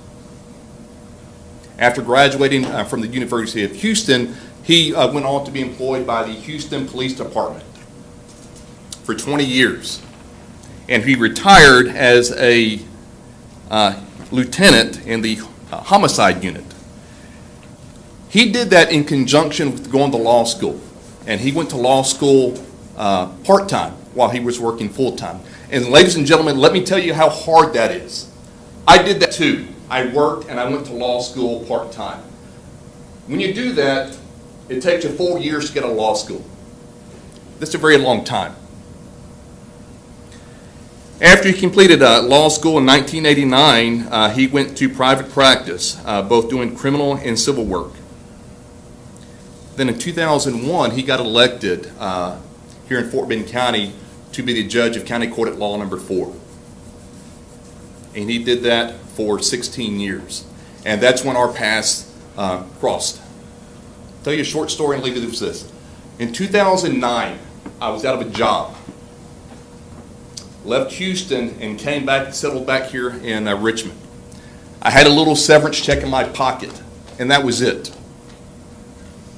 D: After graduating from the University of Houston, he went on to be employed by the Houston Police Department for 20 years. And he retired as a lieutenant in the homicide unit. He did that in conjunction with going to law school. And he went to law school part-time while he was working full-time. And ladies and gentlemen, let me tell you how hard that is. I did that too. I worked and I went to law school part-time. When you do that, it takes you 4 years to get out of law school. That's a very long time. After he completed law school in 1989, he went to private practice, both doing criminal and civil work. Then in 2001, he got elected here in Fort Bend County to be the judge of County Court at Law Number 4. And he did that for 16 years. And that's when our paths crossed. I'll tell you a short story and leave it with this. In 2009, I was out of a job. Left Houston and came back and settled back here in Richmond. I had a little severance check in my pocket, and that was it,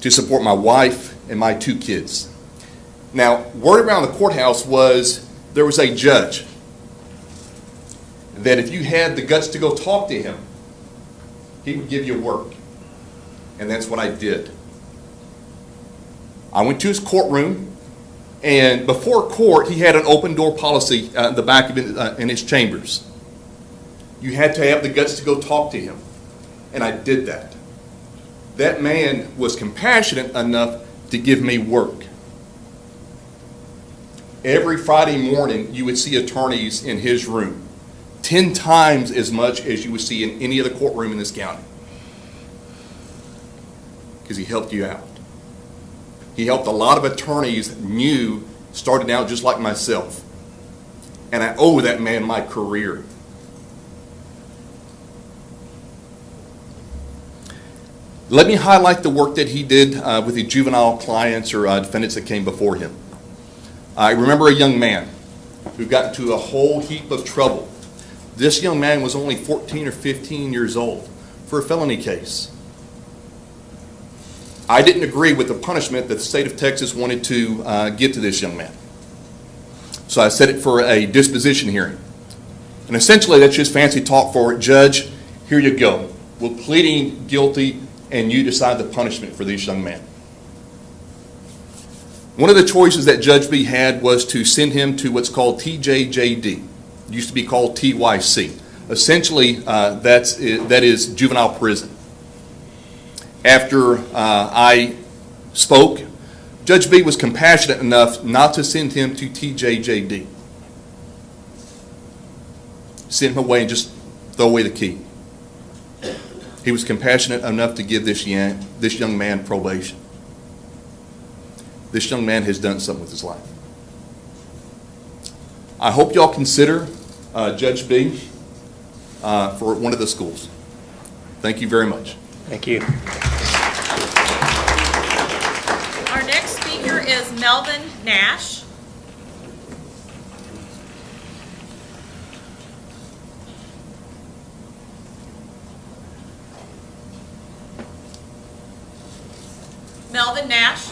D: to support my wife and my 2 kids. Now, word around the courthouse was there was a judge that if you had the guts to go talk to him, he would give you work. And that's what I did. I went to his courtroom, and before court, he had an open door policy in the back of in his chambers. You had to have the guts to go talk to him. And I did that. That man was compassionate enough to give me work. Every Friday morning, you would see attorneys in his room, 10 times as much as you would see in any other courtroom in this county. Because he helped you out. He helped a lot of attorneys new, starting out just like myself. And I owe that man my career. Let me highlight the work that he did with the juvenile clients or defendants that came before him. I remember a young man who got into a whole heap of trouble. This young man was only 14 or 15 years old for a felony case. I didn't agree with the punishment that the state of Texas wanted to give to this young man. So I set it for a disposition hearing. And essentially that's just fancy talk for it. Judge, here you go. We're pleading guilty and you decide the punishment for this young man. One of the choices that Judge B had was to send him to what's called TJJD. It used to be called TYC. Essentially, that is juvenile prison. After I spoke, Judge B was compassionate enough not to send him to TJJD. Send him away and just throw away the key. He was compassionate enough to give this young man probation. this young man has done something with his life. I hope y'all consider Judge B for one of the schools. Thank you very much.
A: Thank you.
B: Our next speaker is Melvin Nash. Melvin Nash.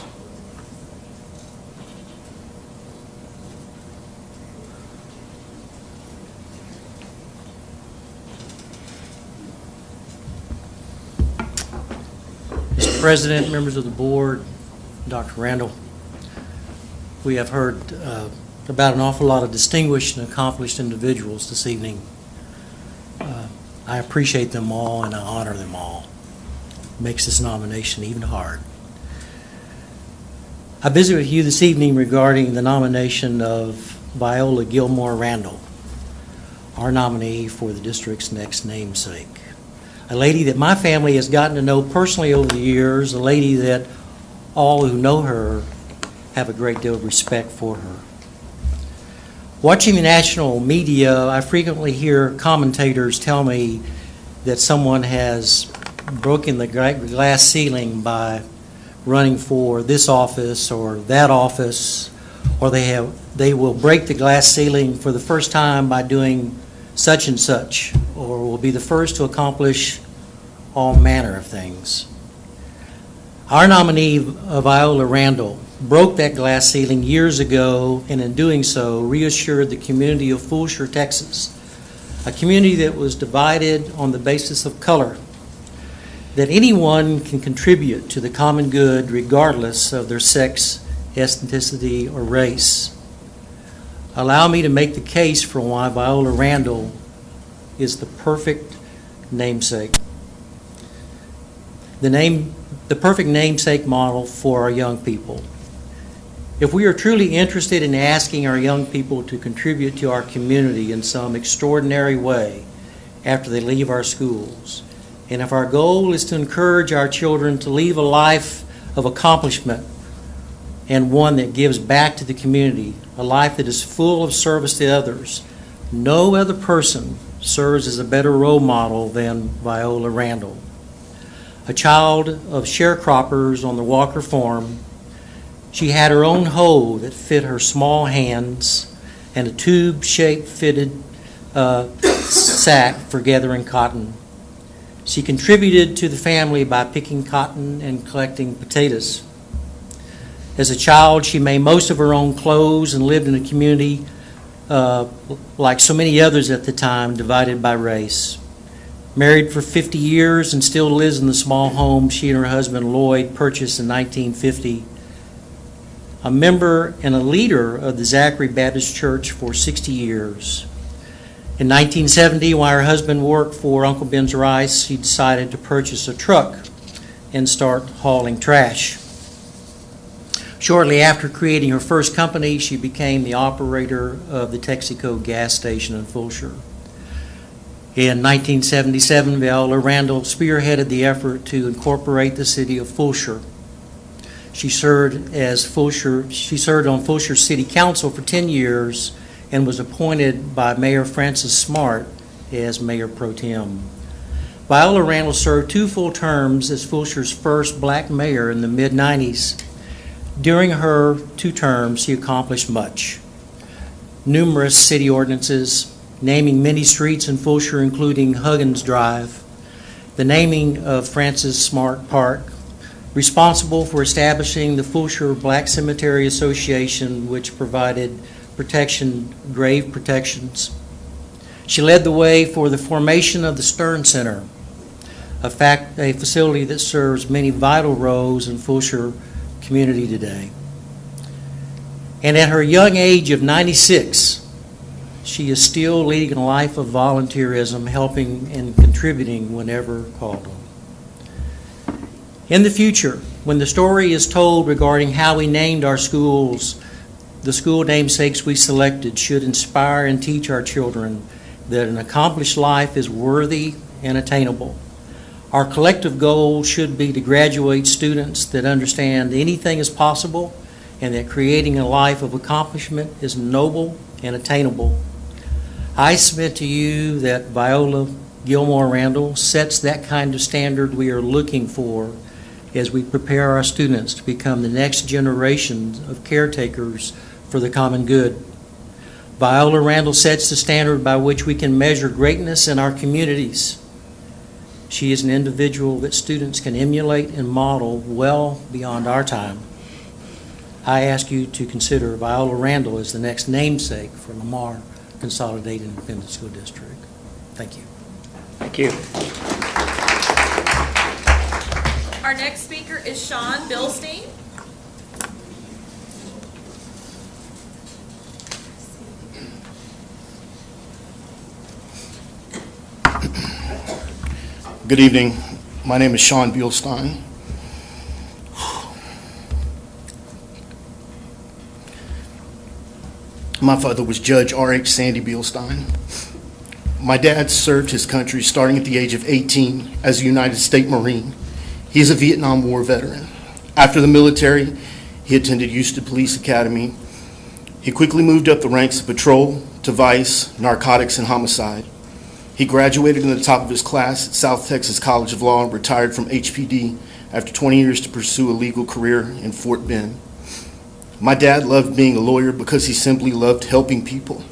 N: Mr. President, members of the board, Dr. Randall, we have heard about an awful lot of distinguished and accomplished individuals this evening. I appreciate them all and I honor them all. It makes this nomination even hard. I visit with you this evening regarding the nomination of Viola Gilmore Randall, our nominee for the district's next namesake. A lady that my family has gotten to know personally over the years, a lady that all who know her have a great deal of respect for her. Watching the national media, I frequently hear commentators tell me that someone has broken the glass ceiling by running for this office or that office, or they will break the glass ceiling for the first time by doing such and such, or will be the first to accomplish all manner of things. Our nominee, Viola Randall, broke that glass ceiling years ago, and in doing so, reassured the community of Fulshire, Texas, a community that was divided on the basis of color, that anyone can contribute to the common good regardless of their sex, ethnicity, or race. Allow me to make the case for why Viola Randall is the perfect namesake. The perfect namesake model for our young people. If we are truly interested in asking our young people to contribute to our community in some extraordinary way after they leave our schools, and if our goal is to encourage our children to live a life of accomplishment and one that gives back to the community, a life that is full of service to others, no other person serves as a better role model than Viola Randall. A child of sharecroppers on the Walker farm, she had her own hoe that fit her small hands and a tube-shaped fitted sack for gathering cotton. She contributed to the family by picking cotton and collecting potatoes. As a child, she made most of her own clothes and lived in a community like so many others at the time, divided by race. Married for 50 years and still lives in the small home she and her husband Lloyd purchased in 1950. A member and a leader of the Zachary Baptist Church for 60 years. In 1970, while her husband worked for Uncle Ben's Rice, she decided to purchase a truck and start hauling trash. Shortly after creating her first company, she became the operator of the Texaco gas station in Fulshire. In 1977, Viola Randall spearheaded the effort to incorporate the city of Fulshire. She served on Fulshire City Council for 10 years and was appointed by Mayor Francis Smart as Mayor Pro Tem. Viola Randall served 2 full terms as Fulshire's first black mayor in the mid-90s. During her 2 terms, she accomplished much. Numerous city ordinances, naming many streets in Fulshire, including Huggins Drive, the naming of Francis Smart Park, responsible for establishing the Fulshire Black Cemetery Association, which provided grave protections. She led the way for the formation of the Stern Center, a facility that serves many vital roles in Fulshire community today. And at her young age of 96, she is still leading a life of volunteerism, helping and contributing whenever called on. In the future, when the story is told regarding how we named our schools, the school namesakes we selected should inspire and teach our children that an accomplished life is worthy and attainable. Our collective goal should be to graduate students that understand anything is possible and that creating a life of accomplishment is noble and attainable. I submit to you that Viola Gilmore Randall sets that kind of standard we are looking for as we prepare our students to become the next generation of caretakers for the common good. Viola Randall sets the standard by which we can measure greatness in our communities. She is an individual that students can emulate and model well beyond our time. I ask you to consider Viola Randall as the next namesake for Lamar Consolidated Independent School District. Thank you.
A: Thank you.
B: Our next speaker is Sean Bilstein.
O: Good evening. My name is Sean Bilstein. My father was Judge R.H. Sandy Bilstein. My dad served his country starting at the age of 18 as a United States Marine. He is a Vietnam War veteran. After the military, he attended Houston Police Academy. He quickly moved up the ranks of patrol to vice, narcotics, and homicide. He graduated in the top of his class at South Texas College of Law and retired from HPD after 20 years to pursue a legal career in Fort Bend. My dad loved being a lawyer because he simply loved helping people.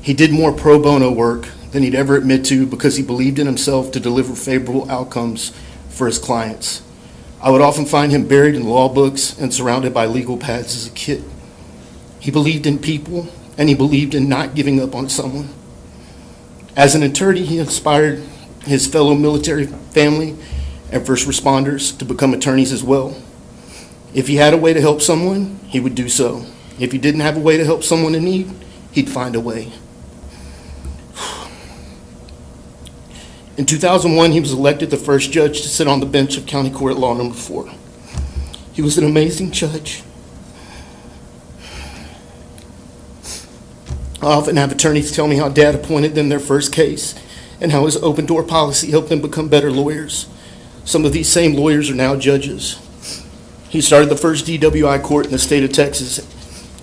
O: He did more pro bono work than he'd ever admit to because he believed in himself to deliver favorable outcomes for his clients. I would often find him buried in law books and surrounded by legal pads as a kid. He believed in people, and he believed in not giving up on someone. As an attorney, he inspired his fellow military family and first responders to become attorneys as well. If he had a way to help someone, he would do so. If he didn't have a way to help someone in need, he'd find a way. In 2001, he was elected the first judge to sit on the bench of County Court Law Number 4. He was an amazing judge. I often have attorneys tell me how Dad appointed them their first case and how his open door policy helped them become better lawyers. Some of these same lawyers are now judges. He started the first DWI court in the state of Texas,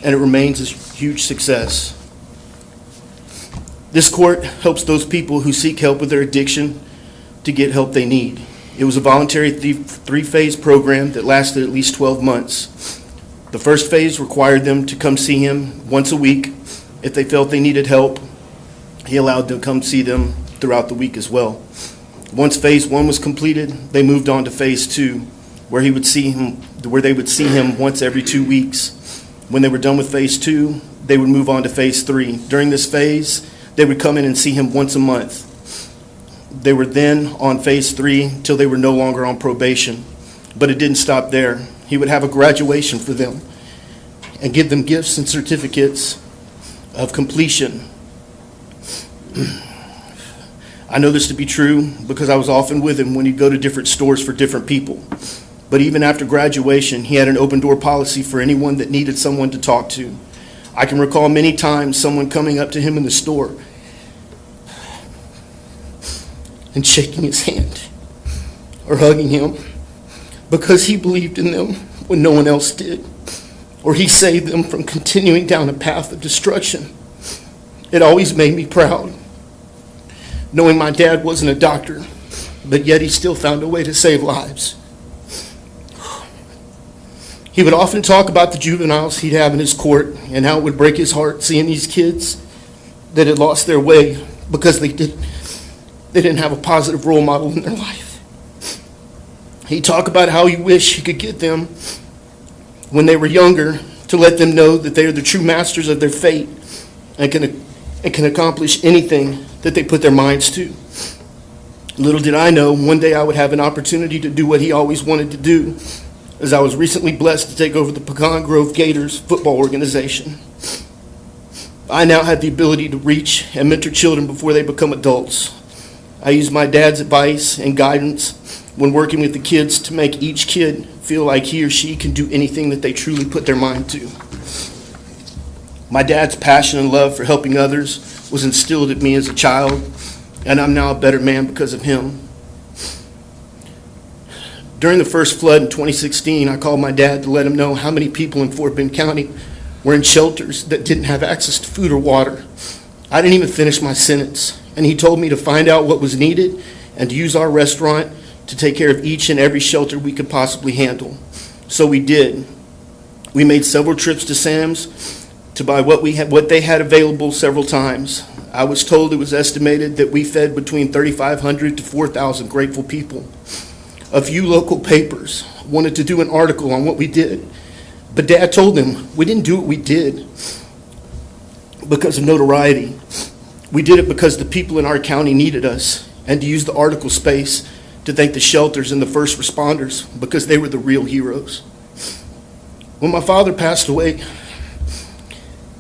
O: and it remains a huge success. This court helps those people who seek help with their addiction to get help they need. It was a voluntary three-phase program that lasted at least 12 months. The first phase required them to come see him once a week. If they felt they needed help, he allowed them to come see them throughout the week as well. Once phase 1 was completed, they moved on to phase 2, where they would see him once every 2 weeks. When they were done with phase 2, they would move on to phase 3. During this phase, they would come in and see him once a month. They were then on phase 3 till they were no longer on probation. But it didn't stop there. He would have a graduation for them and give them gifts and certificates of completion. I know this to be true because I was often with him when he'd go to different stores for different people. But even after graduation, he had an open door policy for anyone that needed someone to talk to. I can recall many times someone coming up to him in the store and shaking his hand or hugging him because he believed in them when no one else did, or he saved them from continuing down a path of destruction. It always made me proud, knowing my dad wasn't a doctor, but yet he still found a way to save lives. He would often talk about the juveniles he'd have in his court and how it would break his heart seeing these kids that had lost their way because they didn't have a positive role model in their life. He'd talk about how he wished he could get them when they were younger to let them know that they are the true masters of their fate and can accomplish anything that they put their minds to. Little did I know, one day I would have an opportunity to do what he always wanted to do, as I was recently blessed to take over the Pecan Grove Gators football organization. I now have the ability to reach and mentor children before they become adults. I use my dad's advice and guidance when working with the kids to make each kid feel like he or she can do anything that they truly put their mind to. My dad's passion and love for helping others was instilled in me as a child, and I'm now a better man because of him. During the first flood in 2016, I called my dad to let him know how many people in Fort Bend County were in shelters that didn't have access to food or water. I didn't even finish my sentence, and he told me to find out what was needed and to use our restaurant to take care of each and every shelter we could possibly handle. So we did. We made several trips to Sam's to buy what they had available several times. I was told it was estimated that we fed between 3,500 to 4,000 grateful people. A few local papers wanted to do an article on what we did, but Dad told them we didn't do what we did because of notoriety. We did it because the people in our county needed us, and to use the article space to thank the shelters and the first responders because they were the real heroes. When my father passed away,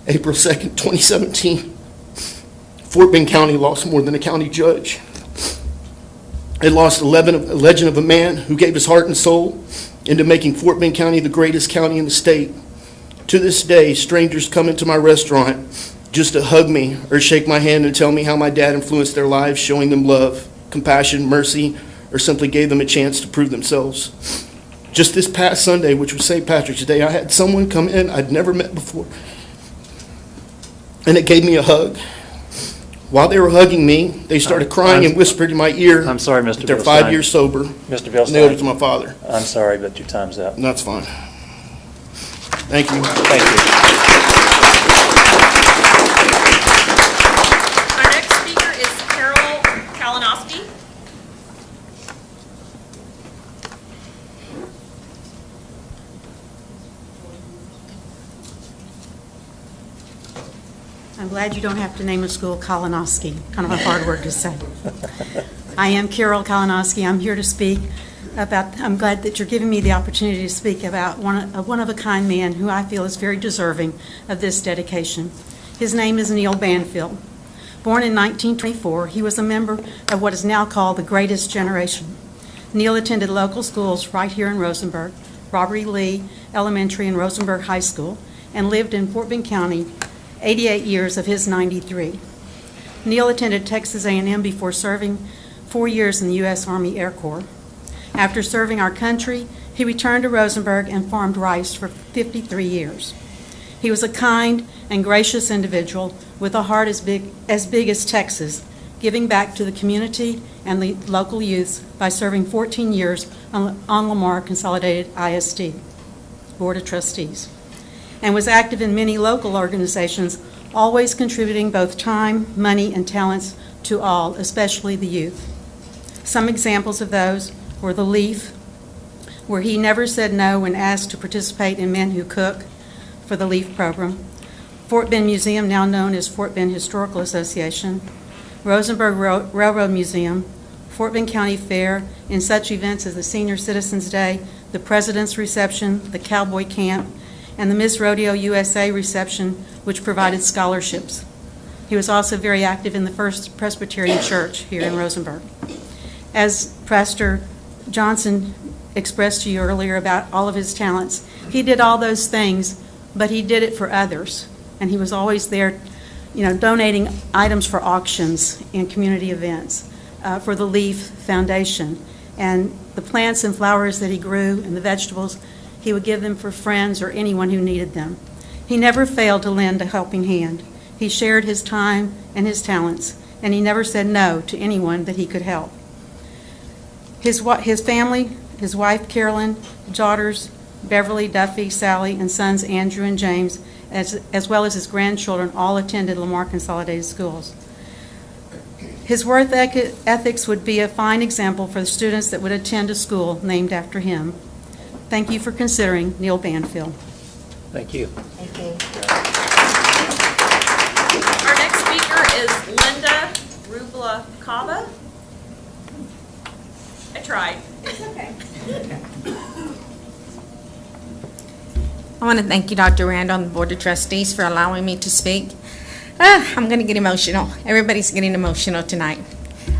O: April 2nd, 2017, Fort Bend County lost more than a county judge. It lost a legend of a man who gave his heart and soul into making Fort Bend County the greatest county in the state. To this day, strangers come into my restaurant just to hug me or shake my hand and tell me how my dad influenced their lives, showing them love, compassion, mercy, or simply gave them a chance to prove themselves. Just this past Sunday, which was St. Patrick's Day, I had someone come in I'd never met before, and it gave me a hug. While they were hugging me, they started crying and whispered in my ear.
A: I'm sorry, Mr.
O: They're 5 years sober.
A: Mr. Bilstein.
O: And they owed it to my father.
A: I'm sorry, but your time's up.
O: That's fine. Thank you.
A: Thank you.
B: Our next speaker is Carol Kalinowski.
P: I'm glad you don't have to name a school Kalinowski. Kind of a hard word to say. I am Carol Kalinowski. I'm here to speak about, I'm glad that you're giving me the opportunity to speak about a one-of-a-kind man who I feel is very deserving of this dedication. His name is Neil Banfield. Born in 1924, he was a member of what is now called the Greatest Generation. Neil attended local schools right here in Rosenberg, Robert E. Lee Elementary and Rosenberg High School, and lived in Fort Bend County 88 years of his 93. Neil attended Texas A&M before serving 4 years in the U.S. Army Air Corps. After serving our country, he returned to Rosenberg and farmed rice for 53 years. He was a kind and gracious individual with a heart as big as Texas, giving back to the community and the local youth by serving 14 years on Lamar Consolidated ISD Board of Trustees, and was active in many local organizations, always contributing both time, money, and talents to all, especially the youth. Some examples of those were the Leaf, where he never said no when asked to participate in Men Who Cook for the Leaf program, Fort Bend Museum, now known as Fort Bend Historical Association, Rosenberg Railroad Museum, Fort Bend County Fair, in such events as the Senior Citizens Day, the President's Reception, the Cowboy Camp, and the Miss Rodeo USA reception, which provided scholarships. He was also very active in the First Presbyterian Church here in Rosenberg. As Pastor Johnson expressed to you earlier about all of his talents, he did all those things, but he did it for others. And he was always there, donating items for auctions and community events for the Leaf Foundation. And the plants and flowers that he grew and the vegetables, he would give them for friends or anyone who needed them. He never failed to lend a helping hand. He shared his time and his talents, and he never said no to anyone that he could help. His family, his wife Carolyn, daughters Beverly, Duffy, Sally, and sons Andrew and James, as well as his grandchildren, all attended Lamar Consolidated Schools. His work ethics would be a fine example for the students that would attend a school named after him. Thank you for considering Neil Banfield.
A: Thank you.
P: Thank you.
B: Our next speaker is Linda Rubla-Cava. I tried. It's okay.
Q: I want to thank you, Dr. Randall, and the Board of Trustees for allowing me to speak. I'm going to get emotional. Everybody's getting emotional tonight.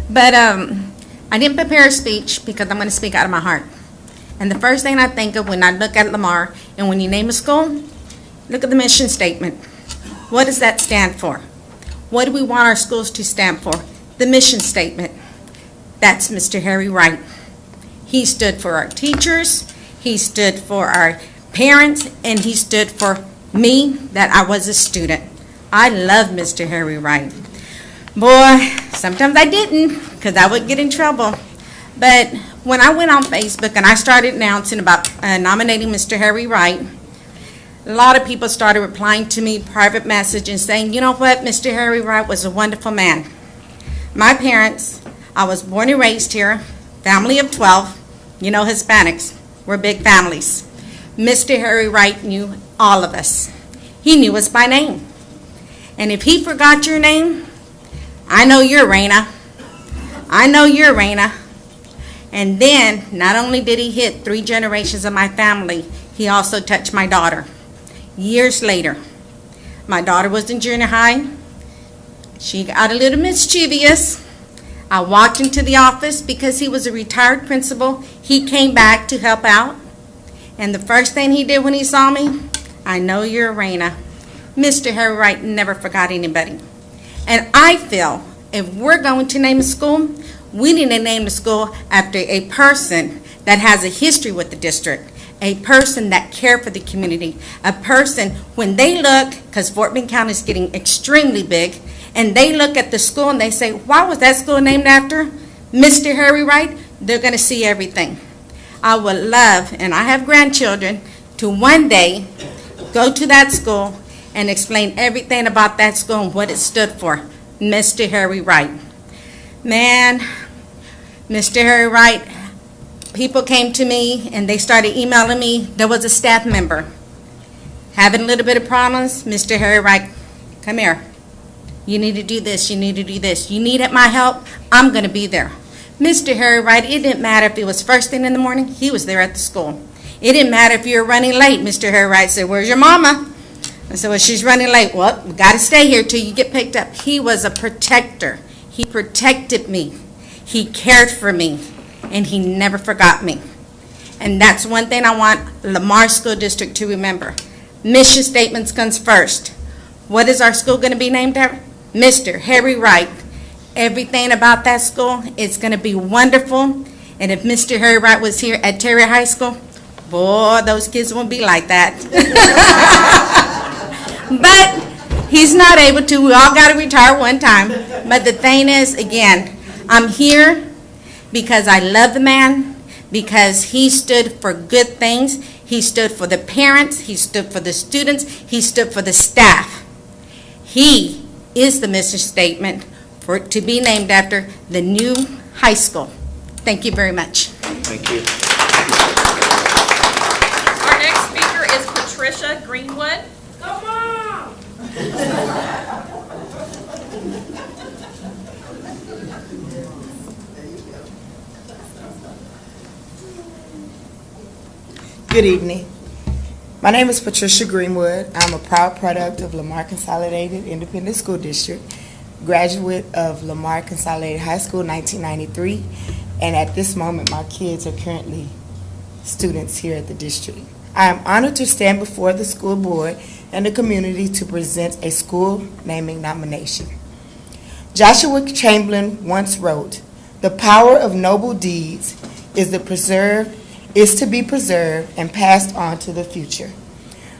Q: But I didn't prepare a speech because I'm going to speak out of my heart. And the first thing I think of when I look at Lamar, and when you name a school, look at the mission statement. What does that stand for? What do we want our schools to stand for? The mission statement. That's Mr. Harry Wright. He stood for our teachers, he stood for our parents, and he stood for me, that I was a student. I love Mr. Harry Wright. Boy, sometimes I didn't, because I would get in trouble. But when I went on Facebook and I started announcing about nominating Mr. Harry Wright, a lot of people started replying to me, private message, and saying, you know what, Mr. Harry Wright was a wonderful man. My parents, I was born and raised here, family of 12, you know Hispanics, we're big families. Mr. Harry Wright knew all of us. He knew us by name. And if he forgot your name, I know you're Raina. I know you're Raina. And then, not only did he hit 3 generations of my family, he also touched my daughter. Years later, my daughter was in junior high. She got a little mischievous. I walked into the office because he was a retired principal. He came back to help out. And the first thing he did when he saw me, I know you're Raina. Mr. Harry Wright never forgot anybody. And I feel if we're going to name a school, we need to name the school after a person that has a history with the district, a person that cared for the community, a person when they look, because Fort Bend County is getting extremely big, and they look at the school and they say, why was that school named after Mr. Harry Wright? They're going to see everything. I would love, and I have grandchildren, to one day go to that school and explain everything about that school and what it stood for, Mr. Harry Wright. Man, Mr. Harry Wright, people came to me and they started emailing me. There was a staff member having a little bit of problems. Mr. Harry Wright, come here. You need to do this, you need to do this. You need my help, I'm going to be there. Mr. Harry Wright, it didn't matter if it was first thing in the morning, he was there at the school. It didn't matter if you were running late. Mr. Harry Wright said, where's your mama? I said, well, she's running late. Well, we got to stay here till you get picked up. He was a protector. He protected me. He cared for me, and he never forgot me. And that's one thing I want Lamar School District to remember. Mission statements comes first. What is our school going to be named after? Mr. Harry Wright. Everything about that school is going to be wonderful. And if Mr. Harry Wright was here at Terry High School, boy, those kids won't be like that. But he's not able to. We all got to retire one time. But the thing is, again, I'm here because I love the man, because he stood for good things. He stood for the parents. He stood for the students. He stood for the staff. He is the mission statement for it to be named after the new high school. Thank you very much.
A: Thank you.
B: Our next speaker is Patricia Greenwood.
R: Come on!
S: Good evening. My name is Patricia Greenwood. I'm a proud product of Lamar Consolidated Independent School District, graduate of Lamar Consolidated High School 1993, and at this moment my kids are currently students here at the district. I am honored to stand before the school board and the community to present a school naming nomination. Joshua Chamberlain once wrote, "The power of noble deeds is to be preserved and passed on to the future."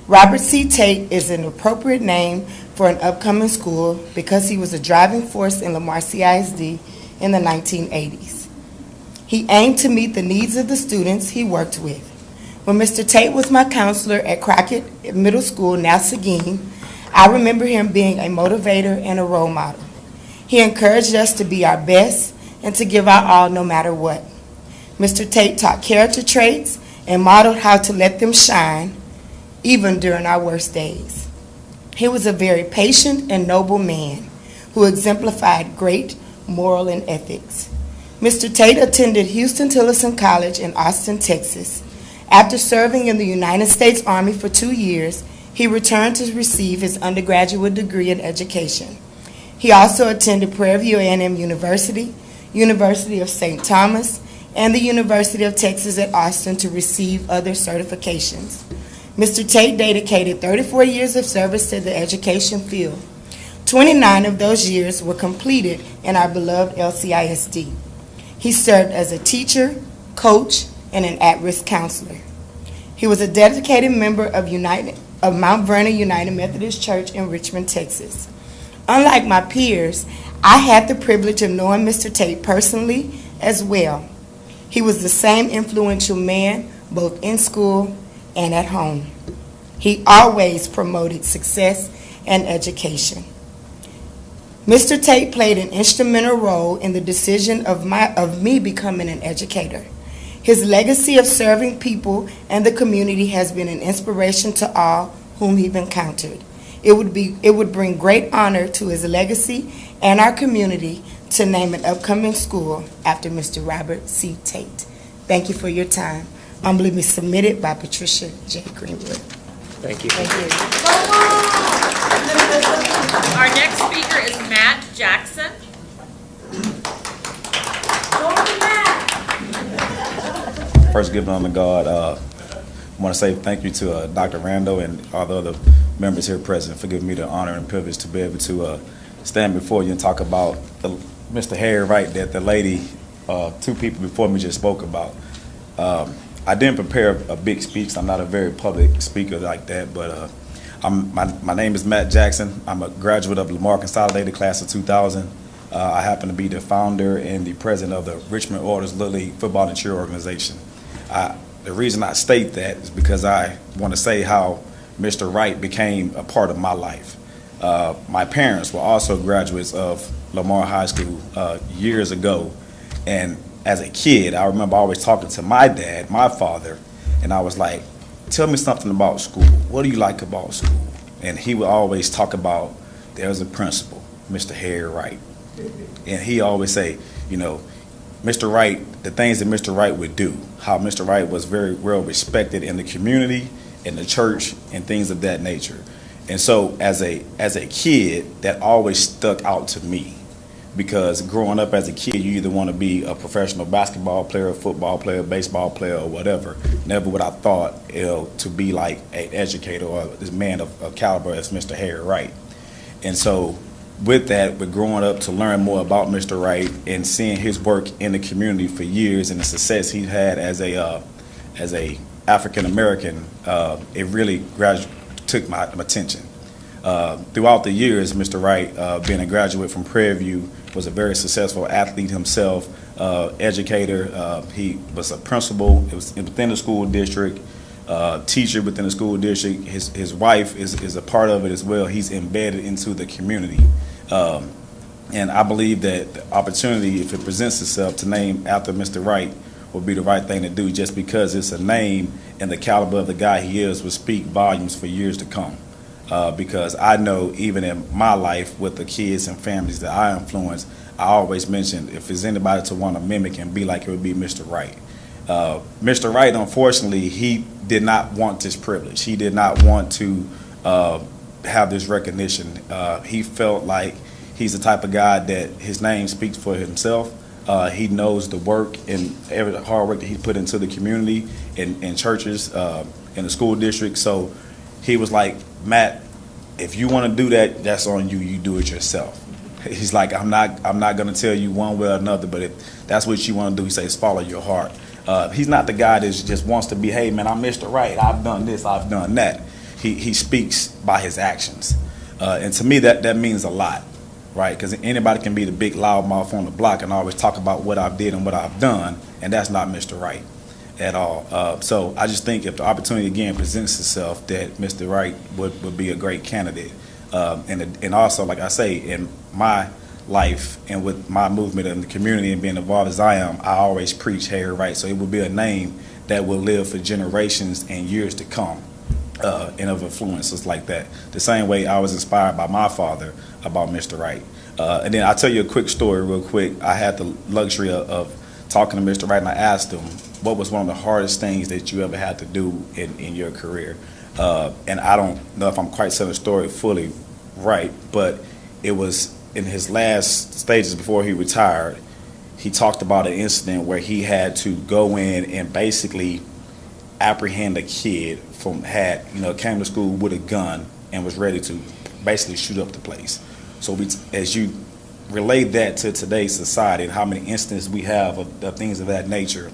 S: Robert C. Tate is an appropriate name for an upcoming school because he was a driving force in Lamar CISD in the 1980s. He aimed to meet the needs of the students he worked with. When Mr. Tate was my counselor at Crockett Middle School, now Seguin, I remember him being a motivator and a role model. He encouraged us to be our best and to give our all no matter what. Mr. Tate taught character traits and modeled how to let them shine, even during our worst days. He was a very patient and noble man who exemplified great moral and ethics. Mr. Tate attended Houston-Tillotson College in Austin, Texas. After serving in the United States Army for 2 years, he returned to receive his undergraduate degree in education. He also attended Prairie View A&M University, University of St. Thomas, and the University of Texas at Austin to receive other certifications. Mr. Tate dedicated 34 years of service to the education field. 29 of those years were completed in our beloved LCISD. He served as a teacher, coach, and an at-risk counselor. He was a dedicated member of Mount Vernon United Methodist Church in Richmond, Texas. Unlike my peers, I had the privilege of knowing Mr. Tate personally as well. He was the same influential man both in school and at home. He always promoted success and education. Mr. Tate played an instrumental role in the decision of me becoming an educator. His legacy of serving people and the community has been an inspiration to all whom he's encountered. It would bring great honor to his legacy and our community to name an upcoming school after Mr. Robert C. Tate. Thank you for your time. Humbly submitted by Patricia J. Greenwood.
A: Thank you.
S: Thank you.
B: Our next speaker is Matt Jackson.
R: First, giving honor to God, I want to say thank you to Dr. Randall and all the other members here present for giving me the honor and privilege to be able to stand before you and talk about Mr. Harry Wright that the lady, two people before me just spoke about. I didn't prepare a big speech. I'm not a very public speaker like that, but my name is Matt Jackson. I'm a graduate of Lamar Consolidated class of 2000. I happen to be the founder and the president of the Richmond Orders Little League Football and Cheer Organization. The reason I state that is because I want to say how Mr. Wright became a part of my life. My parents were also graduates of Lamar High School years ago, and as a kid, I remember always talking to my dad, my father, and I was like, tell me something about school. What do you like about school? And he would always talk about, there's a principal, Mr. Harry Wright. And he always say, you know, Mr. Wright, the things that Mr. Wright would do, how Mr. Wright was very well respected in the community, in the church, and things of that nature. And so as a kid, that always stuck out to me. Because growing up as a kid, you either want to be a professional basketball player, football player, baseball player, or whatever. Never would I thought to be like an educator or this man of caliber as Mr. Harry Wright. And so with that, with growing up to learn more about Mr. Wright and seeing his work in the community for years and the success he had as a African American, it really took my attention. Throughout the years, Mr. Wright, being a graduate from Prairie View, was a very successful athlete himself, educator. He was a principal. It was within the school district, teacher within the school district. His wife is a part of it as well. He's embedded into the community. And I believe that the opportunity, if it presents itself, to name after Mr. Wright would be the right thing to do, just because it's a name and the caliber of the guy he is will speak volumes for years to come. Because I know even in my life with the kids and families that I influence, I always mention if there's anybody to want to mimic and be like, it would be Mr. Wright. Mr. Wright, unfortunately, he did not want this privilege. He did not want to have this recognition. He felt like he's the type of guy that his name speaks for himself. He knows the work and every hard work that he put into the community, in churches, in the school district. So he was like, Matt, if you want to do that, that's on you. You do it yourself. He's like, I'm not going to tell you one way or another, but if that's what you want to do, he says, follow your heart. He's not the guy that just wants to be, hey, man, I'm Mr. Right. I've done this, I've done that. He speaks by his actions. And to me, that means a lot, right? Because anybody can be the big loudmouth on the block and always talk about what I've did and what I've done, and that's not Mr. Right at all. So I just think if the opportunity again presents itself, that Mr. Wright would be a great candidate. And also, like I say, in my life and with my movement in the community and being involved as I am, I always preach Harry Wright. So it would be a name that will live for generations and years to come, and of influences like that. The same way I was inspired by my father about Mr. Wright. And then I'll tell you a quick story real quick. I had the luxury of talking to Mr. Wright, and I asked him, what was one of the hardest things that you ever had to do in your career? And I don't know if I'm quite telling the story fully right, but it was in his last stages before he retired. He talked about an incident where he had to go in and basically apprehend a kid came to school with a gun and was ready to basically shoot up the place. So as you relate that to today's society and how many instances we have of things of that nature,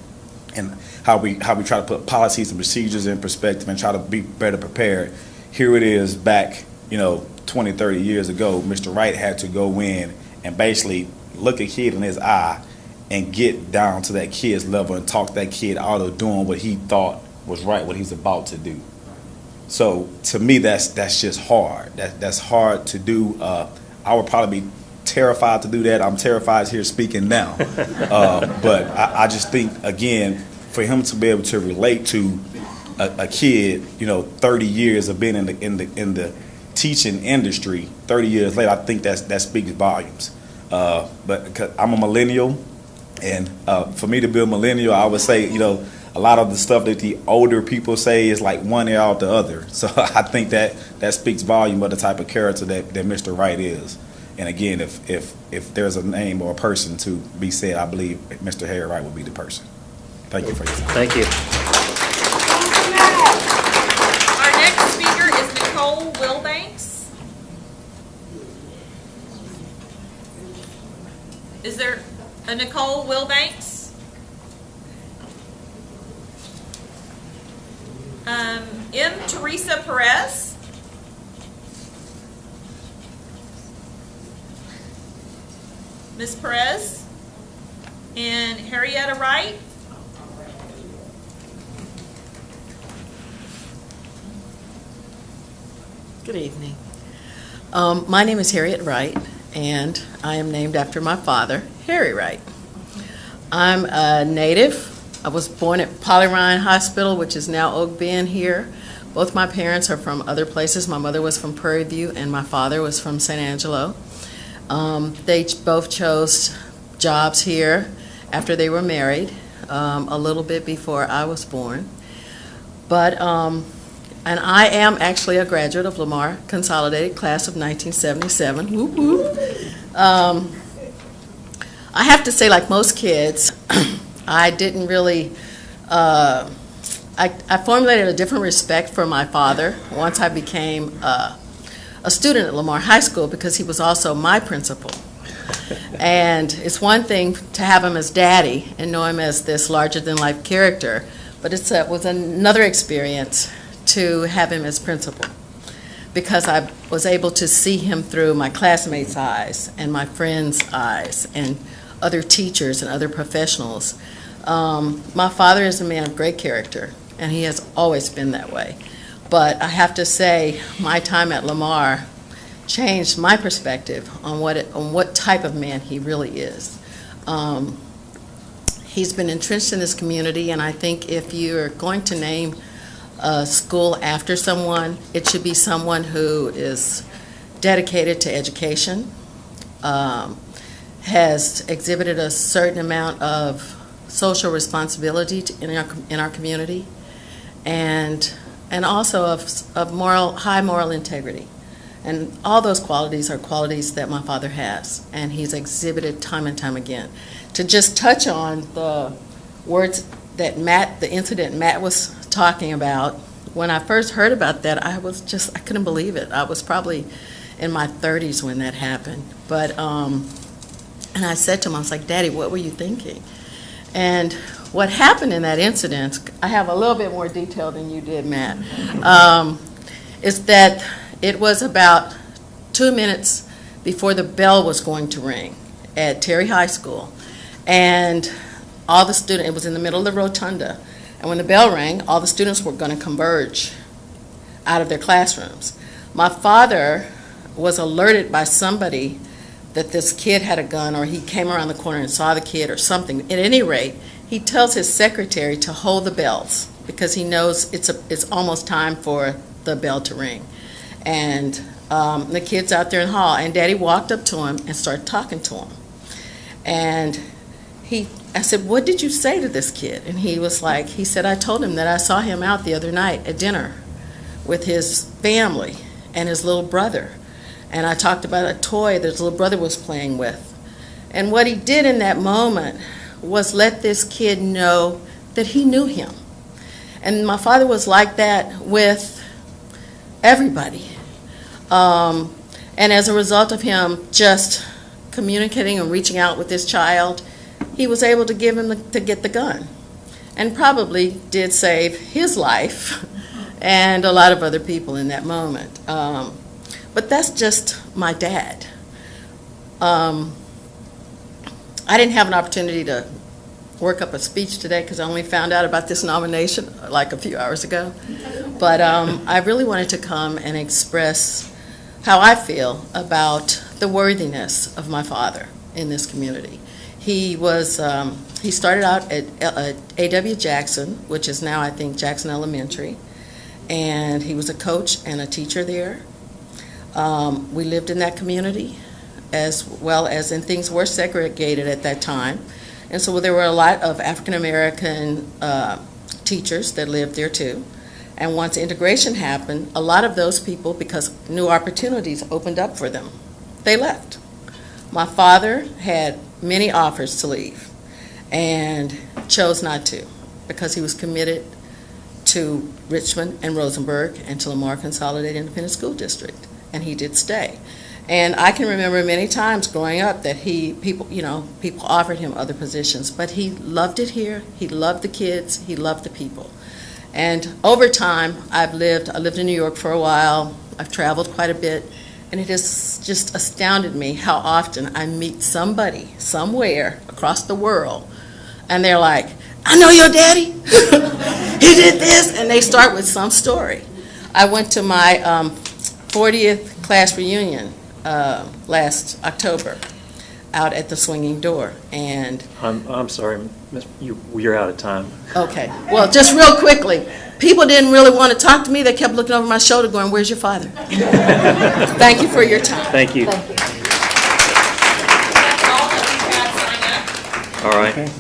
R: and how we try to put policies and procedures in perspective and try to be better prepared. Here it is back, 20, 30 years ago, Mr. Wright had to go in and basically look a kid in his eye and get down to that kid's level and talk that kid out of doing what he thought was right, what he's about to do. So to me, that's just hard. That's hard to do. I would probably be terrified to do that. I'm terrified here speaking now. But I just think, again, for him to be able to relate to a kid, 30 years of being in the teaching industry, 30 years later, I think that speaks volumes. But 'cause I'm a millennial, and for me to be a millennial, I would say, a lot of the stuff that the older people say is like one ear out the other. So I think that speaks volume of the type of character that Mr. Wright is. And again, if there's a name or a person to be said, I believe Mr. Harry Wright would be the person. Thank you for your time.
A: Thank you.
B: Our next speaker is Nicole Wilbanks. Is there a Nicole Wilbanks? M. Teresa Perez. Ms. Perez. And Harrietta Wright.
T: Good evening. My name is Harriet Wright, and I am named after my father, Harry Wright. I'm a native. I was born at Poly-Ryan Hospital, which is now Oak Bend here. Both my parents are from other places. My mother was from Prairie View, and my father was from San Angelo. They both chose jobs here after they were married, a little bit before I was born. But and I am actually a graduate of Lamar Consolidated, class of 1977. Whoop, whoop. I have to say, like most kids, I didn't really, I formulated a different respect for my father once I became a student at Lamar High School, because he was also my principal. And it's one thing to have him as daddy and know him as this larger-than-life character, but it was another experience to have him as principal, because I was able to see him through my classmates' eyes and my friends' eyes and other teachers and other professionals. My father is a man of great character, and he has always been that way. But I have to say, my time at Lamar changed my perspective on what type of man he really is. He's been entrenched in this community, and I think if you're going to name a school after someone, it should be someone who is dedicated to education, has exhibited a certain amount of social responsibility in our community, and also of high moral integrity. And all those qualities are qualities that my father has, and he's exhibited time and time again. To just touch on the words that the incident Matt was talking about, when I first heard about that, I couldn't believe it. I was probably in my 30s when that happened. But, and I said to him, I was like, Daddy, what were you thinking? And what happened in that incident, I have a little bit more detail than you did, Matt, is that it was about 2 minutes before the bell was going to ring at Terry High School. And all the students, it was in the middle of the rotunda, and when the bell rang, all the students were going to converge out of their classrooms. My father was alerted by somebody that this kid had a gun, or he came around the corner and saw the kid or something. At any rate, he tells his secretary to hold the bells because he knows it's almost time for the bell to ring. And the kid's out there in the hall, and Daddy walked up to him and started talking to him. And I said, what did you say to this kid? And he said, I told him that I saw him out the other night at dinner with his family and his little brother. And I talked about a toy that his little brother was playing with. And what he did in that moment was let this kid know that he knew him. And my father was like that with everybody. And as a result of him just communicating and reaching out with this child, he was able to get the gun. and probably did save his life and a lot of other people in that moment. But that's just my dad. I didn't have an opportunity to work up a speech today because I only found out about this nomination like a few hours ago. But I really wanted to come and express how I feel about the worthiness of my father in this community. He started out at A.W. Jackson, which is now I think Jackson Elementary, and he was a coach and a teacher there. We lived in that community as well as, and things were segregated at that time. And so there were a lot of African American teachers that lived there too. And once integration happened, a lot of those people, because new opportunities opened up for them, they left. My father had many offers to leave and chose not to because he was committed to Richmond and Rosenberg and to Lamar Consolidated Independent School District, and he did stay. And I can remember many times growing up that people offered him other positions, but he loved it here. He loved the kids. He loved the people. And over time, I lived in New York for a while. I've traveled quite a bit, and it has just astounded me how often I meet somebody somewhere across the world, and they're like, "I know your daddy. He did this," and they start with some story. I went to my 40th class reunion last October out at the Swinging Door, and
A: I'm sorry, you're out of time.
T: okay, well, just real quickly, people didn't really want to talk to me. They kept looking over my shoulder going, "Where's your father?" Thank you for your time.
A: Thank you.
T: Thank you.
B: That's all that we've had sign up.
A: All right.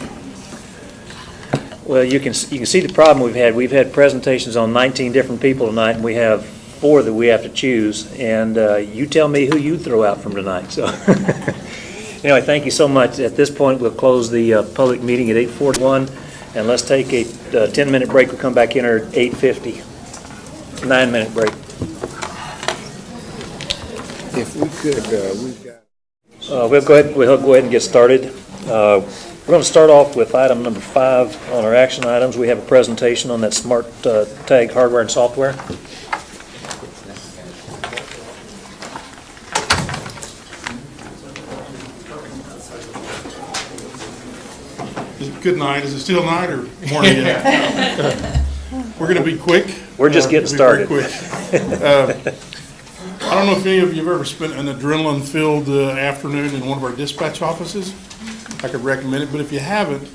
A: Well, you can see the problem we've had. We've had presentations on 19 different people tonight, and we have 4 that we have to choose. And you tell me who you throw out from tonight. So, anyway, thank you so much. At this point, we'll close the public meeting at 8:41, and let's take a 10-minute break. We'll come back in at 8:50. 9-minute break.
U: If we could, we've got.
A: We'll go ahead and get started. We're going to start off with item number 5 on our action items. We have a presentation on that smart tag hardware and software.
V: Good night. Is it still night or morning yet? We're going to be quick.
A: We're just getting started.
V: Quick. I don't know if any of you have ever spent an adrenaline-filled afternoon in one of our dispatch offices. I could recommend it, but if you haven't,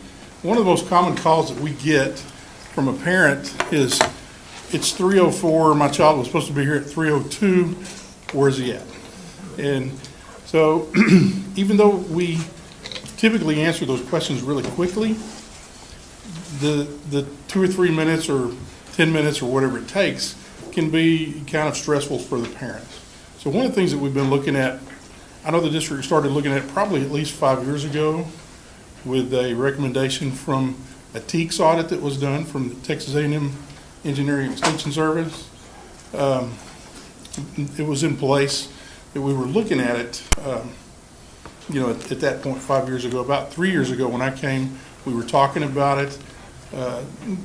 V: one of the most common calls that we get from a parent is, "It's 3:04, my child was supposed to be here at 3:02, where's he at?" And so even though we typically answer those questions really quickly, the 2 or 3 minutes or 10 minutes or whatever it takes can be kind of stressful for the parents. So one of the things that we've been looking at, I know the district started looking at probably at least 5 years ago with a recommendation from a TEACS audit that was done from the Texas A&M Engineering Extension Service. It was in place that we were looking at it, at that point 5 years ago. About 3 years ago when I came, we were talking about it.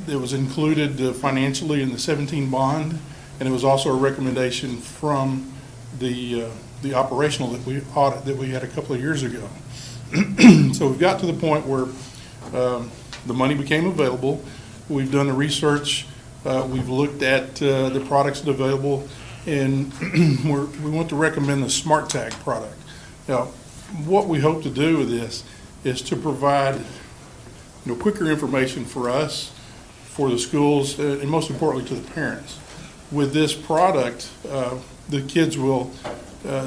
V: It was included financially in the 17 bond, and it was also a recommendation from the operational audit that we had a couple of years ago. So we've got to the point where the money became available. We've done the research. We've looked at the products that are available, and we want to recommend the Smart Tag product. Now, what we hope to do with this is to provide quicker information for us, for the schools, and most importantly to the parents. With this product, the kids will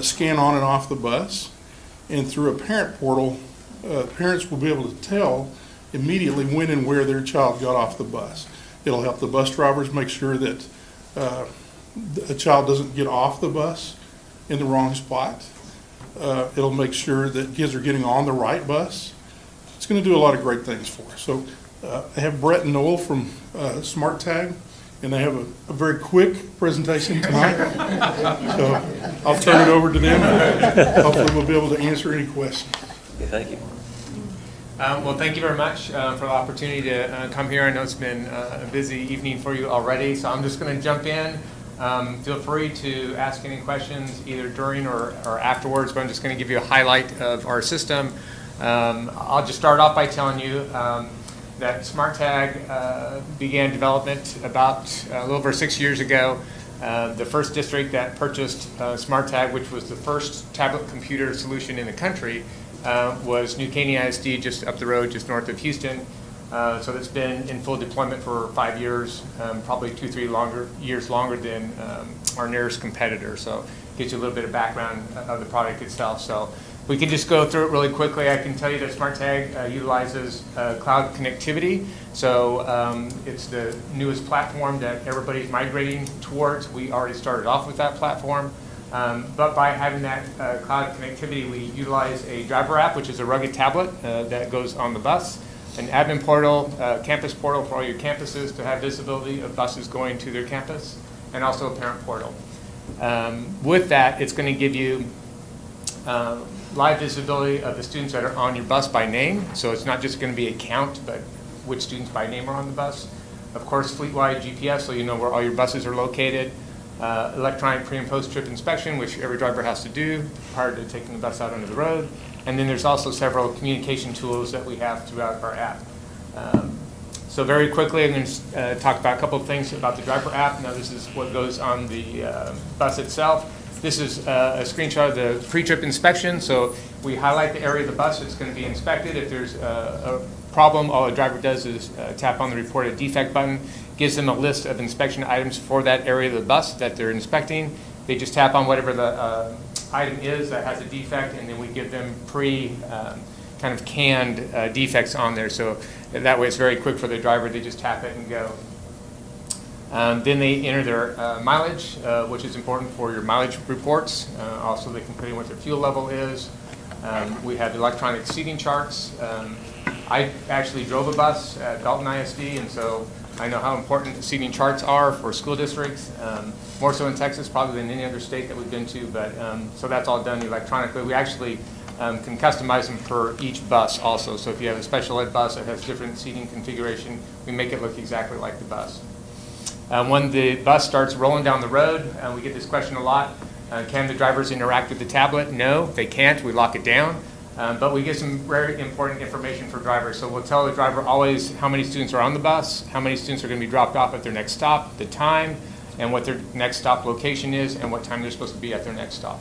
V: scan on and off the bus, and through a parent portal, parents will be able to tell immediately when and where their child got off the bus. It'll help the bus drivers make sure that a child doesn't get off the bus in the wrong spot. It'll make sure that kids are getting on the right bus. It's going to do a lot of great things for us. So I have Brett and Noel from Smart Tag, and they have a very quick presentation tonight. So I'll turn it over to them. Hopefully we'll be able to answer any questions.
A: Okay, thank you.
C: Well, thank you very much for the opportunity to come here. I know it's been a busy evening for you already, so I'm just going to jump in. Feel free to ask any questions either during or afterwards, but I'm just going to give you a highlight of our system. I'll just start off by telling you that SmartTag began development about a little over 6 years ago. The first district that purchased SmartTag, which was the first tablet computer solution in the country, was New Caney ISD, just up the road, just north of Houston. So it's been in full deployment for 5 years, probably 2-3 years longer than our nearest competitor. So it gives you a little bit of background of the product itself. So we can just go through it really quickly. I can tell you that SmartTag utilizes cloud connectivity. So it's the newest platform that everybody's migrating towards. We already started off with that platform. But by having that cloud connectivity, we utilize a driver app, which is a rugged tablet that goes on the bus, an admin portal, campus portal for all your campuses to have visibility of buses going to their campus, and also a parent portal. With that, it's going to give you live visibility of the students that are on your bus by name. So it's not just going to be a count, but which students by name are on the bus. Of course, fleet-wide GPS, so you know where all your buses are located. Electronic pre- and post-trip inspection, which every driver has to do prior to taking the bus out onto the road. And then there's also several communication tools that we have throughout our app. So very quickly, I'm going to talk about a couple of things about the driver app. Now, this is what goes on the bus itself. This is a screenshot of the pre-trip inspection. So we highlight the area of the bus that's going to be inspected. If there's a problem, all the driver does is tap on the report a defect button, gives them a list of inspection items for that area of the bus that they're inspecting. They just tap on whatever the item is that has a defect, and then we give them kind of canned defects on there. So that way it's very quick for the driver. They just tap it and go. Then they enter their mileage, which is important for your mileage reports. Also, they can put in what their fuel level is. We have electronic seating charts. I actually drove a bus at Dalton ISD, and so I know how important the seating charts are for school districts, more so in Texas probably than any other state that we've been to, but so that's all done electronically. We actually can customize them for each bus also. So if you have a special ed bus that has different seating configuration, we make it look exactly like the bus. When the bus starts rolling down the road, we get this question a lot. Can the drivers interact with the tablet? No, they can't. We lock it down. But we get some very important information for drivers. So we'll tell the driver always how many students are on the bus, how many students are going to be dropped off at their next stop, the time, and what their next stop location is, and what time they're supposed to be at their next stop.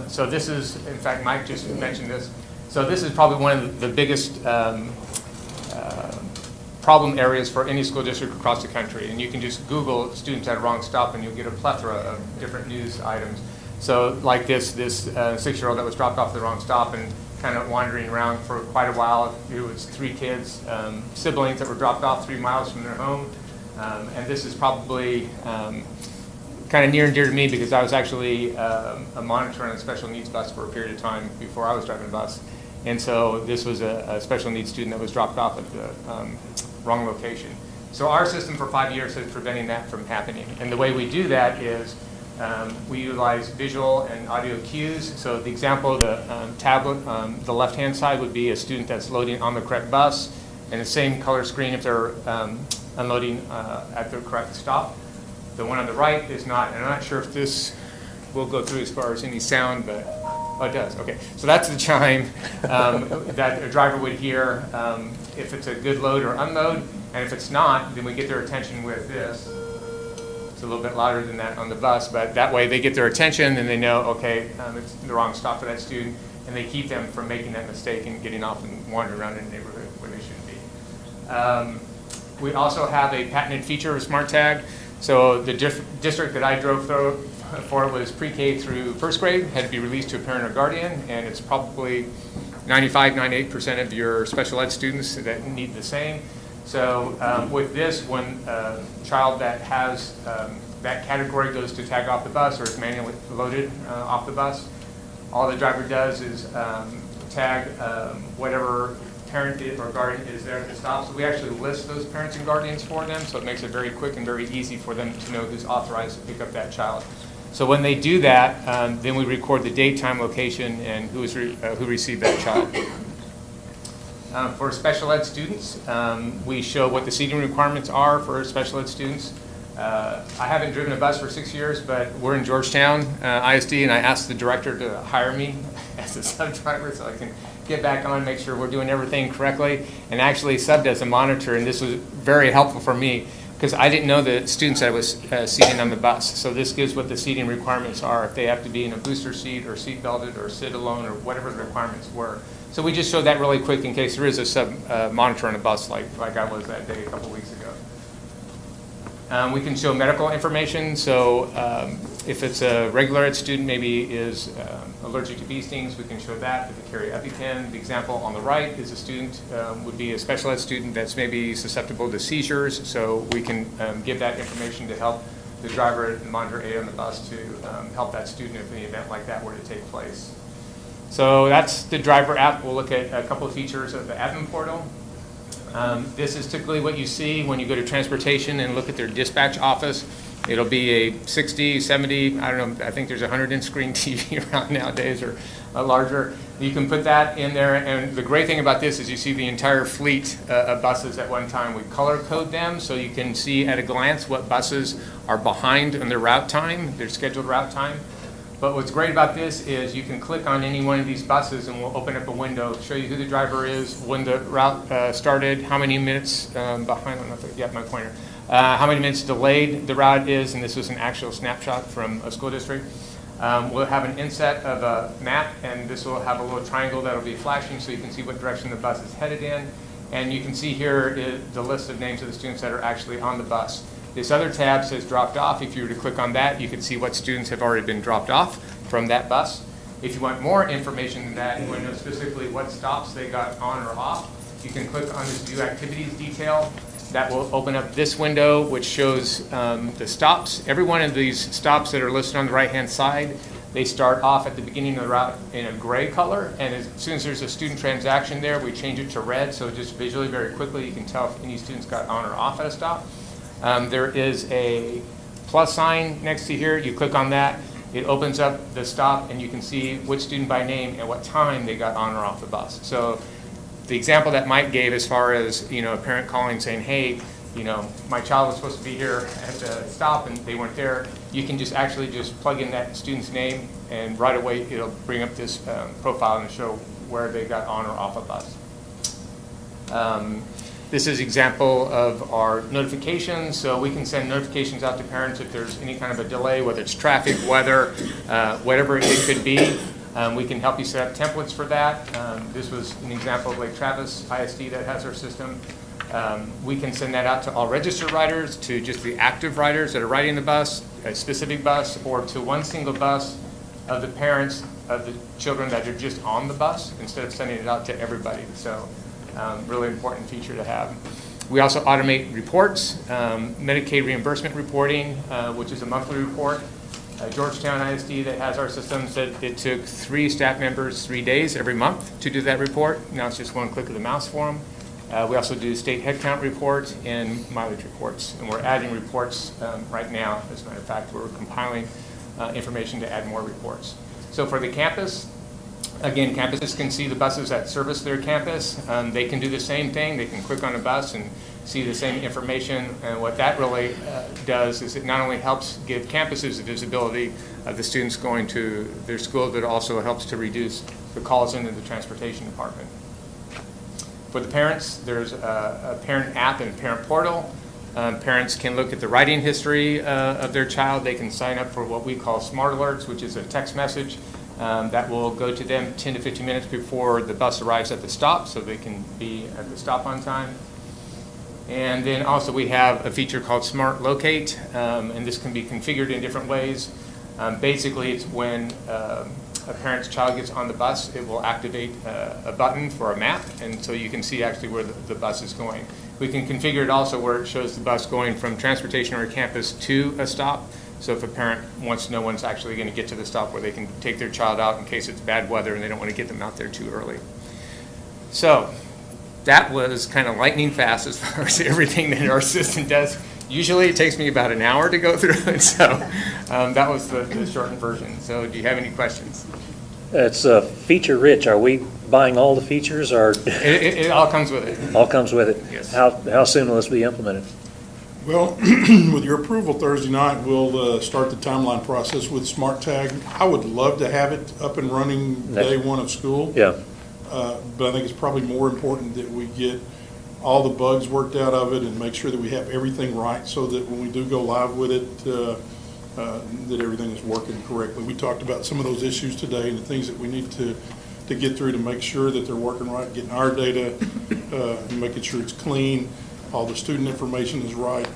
C: So this is, in fact, Mike just mentioned this. So this is probably one of the biggest problem areas for any school district across the country. And you can just Google students at a wrong stop and you'll get a plethora of different news items. So like this 6-year-old that was dropped off the wrong stop and kind of wandering around for quite a while. It was 3 kids, siblings that were dropped off 3 miles from their home. And this is probably kind of near and dear to me because I was actually a monitor on a special needs bus for a period of time before I was driving a bus. And so this was a special needs student that was dropped off at the wrong location. So our system for 5 years is preventing that from happening. And the way we do that is we utilize visual and audio cues. So the example, the tablet, the left-hand side would be a student that's loading on the correct bus, and the same color screen if they're unloading at the correct stop. The one on the right is not, and I'm not sure if this will go through as far as any sound, but oh, it does. Okay, so that's the chime that a driver would hear if it's a good load or unload, and if it's not, then we get their attention with this. It's a little bit louder than that on the bus, but that way they get their attention and they know, okay, it's the wrong stop for that student, and they keep them from making that mistake and getting off and wandering around in the neighborhood where they shouldn't be. We also have a patented feature of SmartTag. So the district that I drove through for was pre-K through first grade, had to be released to a parent or guardian, and it's probably 98% of your special ed students that need the same. So with this, when a child that has that category goes to tag off the bus or is manually loaded off the bus, all the driver does is tag whatever parent or guardian is there at the stop. So we actually list those parents and guardians for them, so it makes it very quick and very easy for them to know who's authorized to pick up that child. So when they do that, then we record the date, time, location, and who received that child. For special ed students, we show what the seating requirements are for special ed students. I haven't driven a bus for 6 years, but we're in Georgetown ISD, and I asked the director to hire me as a sub driver so I can get back on, make sure we're doing everything correctly, and actually subbed as a monitor, and this was very helpful for me because I didn't know the students that I was seating on the bus. So this gives what the seating requirements are, if they have to be in a booster seat or seat belted or sit alone or whatever the requirements were. So we just showed that really quick in case there is a sub monitor on a bus like I was that day a couple weeks ago. We can show medical information. So if it's a regular ed student, maybe is allergic to bee stings, we can show that. If they carry EpiPen, the example on the right is a student, would be a special ed student that's maybe susceptible to seizures. So we can give that information to help the driver and monitor aid on the bus to help that student if an event like that were to take place. So that's the driver app. We'll look at a couple of features of the admin portal. This is typically what you see when you go to transportation and look at their dispatch office. It'll be a 60, 70, I don't know, I think there's a 100-inch screen TV around nowadays or larger. You can put that in there, and the great thing about this is you see the entire fleet of buses at one time. We color code them so you can see at a glance what buses are behind in their route time, their scheduled route time. But what's great about this is you can click on any one of these buses and we'll open up a window, show you who the driver is, when the route started, how many minutes behind, I don't know if I get my pointer, how many minutes delayed the route is, and this was an actual snapshot from a school district. We'll have an inset of a map, and this will have a little triangle that will be flashing so you can see what direction the bus is headed in. And you can see here the list of names of the students that are actually on the bus. This other tab says dropped off. If you were to click on that, you can see what students have already been dropped off from that bus. If you want more information than that, you want to know specifically what stops they got on or off, you can click on this view activities detail. That will open up this window, which shows the stops. Every one of these stops that are listed on the right-hand side, they start off at the beginning of the route in a gray color, and as soon as there's a student transaction there, we change it to red, so just visually, very quickly, you can tell if any students got on or off at a stop. There is a plus sign next to here. You click on that, it opens up the stop, and you can see which student by name and what time they got on or off the bus. So the example that Mike gave as far as, a parent calling saying, hey, my child was supposed to be here at the stop and they weren't there, you can just plug in that student's name, and right away it'll bring up this profile and show where they got on or off a bus. This is an example of our notifications. So we can send notifications out to parents if there's any kind of a delay, whether it's traffic, weather, whatever it could be. We can help you set up templates for that. This was an example of Lake Travis ISD that has our system. We can send that out to all registered riders, to just the active riders that are riding the bus, a specific bus, or to one single bus of the parents of the children that are just on the bus instead of sending it out to everybody. So really important feature to have. We also automate reports, Medicaid reimbursement reporting, which is a monthly report. Georgetown ISD that has our system said it took 3 staff members 3 days every month to do that report. Now it's just one click of the mouse for them. We also do state headcount reports and mileage reports, and we're adding reports right now. As a matter of fact, we're compiling information to add more reports. So for the campus, again, campuses can see the buses that service their campus. They can do the same thing. They can click on a bus and see the same information. And what that really does is it not only helps give campuses the visibility of the students going to their school, but it also helps to reduce the calls into the transportation department. For the parents, there's a parent app and parent portal. Parents can look at the writing history of their child. They can sign up for what we call Smart Alerts, which is a text message that will go to them 10 to 15 minutes before the bus arrives at the stop, so they can be at the stop on time. And then also we have a feature called Smart Locate, and this can be configured in different ways. Basically, it's when a parent's child gets on the bus, it will activate a button for a map, and so you can see actually where the bus is going. We can configure it also where it shows the bus going from transportation or campus to a stop. So if a parent wants to know when it's actually going to get to the stop, where they can take their child out in case it's bad weather and they don't want to get them out there too early. So that was kind of lightning fast as far as everything that our system does. Usually it takes me about an hour to go through it, so that was the shortened version. So do you have any questions?
A: It's feature rich. Are we buying all the features, or?
C: It all comes with it.
A: All comes with it?
C: Yes.
A: How soon will this be implemented?
V: Well, with your approval Thursday night, we'll start the timeline process with Smart Tag. I would love to have it up and running day one of school.
A: Yeah.
V: But I think it's probably more important that we get all the bugs worked out of it and make sure that we have everything right so that when we do go live with it, that everything is working correctly. We talked about some of those issues today and the things that we need to get through to make sure that they're working right, getting our data, and making sure it's clean, all the student information is right,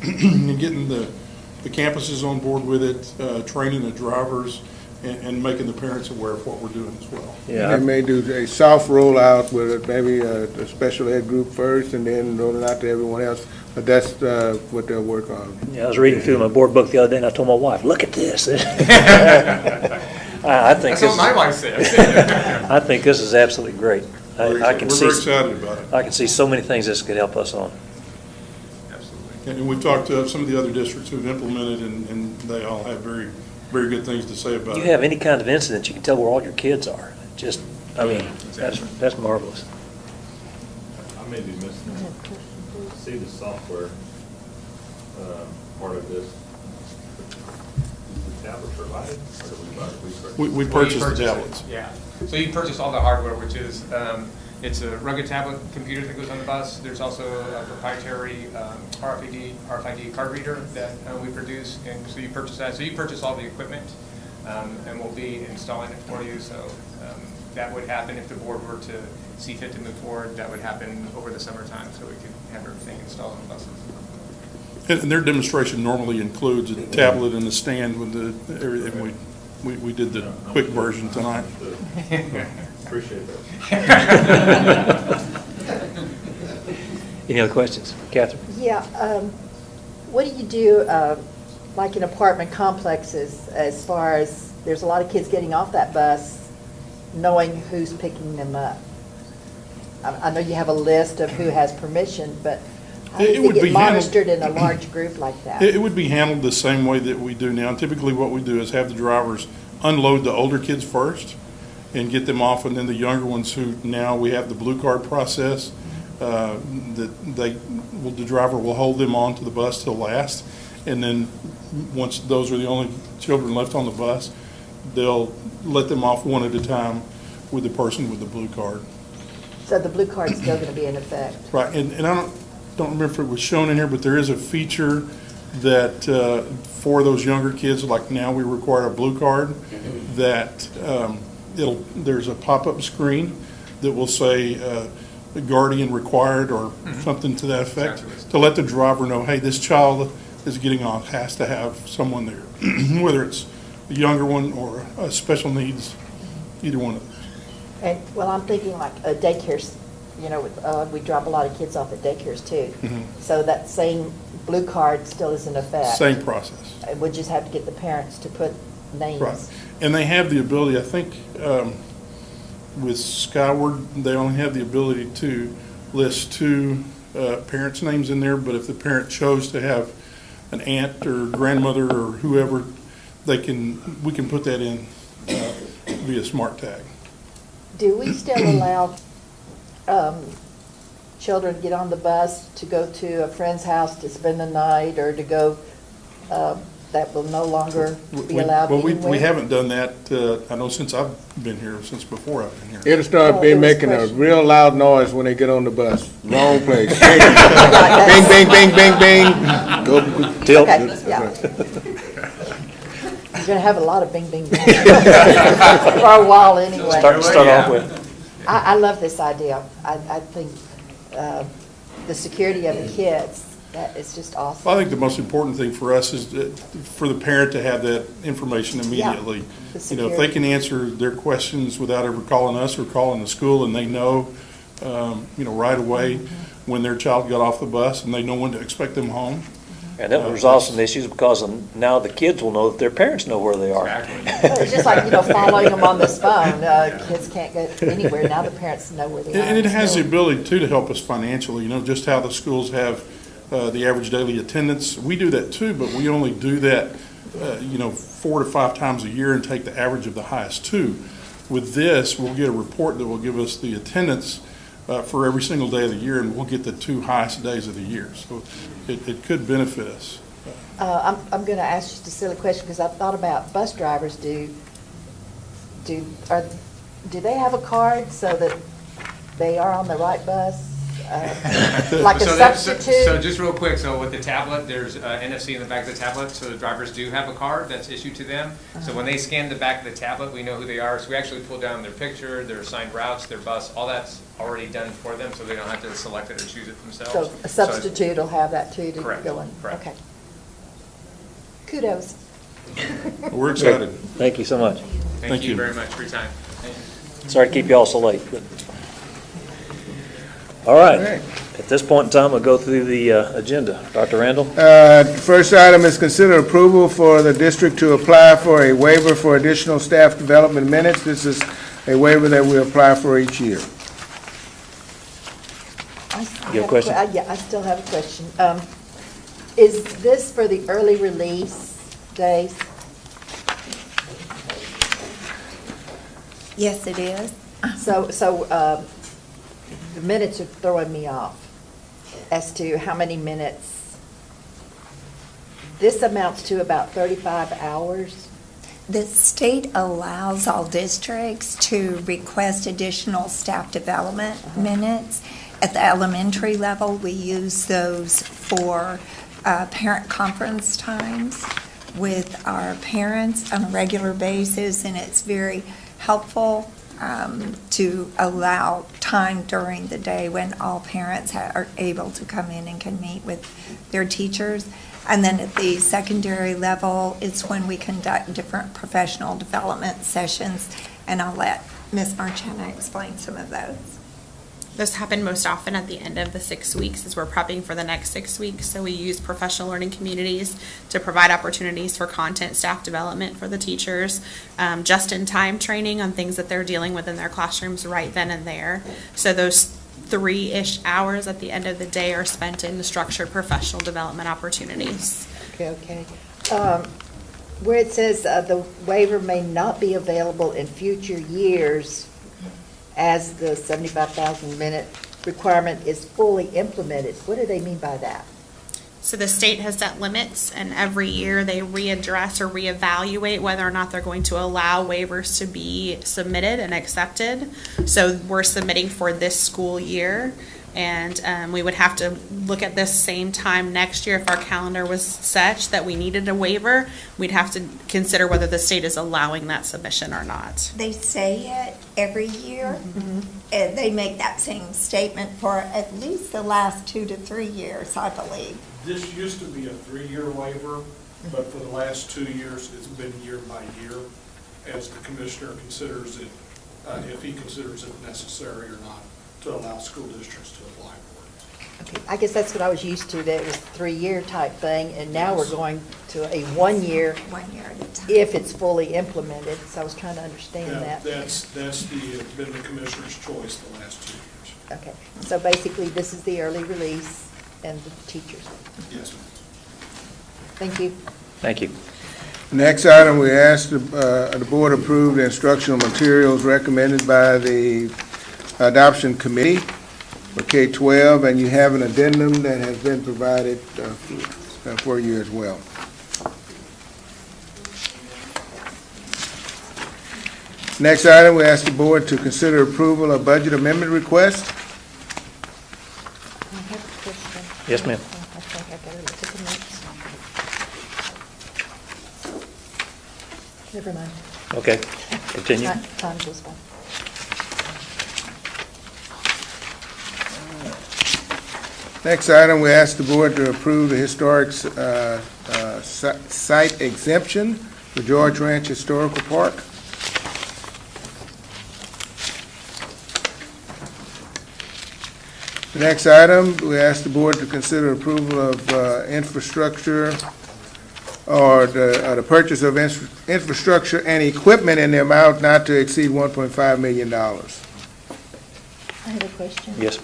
V: and getting the campuses on board with it, training the drivers, and making the parents aware of what we're doing as well.
A: Yeah.
U: They may do a soft rollout with maybe a special ed group first and then roll it out to everyone else. But that's what they'll work on.
A: Yeah, I was reading through my board book the other day, and I told my wife, "Look at this." I think
C: That's what my wife says.
A: I think this is absolutely great. I can
V: We're
A: see.
V: very excited about it.
A: I can see so many things this could help us on.
V: And we've talked to some of the other districts who've implemented, and they all have very, very good things to say about
A: You
V: it.
A: have any kind of incident, you can tell where all your kids are. Just, I mean, that's marvelous.
E: I may be missing it. See the software part of this. Is the tablet provided, or do we buy it?
V: We purchased the tablets.
C: Yeah. So you purchase all the hardware, which is it's a rugged tablet computer that goes on the bus. There's also a proprietary RFID card reader that we produce, and so you purchase that. So you purchase all the equipment, and we'll be installing it for you. So that would happen if the board were to see fit to move forward. That would happen over the summertime, so we could have everything installed on the buses.
V: And their demonstration normally includes a tablet and a stand with everything. We did the quick version tonight.
E: Appreciate that.
A: Any other questions? Catherine?
F: Yeah. What do you do, like in apartment complexes, as far as there's a lot of kids getting off that bus, knowing who's picking them up? I know you have a list of who has permission, but how do they get monitored in a large group like that?
V: It would be handled the same way that we do now. Typically what we do is have the drivers unload the older kids first and get them off, and then the younger ones who now we have the blue card process, that the driver will hold them on to the bus till last, and then once those are the only children left on the bus, they'll let them off one at a time with the person with the blue card.
F: So the blue card's still going to be in effect?
V: Right, and I don't remember if it was shown in here, but there is a feature that for those younger kids, like now we require a blue card, that there's a pop-up screen that will say the guardian required or something to that effect, to let the driver know, hey, this child is getting off, has to have someone there, whether it's a younger one or special needs, either one of them.
F: And, well, I'm thinking like daycares, you know, we drop a lot of kids off at daycares too. So that same blue card still is in effect.
V: Same process.
F: We just have to get the parents to put names.
V: Right. And they have the ability, I think, with Skyward, they only have the ability to list 2 parents' names in there, but if the parent chose to have an aunt or grandmother or whoever, we can put that in via Smart Tag.
F: Do we still allow children to get on the bus to go to a friend's house to spend the night, or to go, that will no longer be allowed anywhere?
V: We haven't done that, I know, since I've been here, since before I've been here.
U: It'll start making a real loud noise when they get on the bus. Wrong place. Bing, bing, bing, bing, bing. Go tilt.
F: Okay, yeah. You're going to have a lot of bing, bing, bing for a while anyway.
A: Start off with.
F: I love this idea. I think the security of the kids, that is just awesome.
V: Well, I think the most important thing for us is for the parent to have that information immediately.
F: Yeah,
V: you know, if they can answer their questions without ever calling us or calling the school, and they know, you know, right away when their child got off the bus, and they know when to expect them home.
A: And that will resolve some issues, because now the kids will know that their parents know where they are.
F: It's just like, you know, following them on this phone. Kids can't go anywhere. Now the parents know where they are.
V: And it has the ability, too, to help us financially. You know, just how the schools have the average daily attendance. We do that, too, but we only do that, you know, 4 to 5 times a year and take the average of the highest 2. With this, we'll get a report that will give us the attendance for every single day of the year, and we'll get the 2 highest days of the year. So it could benefit us.
F: I'm going to ask just a silly question because I've thought about bus drivers. Do they have a card so that they are on the right bus? Like a substitute?
C: So just real quick, so with the tablet, there's NFC in the back of the tablet, so the drivers do have a card that's issued to them. So when they scan the back of the tablet, we know who they are. So we actually pull down their picture, their assigned routes, their bus, all that's already done for them, so they don't have to select it or choose it themselves.
F: So a substitute will have that too to
C: Correct.
F: go in?
C: Correct.
F: Okay. Kudos.
V: We're excited.
A: Thank you so much.
C: Thank you very much for your time. Thank you.
A: Sorry to keep you all so late. But. All right. At this point in time, we'll go through the agenda. Dr. Randall?
U: First item is consider approval for the district to apply for a waiver for additional staff development minutes. This is a waiver that we apply for each year.
A: You have a question?
F: Yeah, I still have a question. Is this for the early release days?
G: Yes, it is.
F: So the minutes are throwing me off as to how many minutes. This amounts to about 35 hours.
G: The state allows all districts to request additional staff development minutes. At the elementary level, we use those for parent conference times with our parents on a regular basis, and it's very helpful to allow time during the day when all parents are able to come in and can meet with their teachers. And then at the secondary level, it's when we conduct different professional development sessions, and I'll let Ms. Marchena explain some of those.
B: This happened most often at the end of the 6 weeks as we're prepping for the next 6 weeks. So we use professional learning communities to provide opportunities for content staff development for the teachers, just-in-time training on things that they're dealing with in their classrooms right then and there. So those 3-ish hours at the end of the day are spent in the structured professional development opportunities.
F: Okay. Where it says the waiver may not be available in future years as the 75,000 minute requirement is fully implemented. What do they mean by that?
B: So the state has set limits, and every year they readdress or reevaluate whether or not they're going to allow waivers to be submitted and accepted. So we're submitting for this school year, and we would have to look at this same time next year if our calendar was such that we needed a waiver. We'd have to consider whether the state is allowing that submission or not.
G: They say it every year. They make that same statement for at least the last 2 to 3 years, I believe.
M: This used to be a 3-year waiver, but for the last 2 years, it's been year by year as the commissioner considers it, if he considers it necessary or not, to allow school districts to apply for it.
F: Okay, I guess that's what I was used to, that it was a 3-year type thing, and now we're going to a 1 year.
G: 1 year at a time.
F: If it's fully implemented, so I was trying to understand that.
M: That's been the commissioner's choice the last 2 years.
F: Okay, so basically this is the early release and the teachers.
M: Yes, ma'am.
F: Thank you.
A: Thank you.
U: Next item, we ask the board approve the instructional materials recommended by the adoption committee for K-12, and you have an addendum that has been provided for you as well. Next item, we ask the board to consider approval of budget amendment request.
F: I have a question.
A: Yes, ma'am.
F: I think I got to look at the notes. Never mind.
A: Okay, continue.
F: Time goes by.
U: Next item, we ask the board to approve the historic site exemption for George Ranch Historical Park. The next item, we ask the board to consider approval of infrastructure or the purchase of infrastructure and equipment in the amount not to exceed $1.5 million.
F: I have a question.
A: Yes.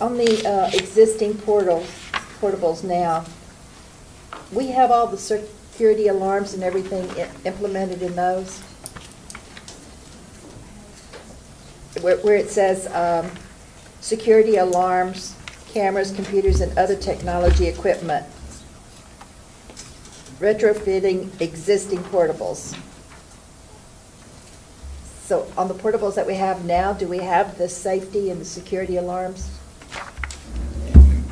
F: On the existing portables now, we have all the security alarms and everything implemented in those? where it says, security alarms, cameras, computers, and other technology equipment, retrofitting existing portables. So on the portables that we have now, do we have the safety and the security alarms?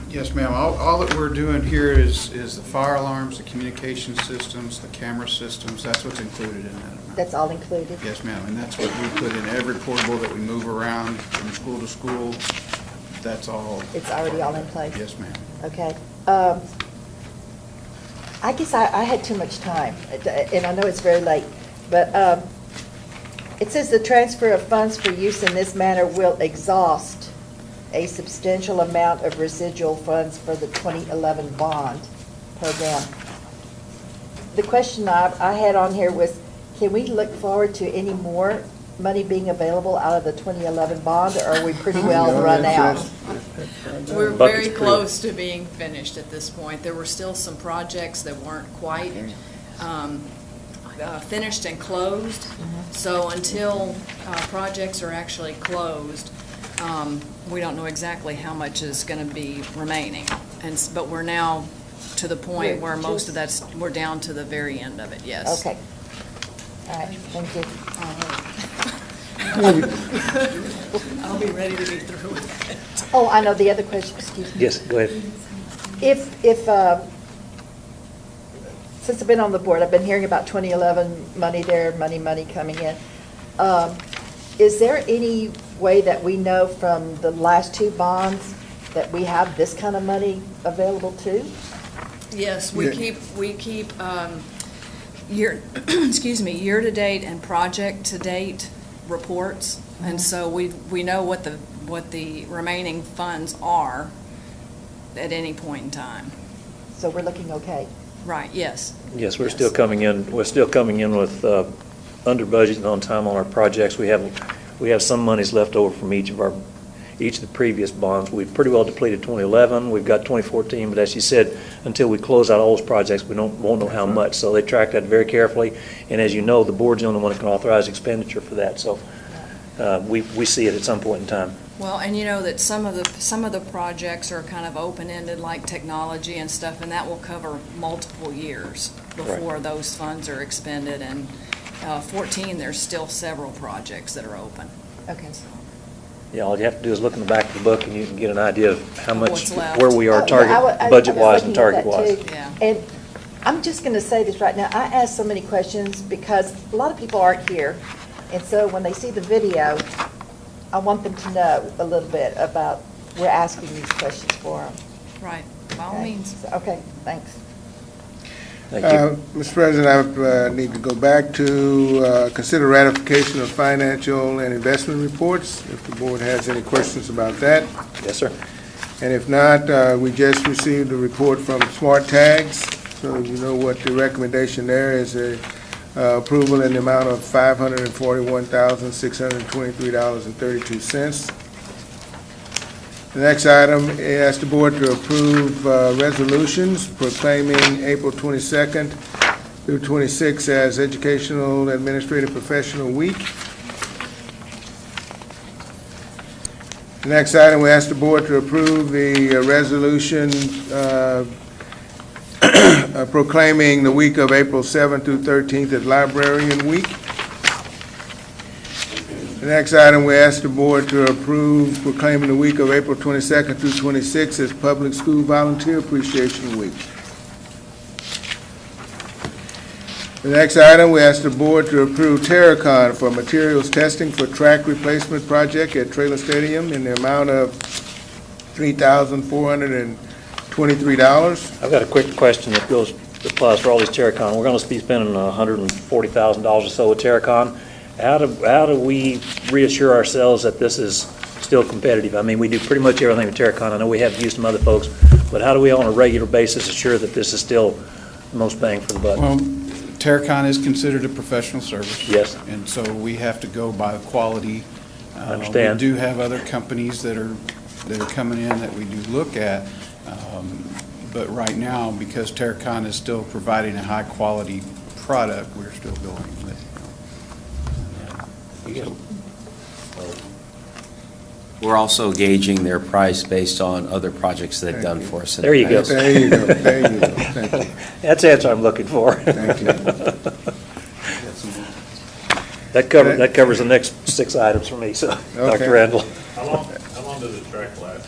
H: Yes, ma'am. All that we're doing here is the fire alarms, the communication systems, the camera systems. That's what's included in that amount.
F: That's all included?
H: Yes, ma'am. And that's what we put in every portable that we move around from school to school. That's all.
F: It's already all in place?
H: Yes, ma'am.
F: Okay. I guess I had too much time, and I know it's very late, but it says the transfer of funds for use in this manner will exhaust a substantial amount of residual funds for the 2011 bond program. The question I had on here was, can we look forward to any more money being available out of the 2011 bond, or are we pretty well run out?
I: We're very close to being finished at this point. There were still some projects that weren't quite finished and closed. So until projects are actually closed, we don't know exactly how much is going to be remaining. But we're now to the point where most of that's, we're down to the very end of it, yes.
F: Okay. All right, thank you.
I: I'll be ready to be through with it.
F: Oh, I know the other question, excuse me.
A: Yes, go ahead.
F: If since I've been on the board, I've been hearing about 2011 money there, money coming in. Is there any way that we know from the last two bonds that we have this kind of money available too?
I: Yes, we keep year to date and project to date reports, and so we know what the remaining funds are at any point in time.
F: So we're looking okay.
I: Right. Yes.
A: Yes, we're still coming in. We're still coming in with under budget and on time on our projects. We have some monies left over from each of the previous bonds. We've pretty well depleted 2011. We've got 2014, but as you said, until we close out all those projects, we won't know how much. So they track that very carefully. And as you know, the board's the only one that can authorize expenditure for that. So we see it at some point in time.
I: Well, and you know that some of the projects are kind of open-ended, like technology and stuff, and that will cover multiple years before those funds are expended. And 14, there's still several projects that are open.
F: Okay.
A: Yeah, all you have to do is look in the back of the book, and you can get an idea of how much,
I: left.
A: where we are budget-wise and target-wise.
I: Yeah.
F: And I'm just going to say this right now. I ask so many questions because a lot of people aren't here, and so when they see the video, I want them to know a little bit about, we're asking these questions for them.
I: Right, by all means.
F: Okay, thanks.
A: Thank you.
U: Mr. President, I need to go back to consider ratification of financial and investment reports, if the board has any questions about that.
A: Yes, sir.
U: And if not, we just received a report from Smart Tags, so you know what the recommendation there is, approval in the amount of $541,623.32. The next item asks the board to approve resolutions proclaiming April 22nd through 26th as Educational Administrative Professional Week. The next item, we ask the board to approve the resolution proclaiming the week of April 7th through 13th as Librarian Week. The next item, we ask the board to approve proclaiming the week of April 22nd through 26th as Public School Volunteer Appreciation Week. The next item, we ask the board to approve Terracon for materials testing for track replacement project at Traylor Stadium in the amount of $3,423.
A: I've got a quick question that applies for all these Terracon. We're going to be spending $140,000 or so with Terracon. How do we reassure ourselves that this is still competitive? I mean, we do pretty much everything with Terracon. I know we have used some other folks, but how do we on a regular basis assure that this is still the most bang for the buck?
H: Well, Terracon is considered a professional service.
A: Yes.
H: And so we have to go by quality.
A: I understand.
H: We do have other companies that are coming in that we do look at. But right now, because Terracon is still providing a high-quality product, we're still going with it.
J: we're also gauging their price based on other projects they've done for us.
A: There you go.
U: There you go, there you go, thank you.
A: That's the answer I'm looking for.
U: Thank you.
A: That covers the next 6 items for me, so,
U: Okay.
A: Dr. Randall.
E: How long does the track last?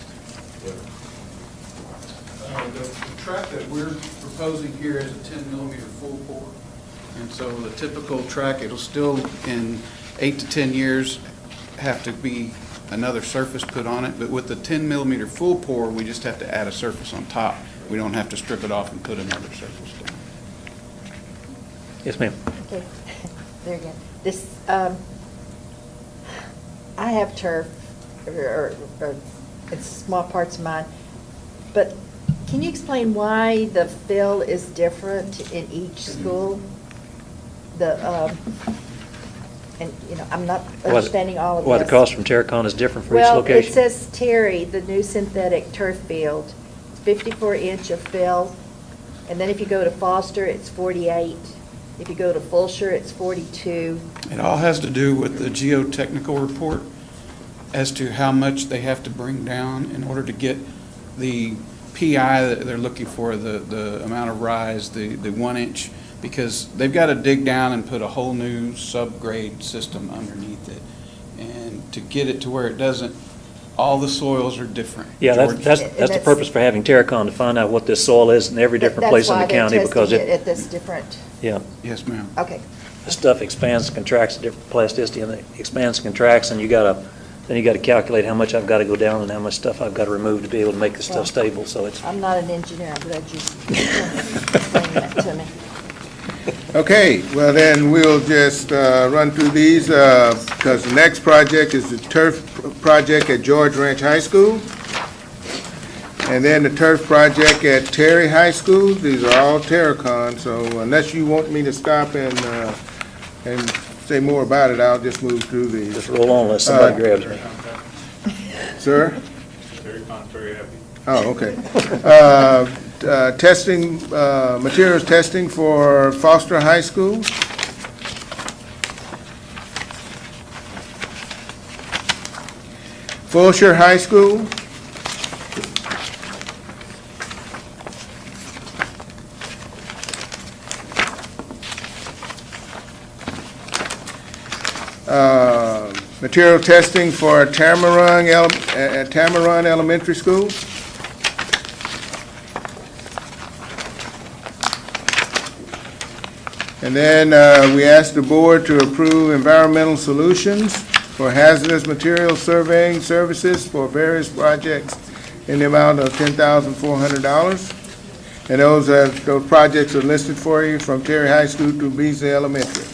H: The track that we're proposing here is a 10-millimeter full bore. And so the typical track, it'll still, in 8 to 10 years, have to be another surface put on it. But with the 10-millimeter full pour, we just have to add a surface on top. We don't have to strip it off and put another surface down.
A: Yes, ma'am.
F: Okay, there again. This, I have turf, or it's small parts of mine, but can you explain why the fill is different in each school? And, you know, I'm not understanding all of this.
A: Why the cost from Terracon is different for each
F: Well,
A: location?
F: it says Terry, the new synthetic turf field, 54 inch of fill, and then if you go to Foster, it's 48. If you go to Fulshire, it's 42.
H: It all has to do with the geotechnical report as to how much they have to bring down in order to get the PI that they're looking for, the amount of rise, the 1 inch, because they've got to dig down and put a whole new subgrade system underneath it. And to get it to where it doesn't, all the soils are different.
A: Yeah, that's the purpose for having Terracon, to find out what this soil is in every different place in the county, because
F: That's why they're testing it at this different.
A: Yeah.
H: Yes, ma'am.
F: Okay.
A: The stuff expands and contracts at different plasticity, and it expands and contracts, and then you gotta calculate how much I've got to go down and how much stuff I've got to remove to be able to make the stuff stable, so it's.
F: I'm not an engineer, I'm glad you explained that to me.
U: Okay, well then, we'll just run through these, because the next project is the turf project at George Ranch High School. And then the turf project at Terry High School. These are all Terracon, so unless you want me to stop and say more about it, I'll just move through these.
A: Just roll on unless somebody grabs me.
U: Sir?
E: Terracon's very happy.
U: Oh, okay. Testing, materials testing for Foster High School. Fulshire High School. Material testing for Tamarun Elementary School. And then we asked the board to approve environmental solutions for hazardous material surveying services for various projects in the amount of $10,400. And those projects are listed for you from Terry High School to Beasley Elementary.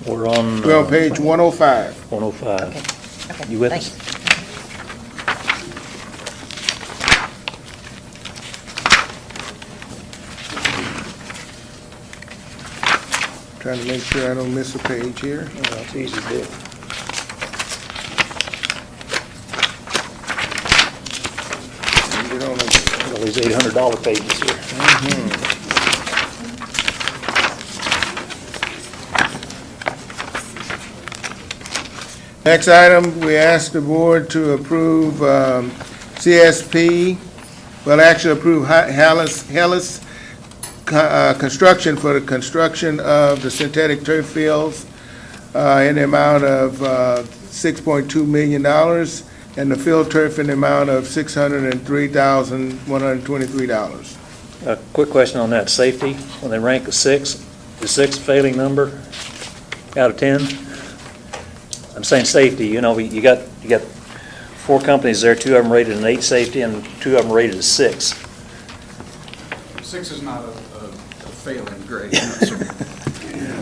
A: We're on
U: page 105.
A: 105.
F: Okay.
A: You with
F: Thank
A: us?
U: Trying to make sure I don't miss a page here.
A: Well, it's easy to do.
U: Get on it.
A: All these $800 pages here.
U: Next item, we asked the board to approve CSP, well, actually approve Hellas construction for the construction of the synthetic turf fields in the amount of $6.2 million, and the field turf in the amount of $603,123.
A: Quick question on that, safety, when they rank a 6, is 6 a failing number out of 10? I'm saying safety, you know, you got 4 companies there, 2 of them rated an 8 safety and 2 of them rated a 6.
H: 6 is not a failing grade.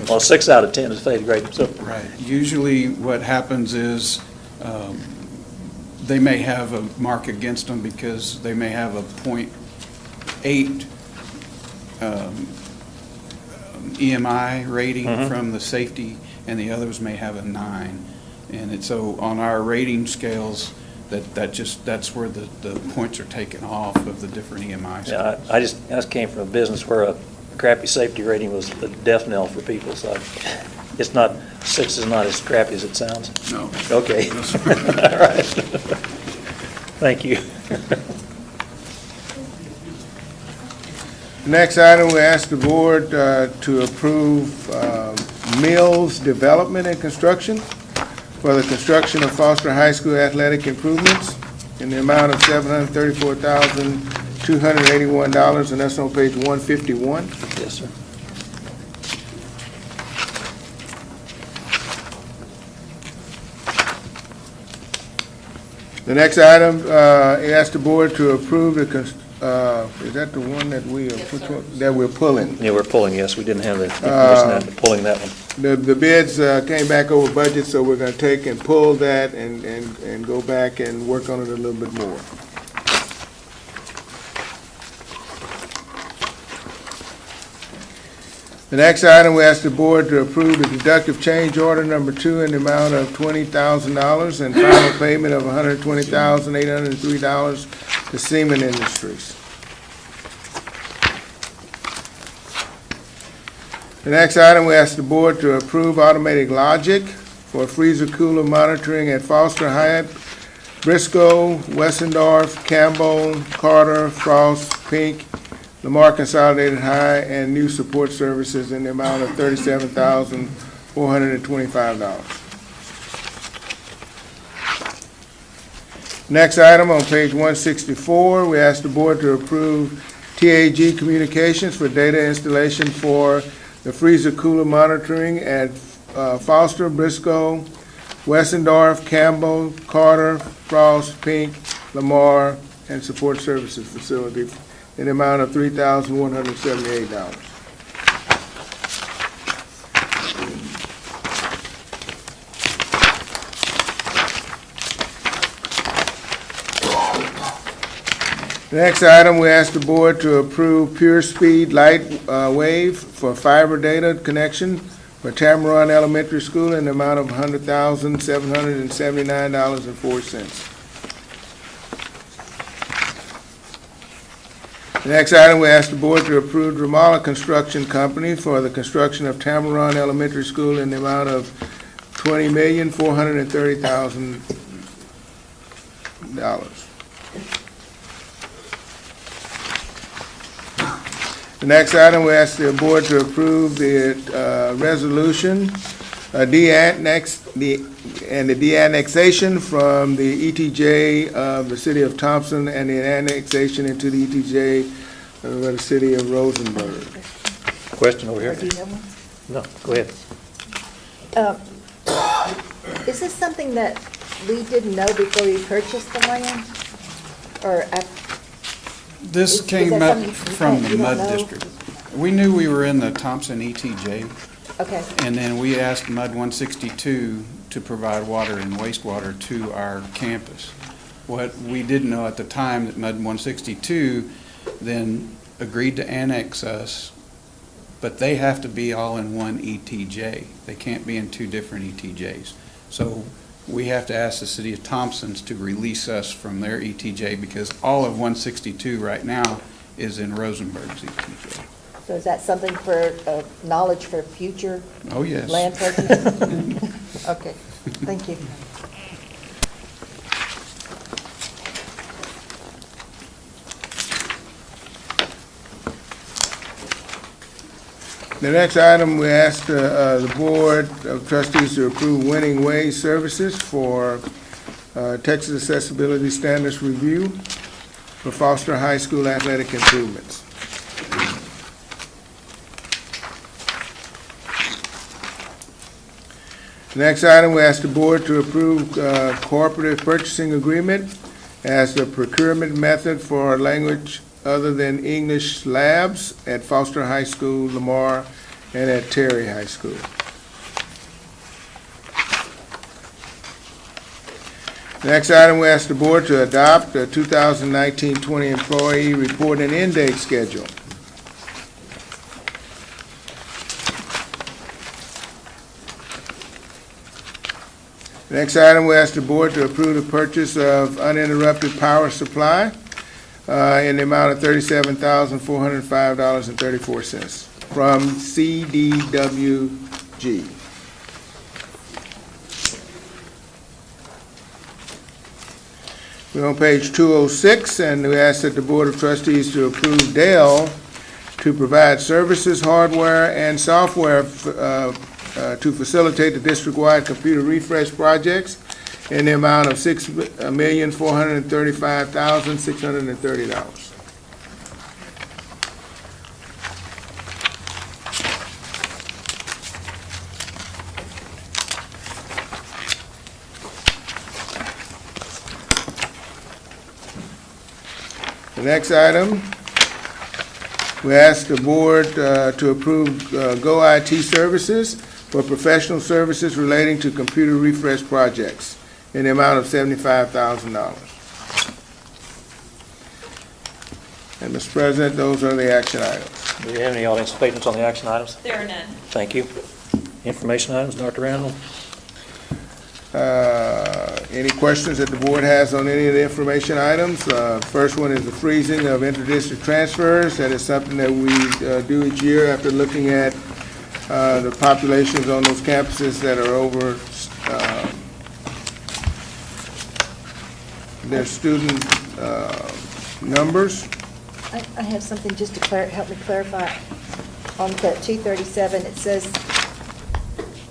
A: Well, 6 out of 10 is failing grade. So.
H: Right. Usually what happens is they may have a mark against them because they may have a .8 EMI rating from the safety, and the others may have a 9. And so on our rating scales, that's where the points are taken off of the different EMI scales.
A: Yeah, I just came from a business where a crappy safety rating was the death knell for people, so It's not, 6 is not as crappy as it sounds?
H: No.
A: Okay.
H: No,
A: All
H: sir.
A: right. Thank you.
U: Next item, we ask the board to approve Mills Development and Construction for the construction of Foster High School athletic improvements in the amount of $734,281, and that's on page 151.
A: Yes, sir.
U: The next item, ask the board to approve the, is that the one that that we're pulling?
A: Yeah, we're pulling, yes. We didn't have the information on pulling that one.
U: The bids came back over budget, so we're going to take and pull that and go back and work on it a little bit more. The next item, we ask the board to approve the deductive change order number 2 in the amount of $20,000 and final payment of $120,803 to Seaman Industries. The next item, we ask the board to approve automatic logic for freezer cooler monitoring at Foster, Hyatt, Briscoe, Wessendorf, Campbell, Carter, Frost, Pink, Lamar Consolidated High, and new support services in the amount of $37,425. Next item on page 164, we ask the board to approve TAG Communications for data installation for the freezer cooler monitoring at Foster, Briscoe, Wessendorf, Campbell, Carter, Frost, Pink, Lamar, and support services facility in the amount of $3,178. The next item, we ask the board to approve Pure Speed Light Wave for fiber data connection for Tamaron Elementary School in the amount of $100,779.04. The next item, we ask the board to approve Ramala Construction Company for the construction of Tamaron Elementary School in the amount of $20,430,000. The next item, we ask the board to approve the resolution, the de-annexation from the ETJ of the city of Thompson and the annexation into the ETJ of the city of Rosenberg.
A: Question over here?
F: Do you have one?
A: No, go ahead.
F: Is this something that we didn't know before we purchased the land? Or
H: This came up from the MUD district. We knew we were in the Thompson ETJ.
F: Okay.
H: And then we asked MUD 162 to provide water and wastewater to our campus. What we didn't know at the time that MUD 162 then agreed to annex us, but they have to be all in one ETJ. They can't be in two different ETJs. So we have to ask the city of Thompson's to release us from their ETJ because all of 162 right now is in Rosenberg's ETJ.
F: So is that something for knowledge for future
H: Oh, yes.
F: land purchases? Okay, thank you.
U: The next item, we asked the Board of Trustees to approve Winning Ways Services for Texas Accessibility Standards Review for Foster High School athletic improvements. The next item, we ask the Board to approve cooperative purchasing agreement as the procurement method for language other than English labs at Foster High School, Lamar, and at Terry High School. Next item, we ask the board to adopt the 2019-20 employee report and end date schedule. Next item, we ask the board to approve the purchase of uninterrupted power supply in the amount of $37,405.34 from CDWG. We're on page 206, and we ask that the Board of Trustees to approve Dell to provide services, hardware, and software to facilitate the district-wide computer refresh projects in the amount of $6,435,630. The next item, we ask the board to approve Go IT Services for professional services relating to computer refresh projects in the amount of $75,000. And Mr. President, those are the action items.
A: Do you have any audience statements on the action items?
B: There are none.
A: Thank you. Information items, Dr. Randall?
U: Any questions that the board has on any of the information items? First one is the freezing of interdistrict transfers. That is something that we do each year after looking at the populations on those campuses that are over their student numbers.
F: I have something just to help me clarify. On that 237, it says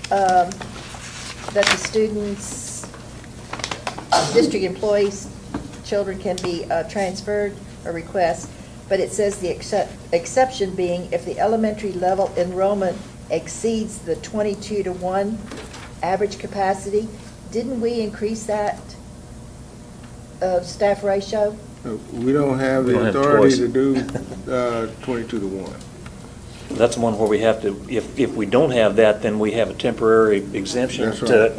F: that the students, district employees, children can be transferred or request, but it says the exception being if the elementary level enrollment exceeds the 22-to-1 average capacity. Didn't we increase that staff ratio?
U: We don't have the authority to do 22-to-1.
A: That's the one where we have to, if we don't have that, then we have a temporary exemption
U: That's right.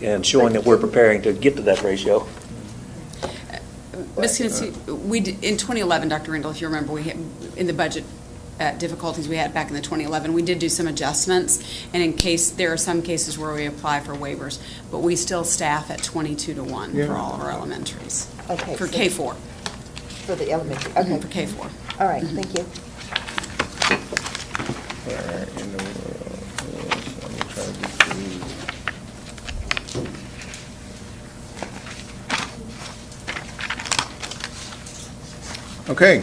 A: and showing that we're preparing to get to that ratio.
K: Ms. Kinsey, in 2011, Dr. Randall, if you remember, we had, in the budget difficulties we had back in the 2011, we did do some adjustments, and in case there are some cases where we apply for waivers, but we still staff at 22-to-1 for all of our elementaries.
F: Okay.
K: For K4.
F: For the elementary. Okay.
K: For K4.
F: All right. Thank you.
U: In the world. Let me try to get through. Okay.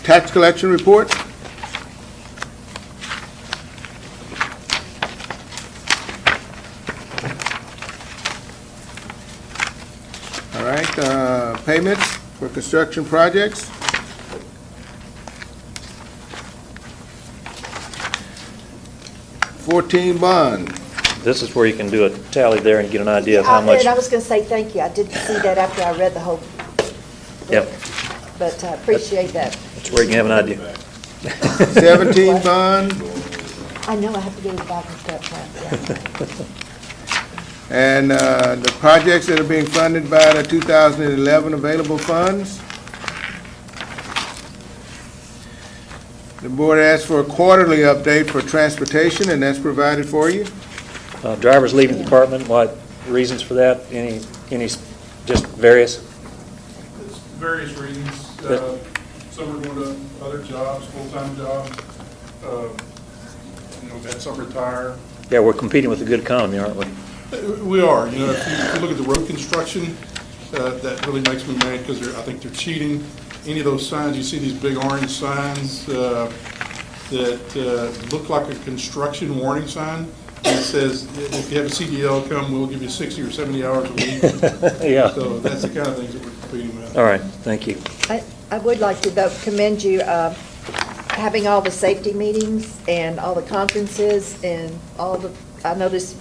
U: Tax collection report. All right. Payments for construction projects. $14 bond.
A: This is where you can do a tally there and get an idea of how much.
F: And I was going to say thank you. I did see that after I read the whole book.
A: Yep.
F: But I appreciate that.
A: That's where you can have an idea.
U: 17 bond.
F: I know I have to get it back and step front.
U: And the projects that are being funded by the 2011 available funds. The board asked for a quarterly update for transportation, and that's provided for you.
A: Drivers leaving the department, what reasons for that? Any just various?
V: It's various reasons. Some are going to other jobs, full-time jobs. We've had some retire.
A: Yeah, we're competing with a good economy, aren't we?
V: We are. If you look at the road construction, that really makes me mad because I think they're cheating. Any of those signs, you see these big orange signs that look like a construction warning sign. And it says, if you have a CDL come, we'll give you 60 or 70 hours a week.
A: Yeah.
V: So that's the kind of things that we're competing with.
A: All right, thank you.
F: I would like to though commend you having all the safety meetings and all the conferences and all the, I noticed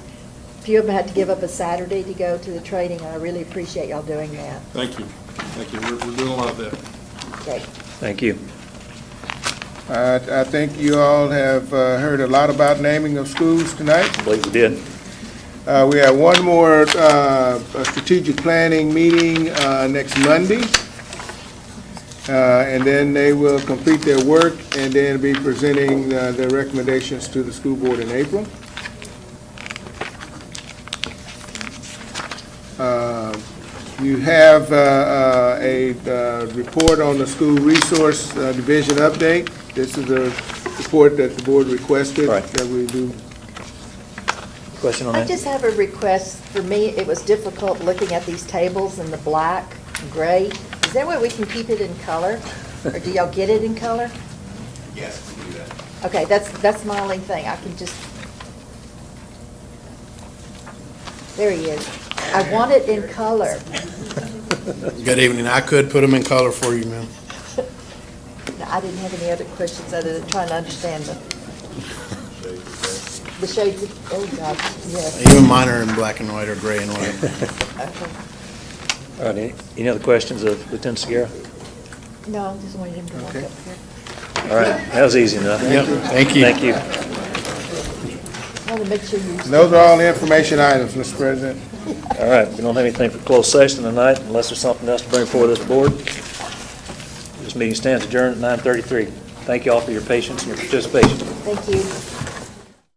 F: a few of them had to give up a Saturday to go to the training. I really appreciate y'all doing that.
V: Thank you. Thank you. We're doing a lot of that.
F: Okay.
A: Thank you.
U: I think you all have heard a lot about naming of schools tonight.
A: I believe we did.
U: We have one more strategic planning meeting next Monday. And then they will complete their work and then be presenting their recommendations to the school board in April. You have a report on the school resource division update. This is a report that the board requested that we do.
A: Go question on
F: I
A: that?
F: just have a request. For me, it was difficult looking at these tables in the black and gray. Is there a way we can keep it in color? Or do y'all get it in color?
C: Yes, we can do that.
F: Okay, that's my only thing. I can just, there he is. I want it in color.
D: Good evening. I could put them in color for you, ma'am.
F: No, I didn't have any other questions other than trying to understand the shades of, oh, God, yes.
D: Even mine are in black and white or gray and white.
F: Okay.
A: All right, any other questions of Lieutenant Becerra?
F: No, I just wanted him to walk up here.
A: All right, that was easy enough.
D: Yep, thank you.
A: Thank you.
F: I want to make sure you.
U: Those are all the information items, Mr. President.
A: All right, we don't have anything for closed session tonight unless there's something else to bring forward this board. This meeting stands adjourned at 9:33. Thank you all for your patience and your participation.
F: Thank you.